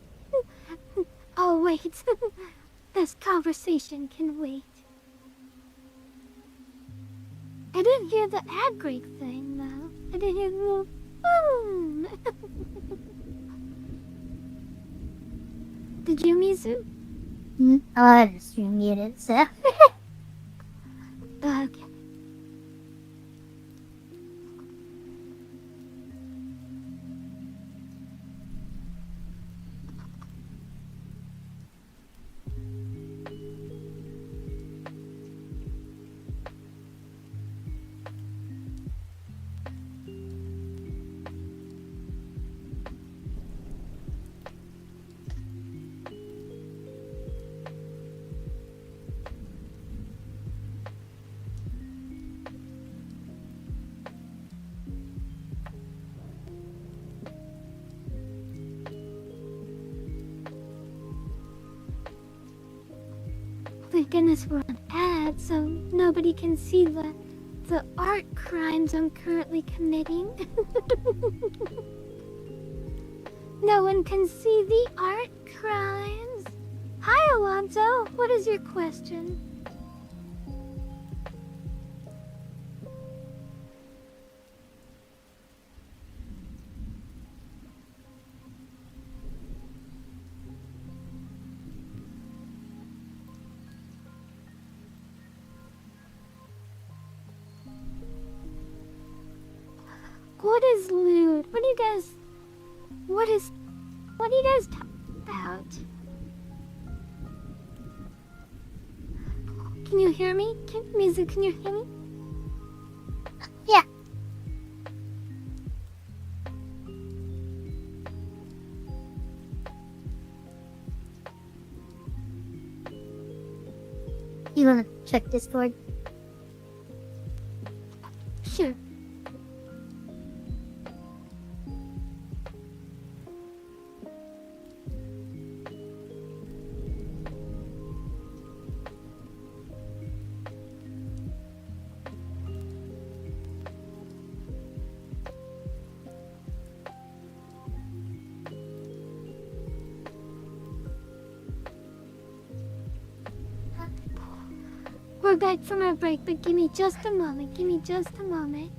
Oh wait, this conversation can wait. I didn't hear the ad break thing though. I didn't hear the little boom. Did you, Mizu? Oh, I had the stream muted, so. Okay. Thank goodness we're on ads, so nobody can see the art crimes I'm currently committing. No one can see the art crimes. Hi, Alonso. What is your question? What is lewd? What do you guys talk about? Can you hear me? Music, can you hear me? Yeah. You wanna check Discord? Sure. We're back from our break, but give me just a moment. Give me just a moment.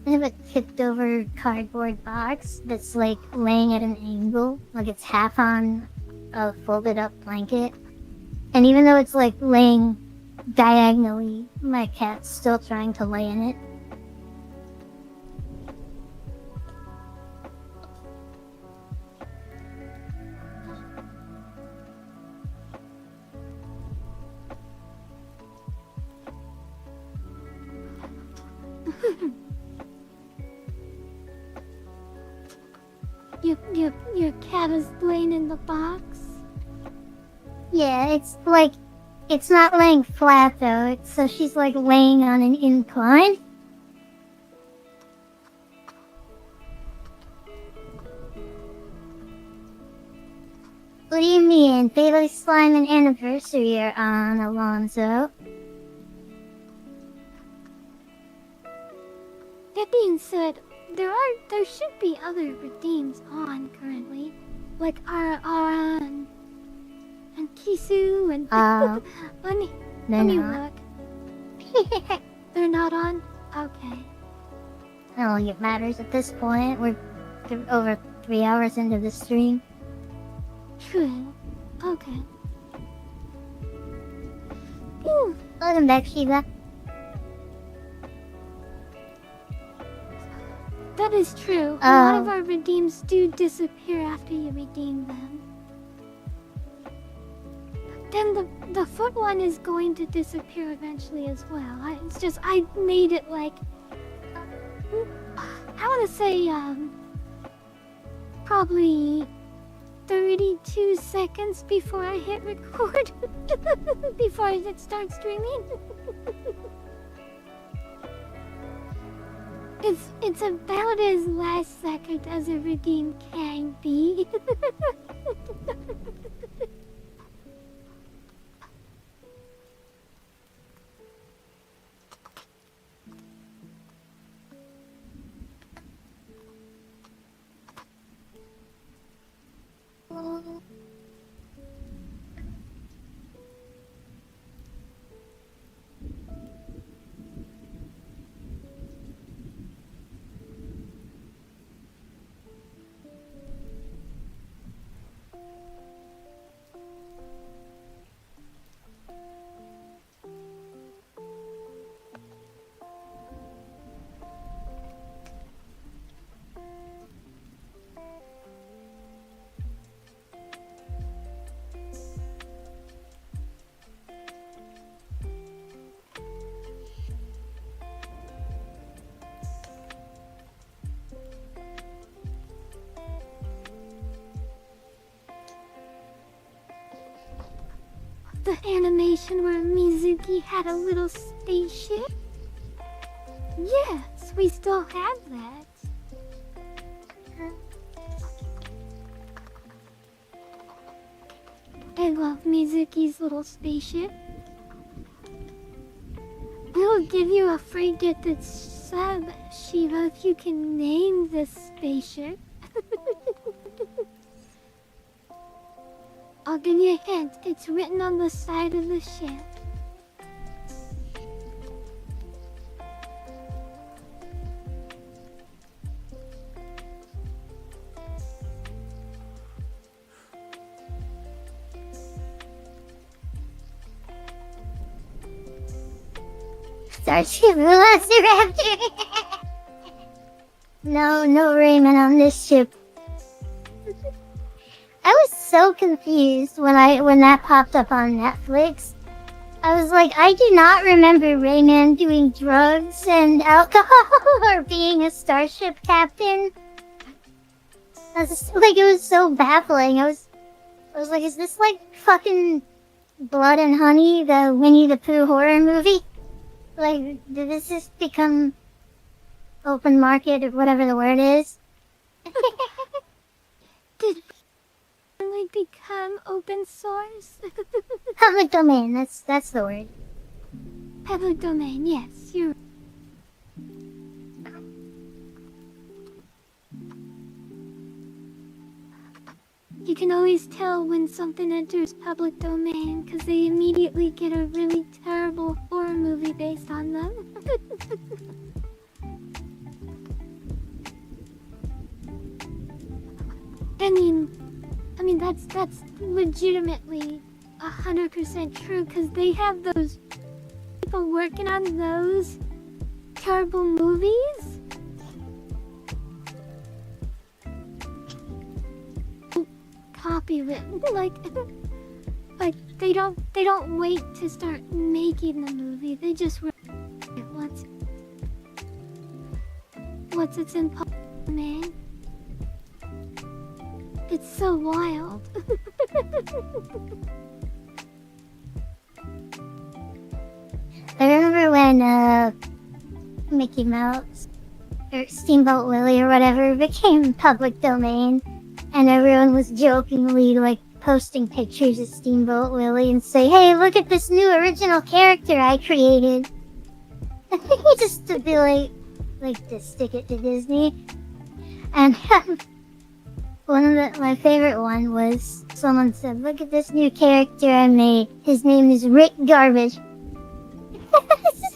I have a tipped over cardboard box that's like laying at an angle, like it's half on a folded up blanket. And even though it's like laying diagonally. My cat's still trying to lay in it. Your cat is laying in the box? Yeah, it's like, it's not laying flat though, so she's like laying on an incline. What do you mean? Bailey Slime and anniversary are on, Alonzo. That being said, there should be other redeems on currently. Like Ara and Kisu and let me not. look. They're not on? Okay. I don't think it matters at this point. We're over 3 hours into the stream. True. Okay. Phew. Welcome back, Shiva. That is true. A lot of our redeems do disappear after you redeem them. Then the foot one is going to disappear eventually as well. I made it like, I want to say probably 32 seconds before I hit record. Before I start streaming. It's about as last second as a redeem can be. The animation where Mizuki had a little spaceship? Yes, we still have that. I love Mizuki's little spaceship. We'll give you a free gifted sub, Shiva, if you can name this spaceship. I'll give you a hint. It's written on the side of the ship. Starship Velociraptor! No Raymond on this ship. I was so confused when that popped up on Netflix. I was like, I do not remember Rayman doing drugs and alcohol or being a starship captain. I was just, like, it was so baffling. I was like, is this like fucking Blood and Honey, the Winnie the Pooh horror movie? Like, did this just become open market or whatever the word is? Did it become open source? Public domain, that's the word. Public domain, yes, you're right. You can always tell when something enters public domain because they immediately get a really terrible horror movie based on them. I mean that's legitimately 100% true because they have those people working on those terrible movies copywritten, like they don't wait to start making the movie. They just write it once it's in man. It's so wild. I remember when Mickey Mouse or Steamboat Willie or whatever became public domain, and everyone was jokingly like posting pictures of Steamboat Willie and say, "Hey, look at this new original character I created." Just to be like to stick it to Disney. And my favorite one was someone said, "Look at this new character I made. His name is Rick Garbage."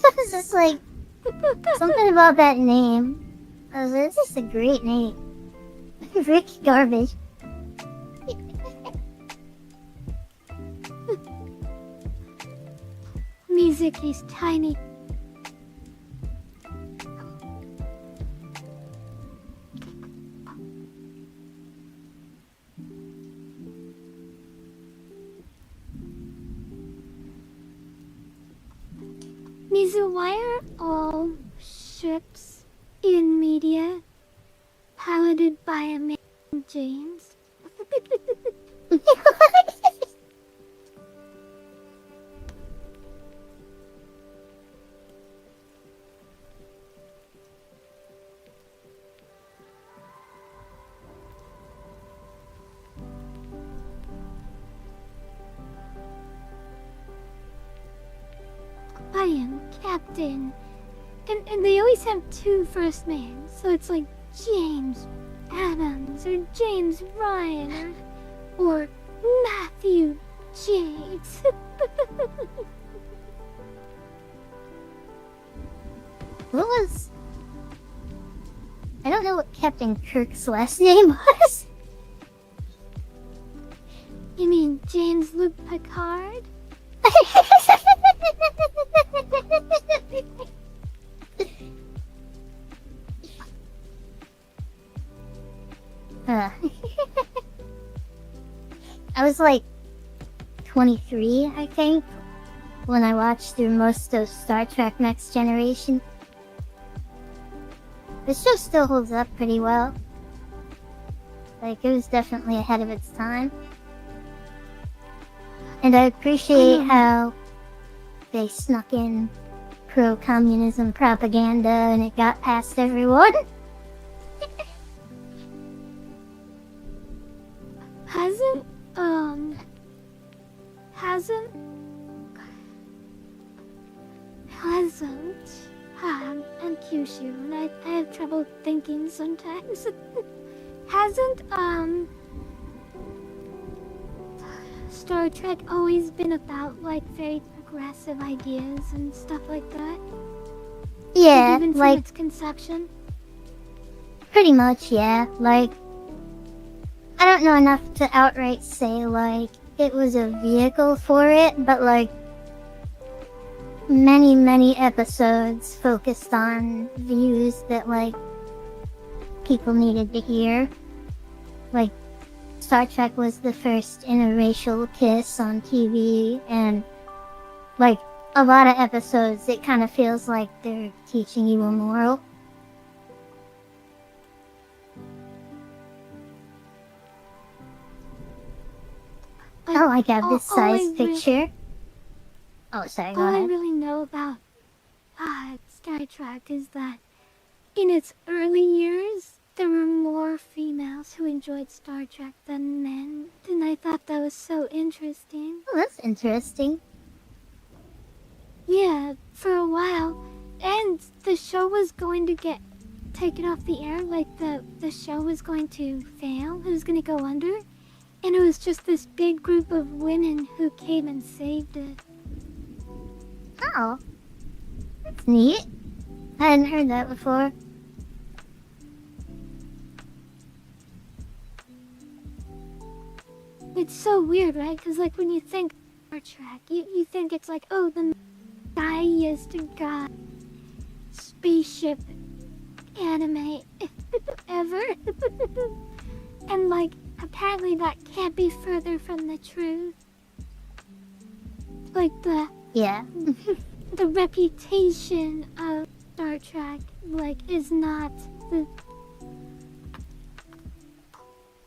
I was just like, something about that name. I was like, this is a great name. Rick Garbage. Music is tiny. Mizu, why are all ships in media piloted by a man named James? I am Captain. And they always have two first names, so it's like James Adams or James Ryan or Matthew James. What was... I don't know what Captain Kirk's last name was. You mean James Luke Picard? I was like 23, I think, when I watched through most of Star Trek Next Generation. The show still holds up pretty well. Like, it was definitely ahead of its time. And I appreciate how they snuck in pro-communism propaganda and it got past everyone. I'm Kyushu, and I have trouble thinking sometimes. Hasn't, Star Trek always been about, like, very progressive ideas and stuff like that? Yeah, even from its conception? Pretty much, yeah. Like, I don't know enough to outright say, like, it was a vehicle for it, but, like, many episodes focused on views that, like, people needed to hear. Like, Star Trek was the first interracial kiss on TV, and, like, a lot of episodes, it kind of feels like they're teaching you a moral. Oh, I got this size picture. Oh, sorry, go ahead. All I really know about Star Trek is that in its early years, there were more females who enjoyed Star Trek than men, and I thought that was so interesting. Oh, that's interesting. Yeah, for a while. And the show was going to get taken off the air, like the show was going to fail, it was going to go under, and it was just this big group of women who came and saved it. Oh, that's neat. I hadn't heard that before. It's so weird, right? Because, like, when you think Star Trek, you think it's like, oh, the guy creepiest god spaceship anime ever. And like, apparently that can't be further from the truth. Like Yeah. the reputation of Star Trek, like, is not the,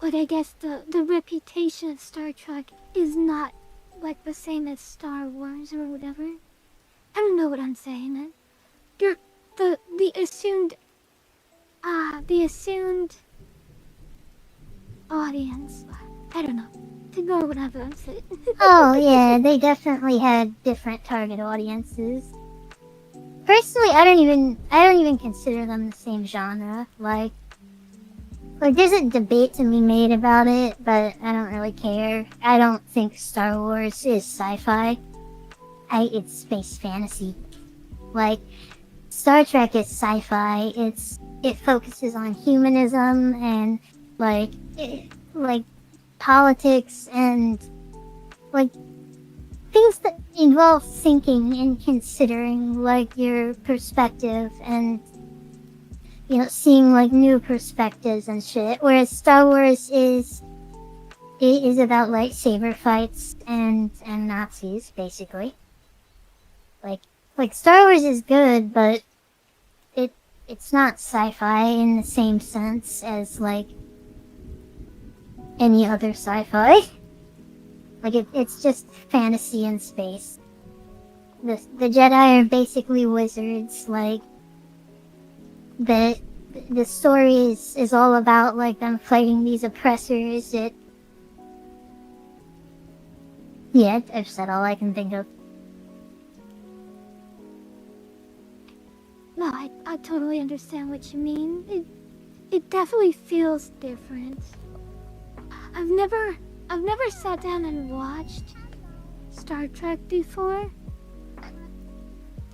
like, I guess the reputation of Star Trek is not like the same as Star Wars or whatever. I don't know what I'm saying, man. You're the assumed audience. I don't know. Ignore whatever I'm saying. Oh yeah, they definitely had different target audiences. Personally, I don't even consider them the same genre. Like there's a debate to be made about it, but I don't really care. I don't think Star Wars is sci-fi. It's space fantasy. Like Star Trek is sci-fi. It focuses on humanism and like politics and like things that involve thinking and considering like your perspective and seeing like new perspectives and shit. Whereas Star Wars is about lightsaber fights and Nazis basically. Like Star Wars is good, but it's not sci-fi in the same sense as like any other sci-fi. Like it's just fantasy in space. The Jedi are basically wizards. Like the story is all about like them fighting these oppressors. Yeah, I've said all I can think of. No, I totally understand what you mean. It definitely feels different. I've never sat down and watched Star Trek before,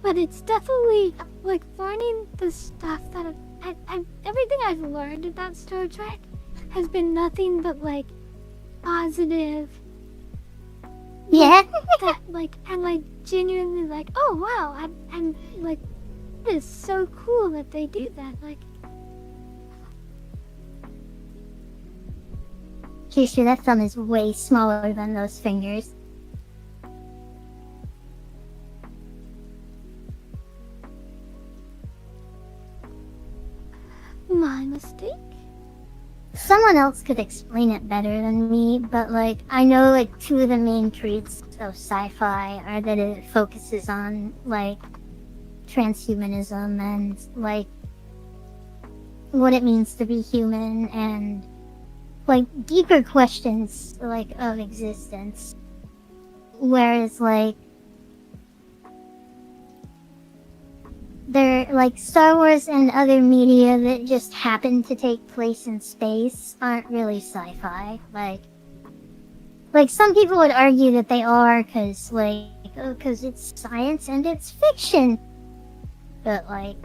but it's definitely like learning the stuff that everything I've learned about Star Trek has been nothing but like positive. Yeah. That like I'm like genuinely like, oh wow, I'm like, it is so cool that they do that. Like, Kishu, that thumb is way smaller than those fingers. my mistake. Someone else could explain it better than me, but like I know like two of the main traits of sci-fi are that it focuses on like transhumanism and like what it means to be human and like deeper questions like of existence, whereas like they're like Star Wars and other media that just happen to take place in space aren't really sci-fi. Like some people would argue that they are because it's science and it's fiction, but like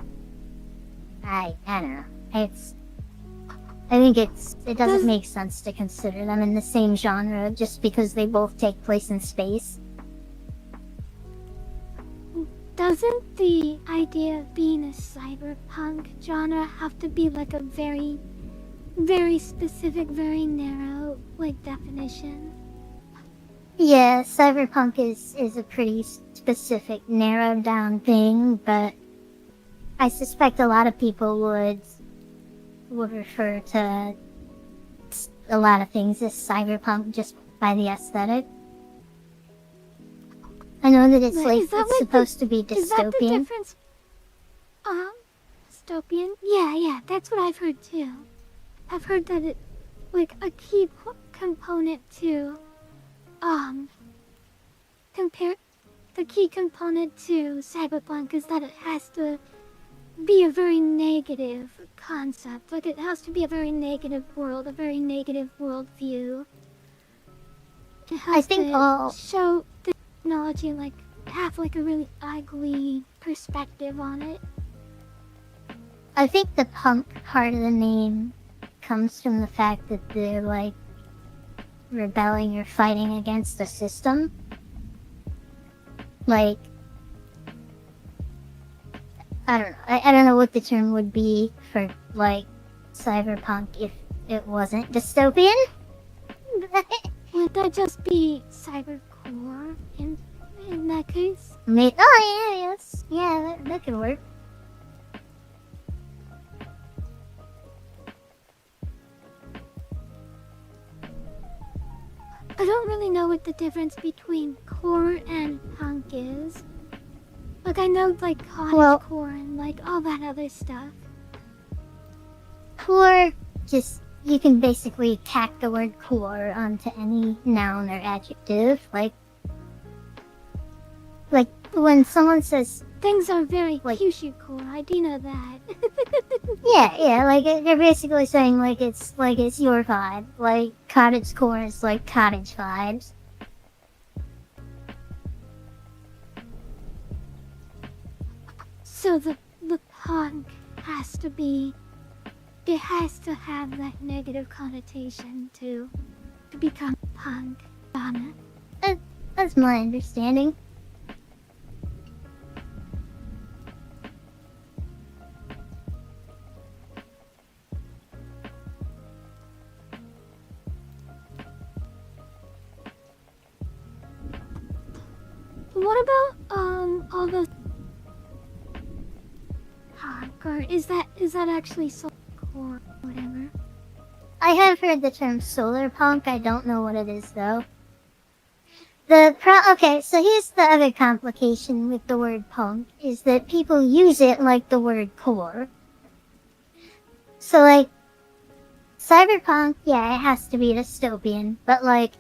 I don't know. I think it doesn't make sense to consider them in the same genre just because they both take place in space. Doesn't the idea of being a cyberpunk genre have to be like a very, very specific, very narrow like definition? Yeah, cyberpunk is a pretty specific, narrowed down thing, but I suspect a lot of people would refer to a lot of things as cyberpunk just by the aesthetic. I know that it's supposed to be dystopian. Is that the difference? Dystopian? Yeah, that's what I've heard too. I've heard that it, like, a key component to, the key component to cyberpunk is that it has to be a very negative concept. Like, it has to be a very negative world, a very negative worldview. It has to show the technology, like, have, like, a really ugly perspective on it. I think the punk part of the name comes from the fact that they're, like, rebelling or fighting against the system. Like, I don't know. I don't know what the term would be for, like, cyberpunk if it wasn't dystopian. Would that just be cybercore in that case? Oh, yeah, yes. Yeah, that could work. I don't really know what the difference between core and punk is. Like, I know, like, cottagecore and, like, all that other stuff. Core, just, you can basically tack the word core onto any noun or adjective. Like when someone says... Things are very Kyushu core, I do know that. yeah, like, they're basically saying, like, it's your vibe. Like, cottage core is, like, cottage vibes. So the punk has to be... It has to have that negative connotation to become punk, Donna. That's my understanding. What about all the punk, or is that actually soul core or whatever? I have heard the term solar punk. I don't know what it is though. Okay, so here's the other complication with the word punk is that people use it like the word core. So like cyberpunk, yeah, it has to be dystopian, but like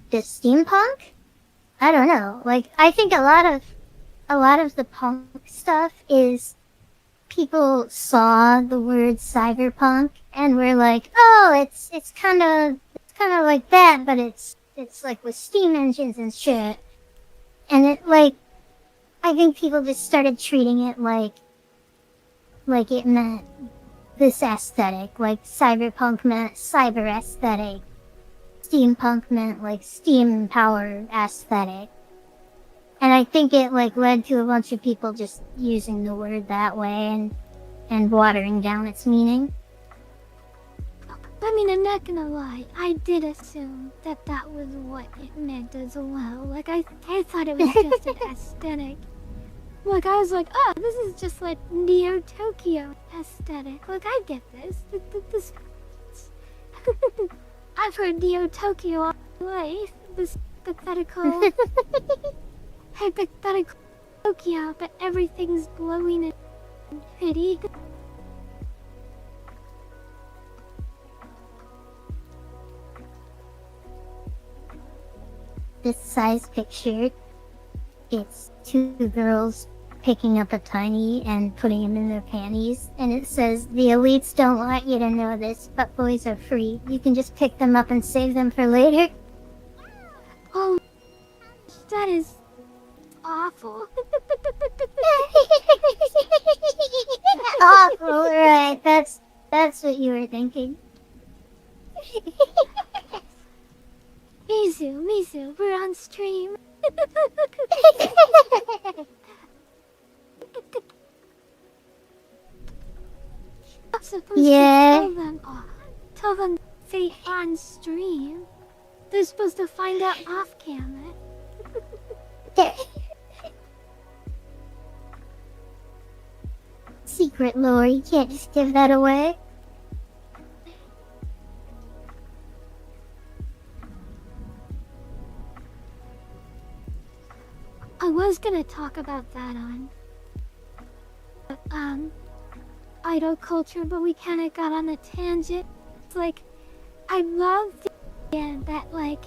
does steampunk? I don't know. Like, I think a lot of the punk stuff is people saw the word cyberpunk and were like, oh, it's kind of like that, but it's like with steam engines and shit. And it like, I think people just started treating it like it meant this aesthetic, like cyberpunk meant cyber aesthetic. Steampunk meant like steam power aesthetic. And I think it like led to a bunch of people just using the word that way and watering down its meaning. I mean, I'm not gonna lie, I did assume that was what it meant as well. Like, I thought it was just an aesthetic. Like, I was like, oh, this is just like Neo Tokyo aesthetic. Like, I get this. This I've heard Neo Tokyo all my life. This hypothetical Tokyo, but everything's glowing and pretty. This size picture, it's two girls picking up a tiny and putting him in their panties, and it says, the elites don't want you to know this, but boys are free. You can just pick them up and save them for later. Oh, that is awful. Awful, right, that's what you were thinking. Mizu, we're on stream. I'm supposed to tell them say on stream. They're supposed to find out off camera. Secret lore, you can't just give that away. I was gonna talk about that on idol culture, but we kinda got on a tangent. It's like, I love the idea that like,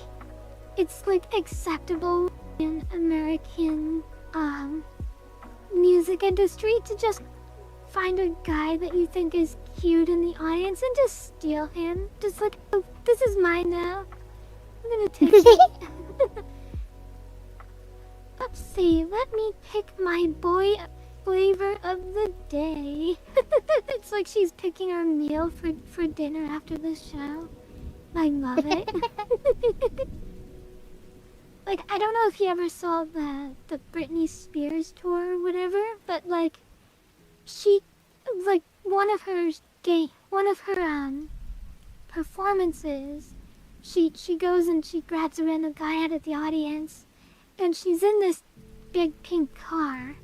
it's like acceptable in American music industry to just find a guy that you think is cute in the audience and just steal him. Just like, oh, this is mine now. I'm gonna take it. Let's see, let me pick my boy flavor of the day. It's like she's picking her meal for dinner after the show. I love it. Like, I don't know if you ever saw the Britney Spears tour or whatever, but like, she, like, one of her, performances, she goes and she grabs a random guy out of the audience, and she's in this big pink car,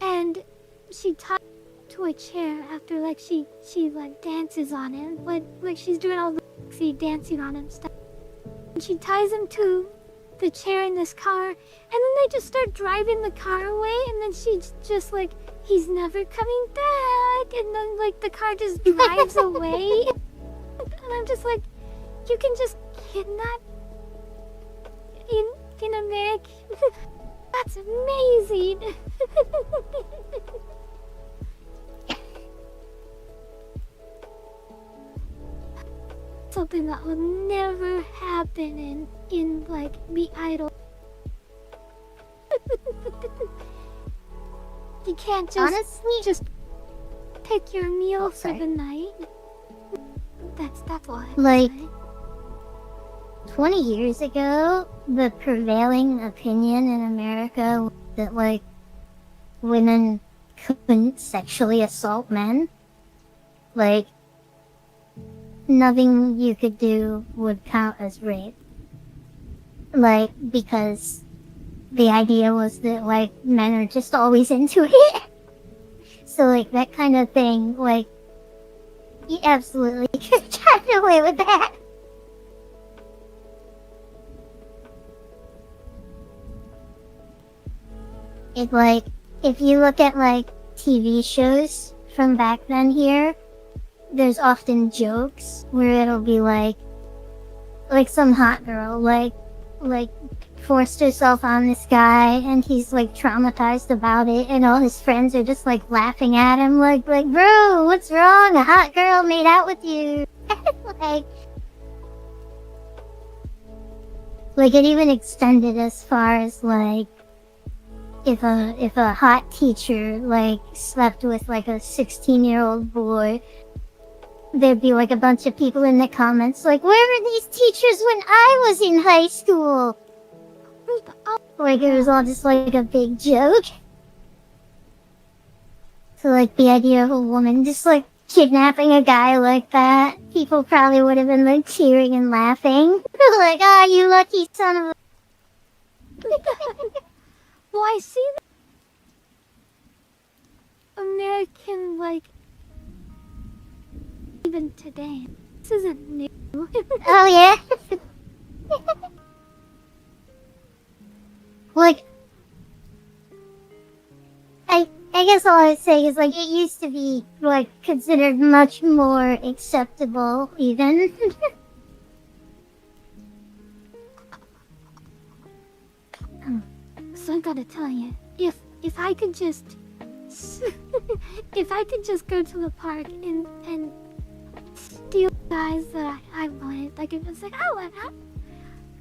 and she ties to a chair after, like, she like dances on him, like she's doing all the sexy dancing on him stuff. And she ties him to the chair in this car, and then they just start driving the car away, and then she's just like, he's never coming back, and then like the car just drives away, and I'm just like, you can just kidnap in America. That's amazing. Something that would never happen in like the Idol. You can't just Honestly, just pick your meal for sorry. the night. That's all I have Like- to say. 20 years ago, the prevailing opinion in America was that, like, women couldn't sexually assault men. Like, nothing you could do would count as rape. Like, because the idea was that, like, men are just always into it. So, like, that kind of thing, like, you absolutely could have gotten away with that. It, like, if you look at, like, TV shows from back then here, there's often jokes where it'll be like some hot girl, like, forced herself on this guy, and he's, like, traumatized about it, and all his friends are just, like, laughing at him, like, bro, what's wrong? A hot girl made out with you. Like, it even extended as far as, like, if a hot teacher, like, slept with, like, a 16-year-old boy, there'd be, like, a bunch of people in the comments, like, where were these teachers when I was in high school? Like, it was all just, like, a big joke. So, like, the idea of a woman just, like, kidnapping a guy like that, people probably would have been, like, cheering and laughing. Like, ah, you lucky son of a... Well, I see that American, like, even today, this isn't new. Oh, yeah? Like, I guess all I would say is, like, it used to be, like, considered much more acceptable, even. So I gotta tell you, if I could just, if I could just go to the park and steal guys that I wanted, like if it's like, oh,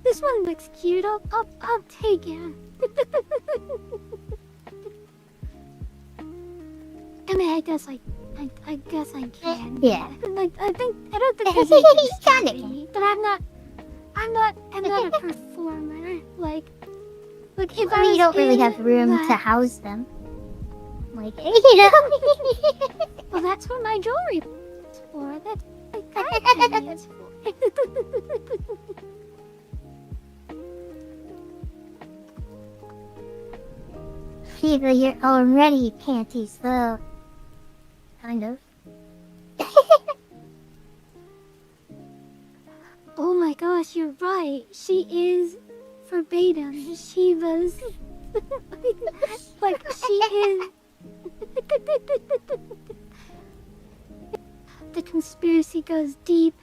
this one looks cute, I'll take him. I mean, I guess I can. Yeah. Like I don't think there's anything You kinda stopping me, but I'm not a performer. Like if I mean, you don't really have room to house them. Like, you know? Well, that's what my jewelry is for. That's what my card is for. People, you're already panties, though. Kind of. Oh my gosh, you're right. She is verbatim. She was like she is. The conspiracy goes deep.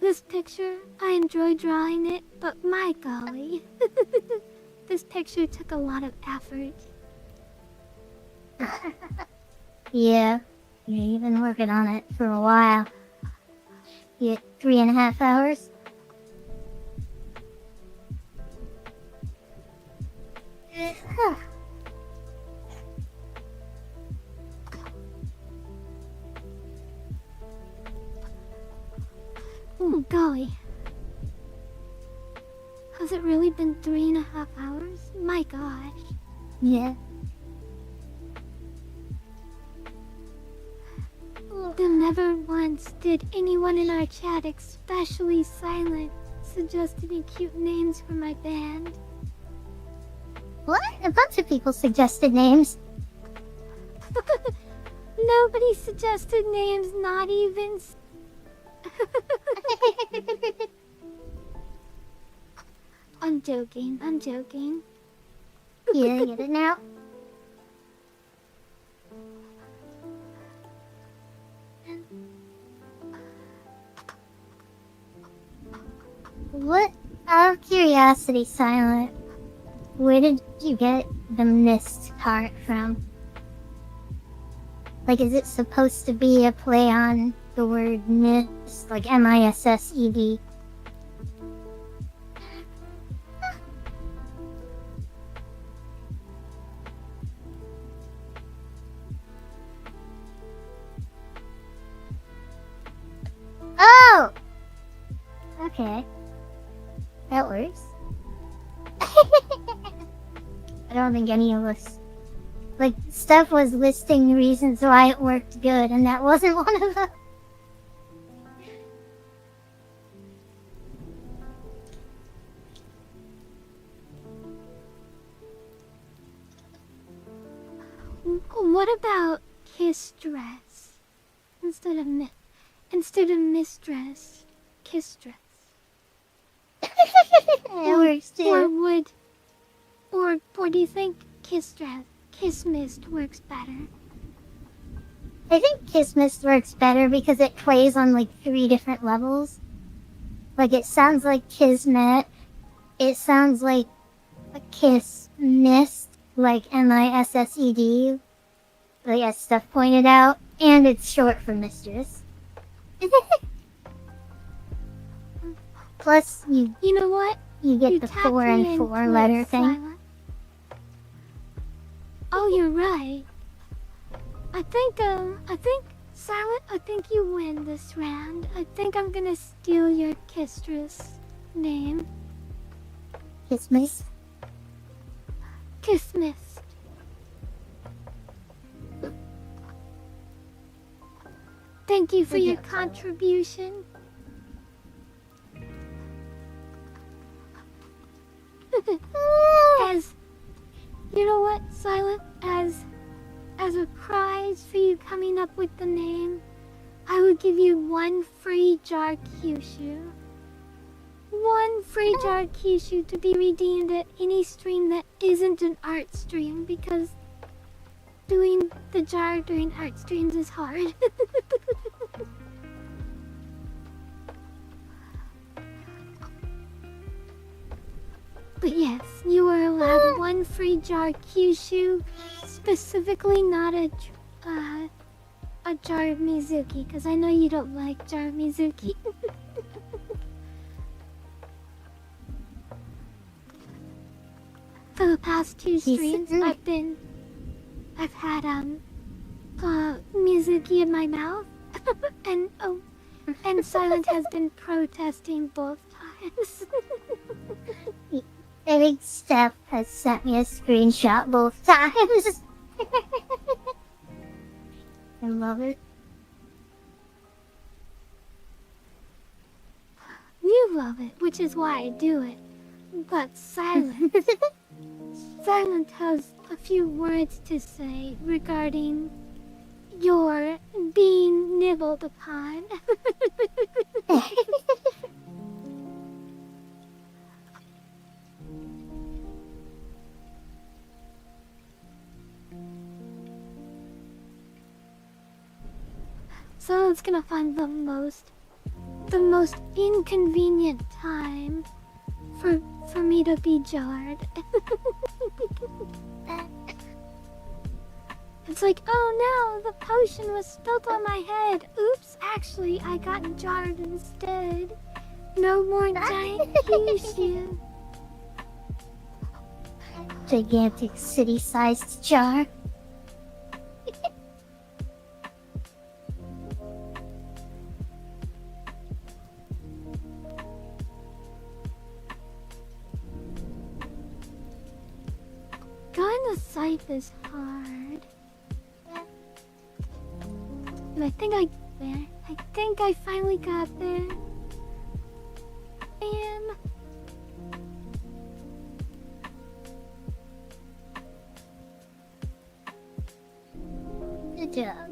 This picture, I enjoy drawing it, but my golly. This picture took a lot of effort. Yeah, you've been working on it for a while. You get 3.5 hours? Oh, golly. Has it really been 3.5 hours? My gosh. Yeah. Then never once did anyone in our chat, especially Silent, suggest any cute names for my band. What? A bunch of people suggested names. Nobody suggested names, not even... I'm joking, I'm joking. Yeah, get it now? What? Out of curiosity, Silent, where did you get the mist part from? Like, is it supposed to be a play on the word mist, like M-I-S-S-E-D? Oh! Okay. That works. I don't think any of us... Like, Steph was listing reasons why it worked good, and that wasn't one of them. What about kiss dress? Instead of mistress, kiss dress. That works too. Or do you think kiss mist works better? I think Kiss Mist works better because it plays on like 3 different levels. Like, it sounds like Kismet, it sounds like a Kiss Mist, like M-I-S-S-E-D, like as Steph pointed out, and it's short for mistress. Plus, you know what? get You the tapped 4 me and 4 into letter it, thing. Silent. Oh, you're right. I think Silent, I think you win this round. I think I'm gonna steal your Kistress name. Kiss Mist? Kiss Mist. Thank you for your contribution. As you know what, Silent, as a prize for you coming up with the name, I will give you 1 free jar Kyushu. 1 free jar Kyushu to be redeemed at any stream that isn't an art stream, because doing the jar during art streams is hard. But yes, you are allowed 1 free jar Kyushu, specifically not a jar of Mizuki, because I know you don't like jar of Mizuki. For the past 2 streams, I've had Mizuki in my mouth, and Silent has been protesting both times. I think Steph has sent me a screenshot both times. I love it. You love it, which is why I do it. But Silent has a few words to say regarding your being nibbled upon. Silent's gonna find the most the most inconvenient time for me to be jarred. It's like, oh no, the potion was spilt on my head. Oops, actually, I got jarred instead. No more giant Kyushu. Gigantic city-sized jar. Going the scythe is hard. And I think I finally got there. Good job.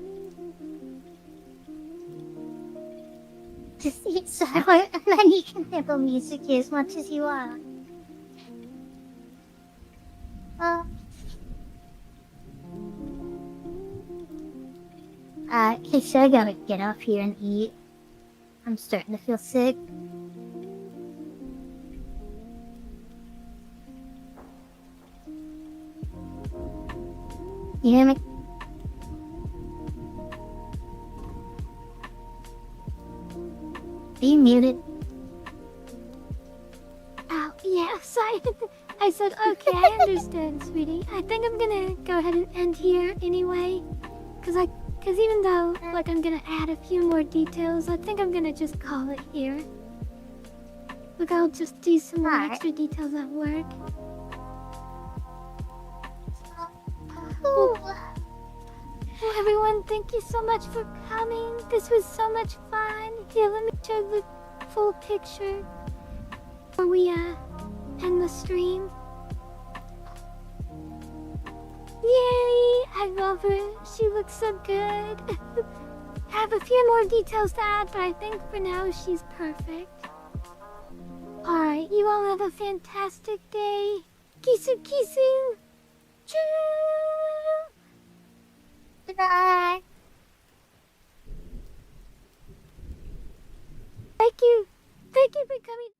So, and then you can sample music as much as you want. Okay, so I gotta get off here and eat. I'm starting to feel sick. You hear me? Are you muted? Oh, yes, I said, okay, I understand, sweetie. I think I'm gonna go ahead and end here anyway. Cause even though, like, I'm gonna add a few more details, I think I'm gonna just call it here. Like, I'll just do some more extra details at work. Well, everyone, thank you so much for coming. This was so much fun. Here, let me show the full picture before we end the stream. Yay! I love her. She looks so good. I have a few more details to add, but I think for now she's perfect. Alright, you all have a fantastic day. Kisu kisu! Choo! Goodbye. Thank you. Thank you for coming.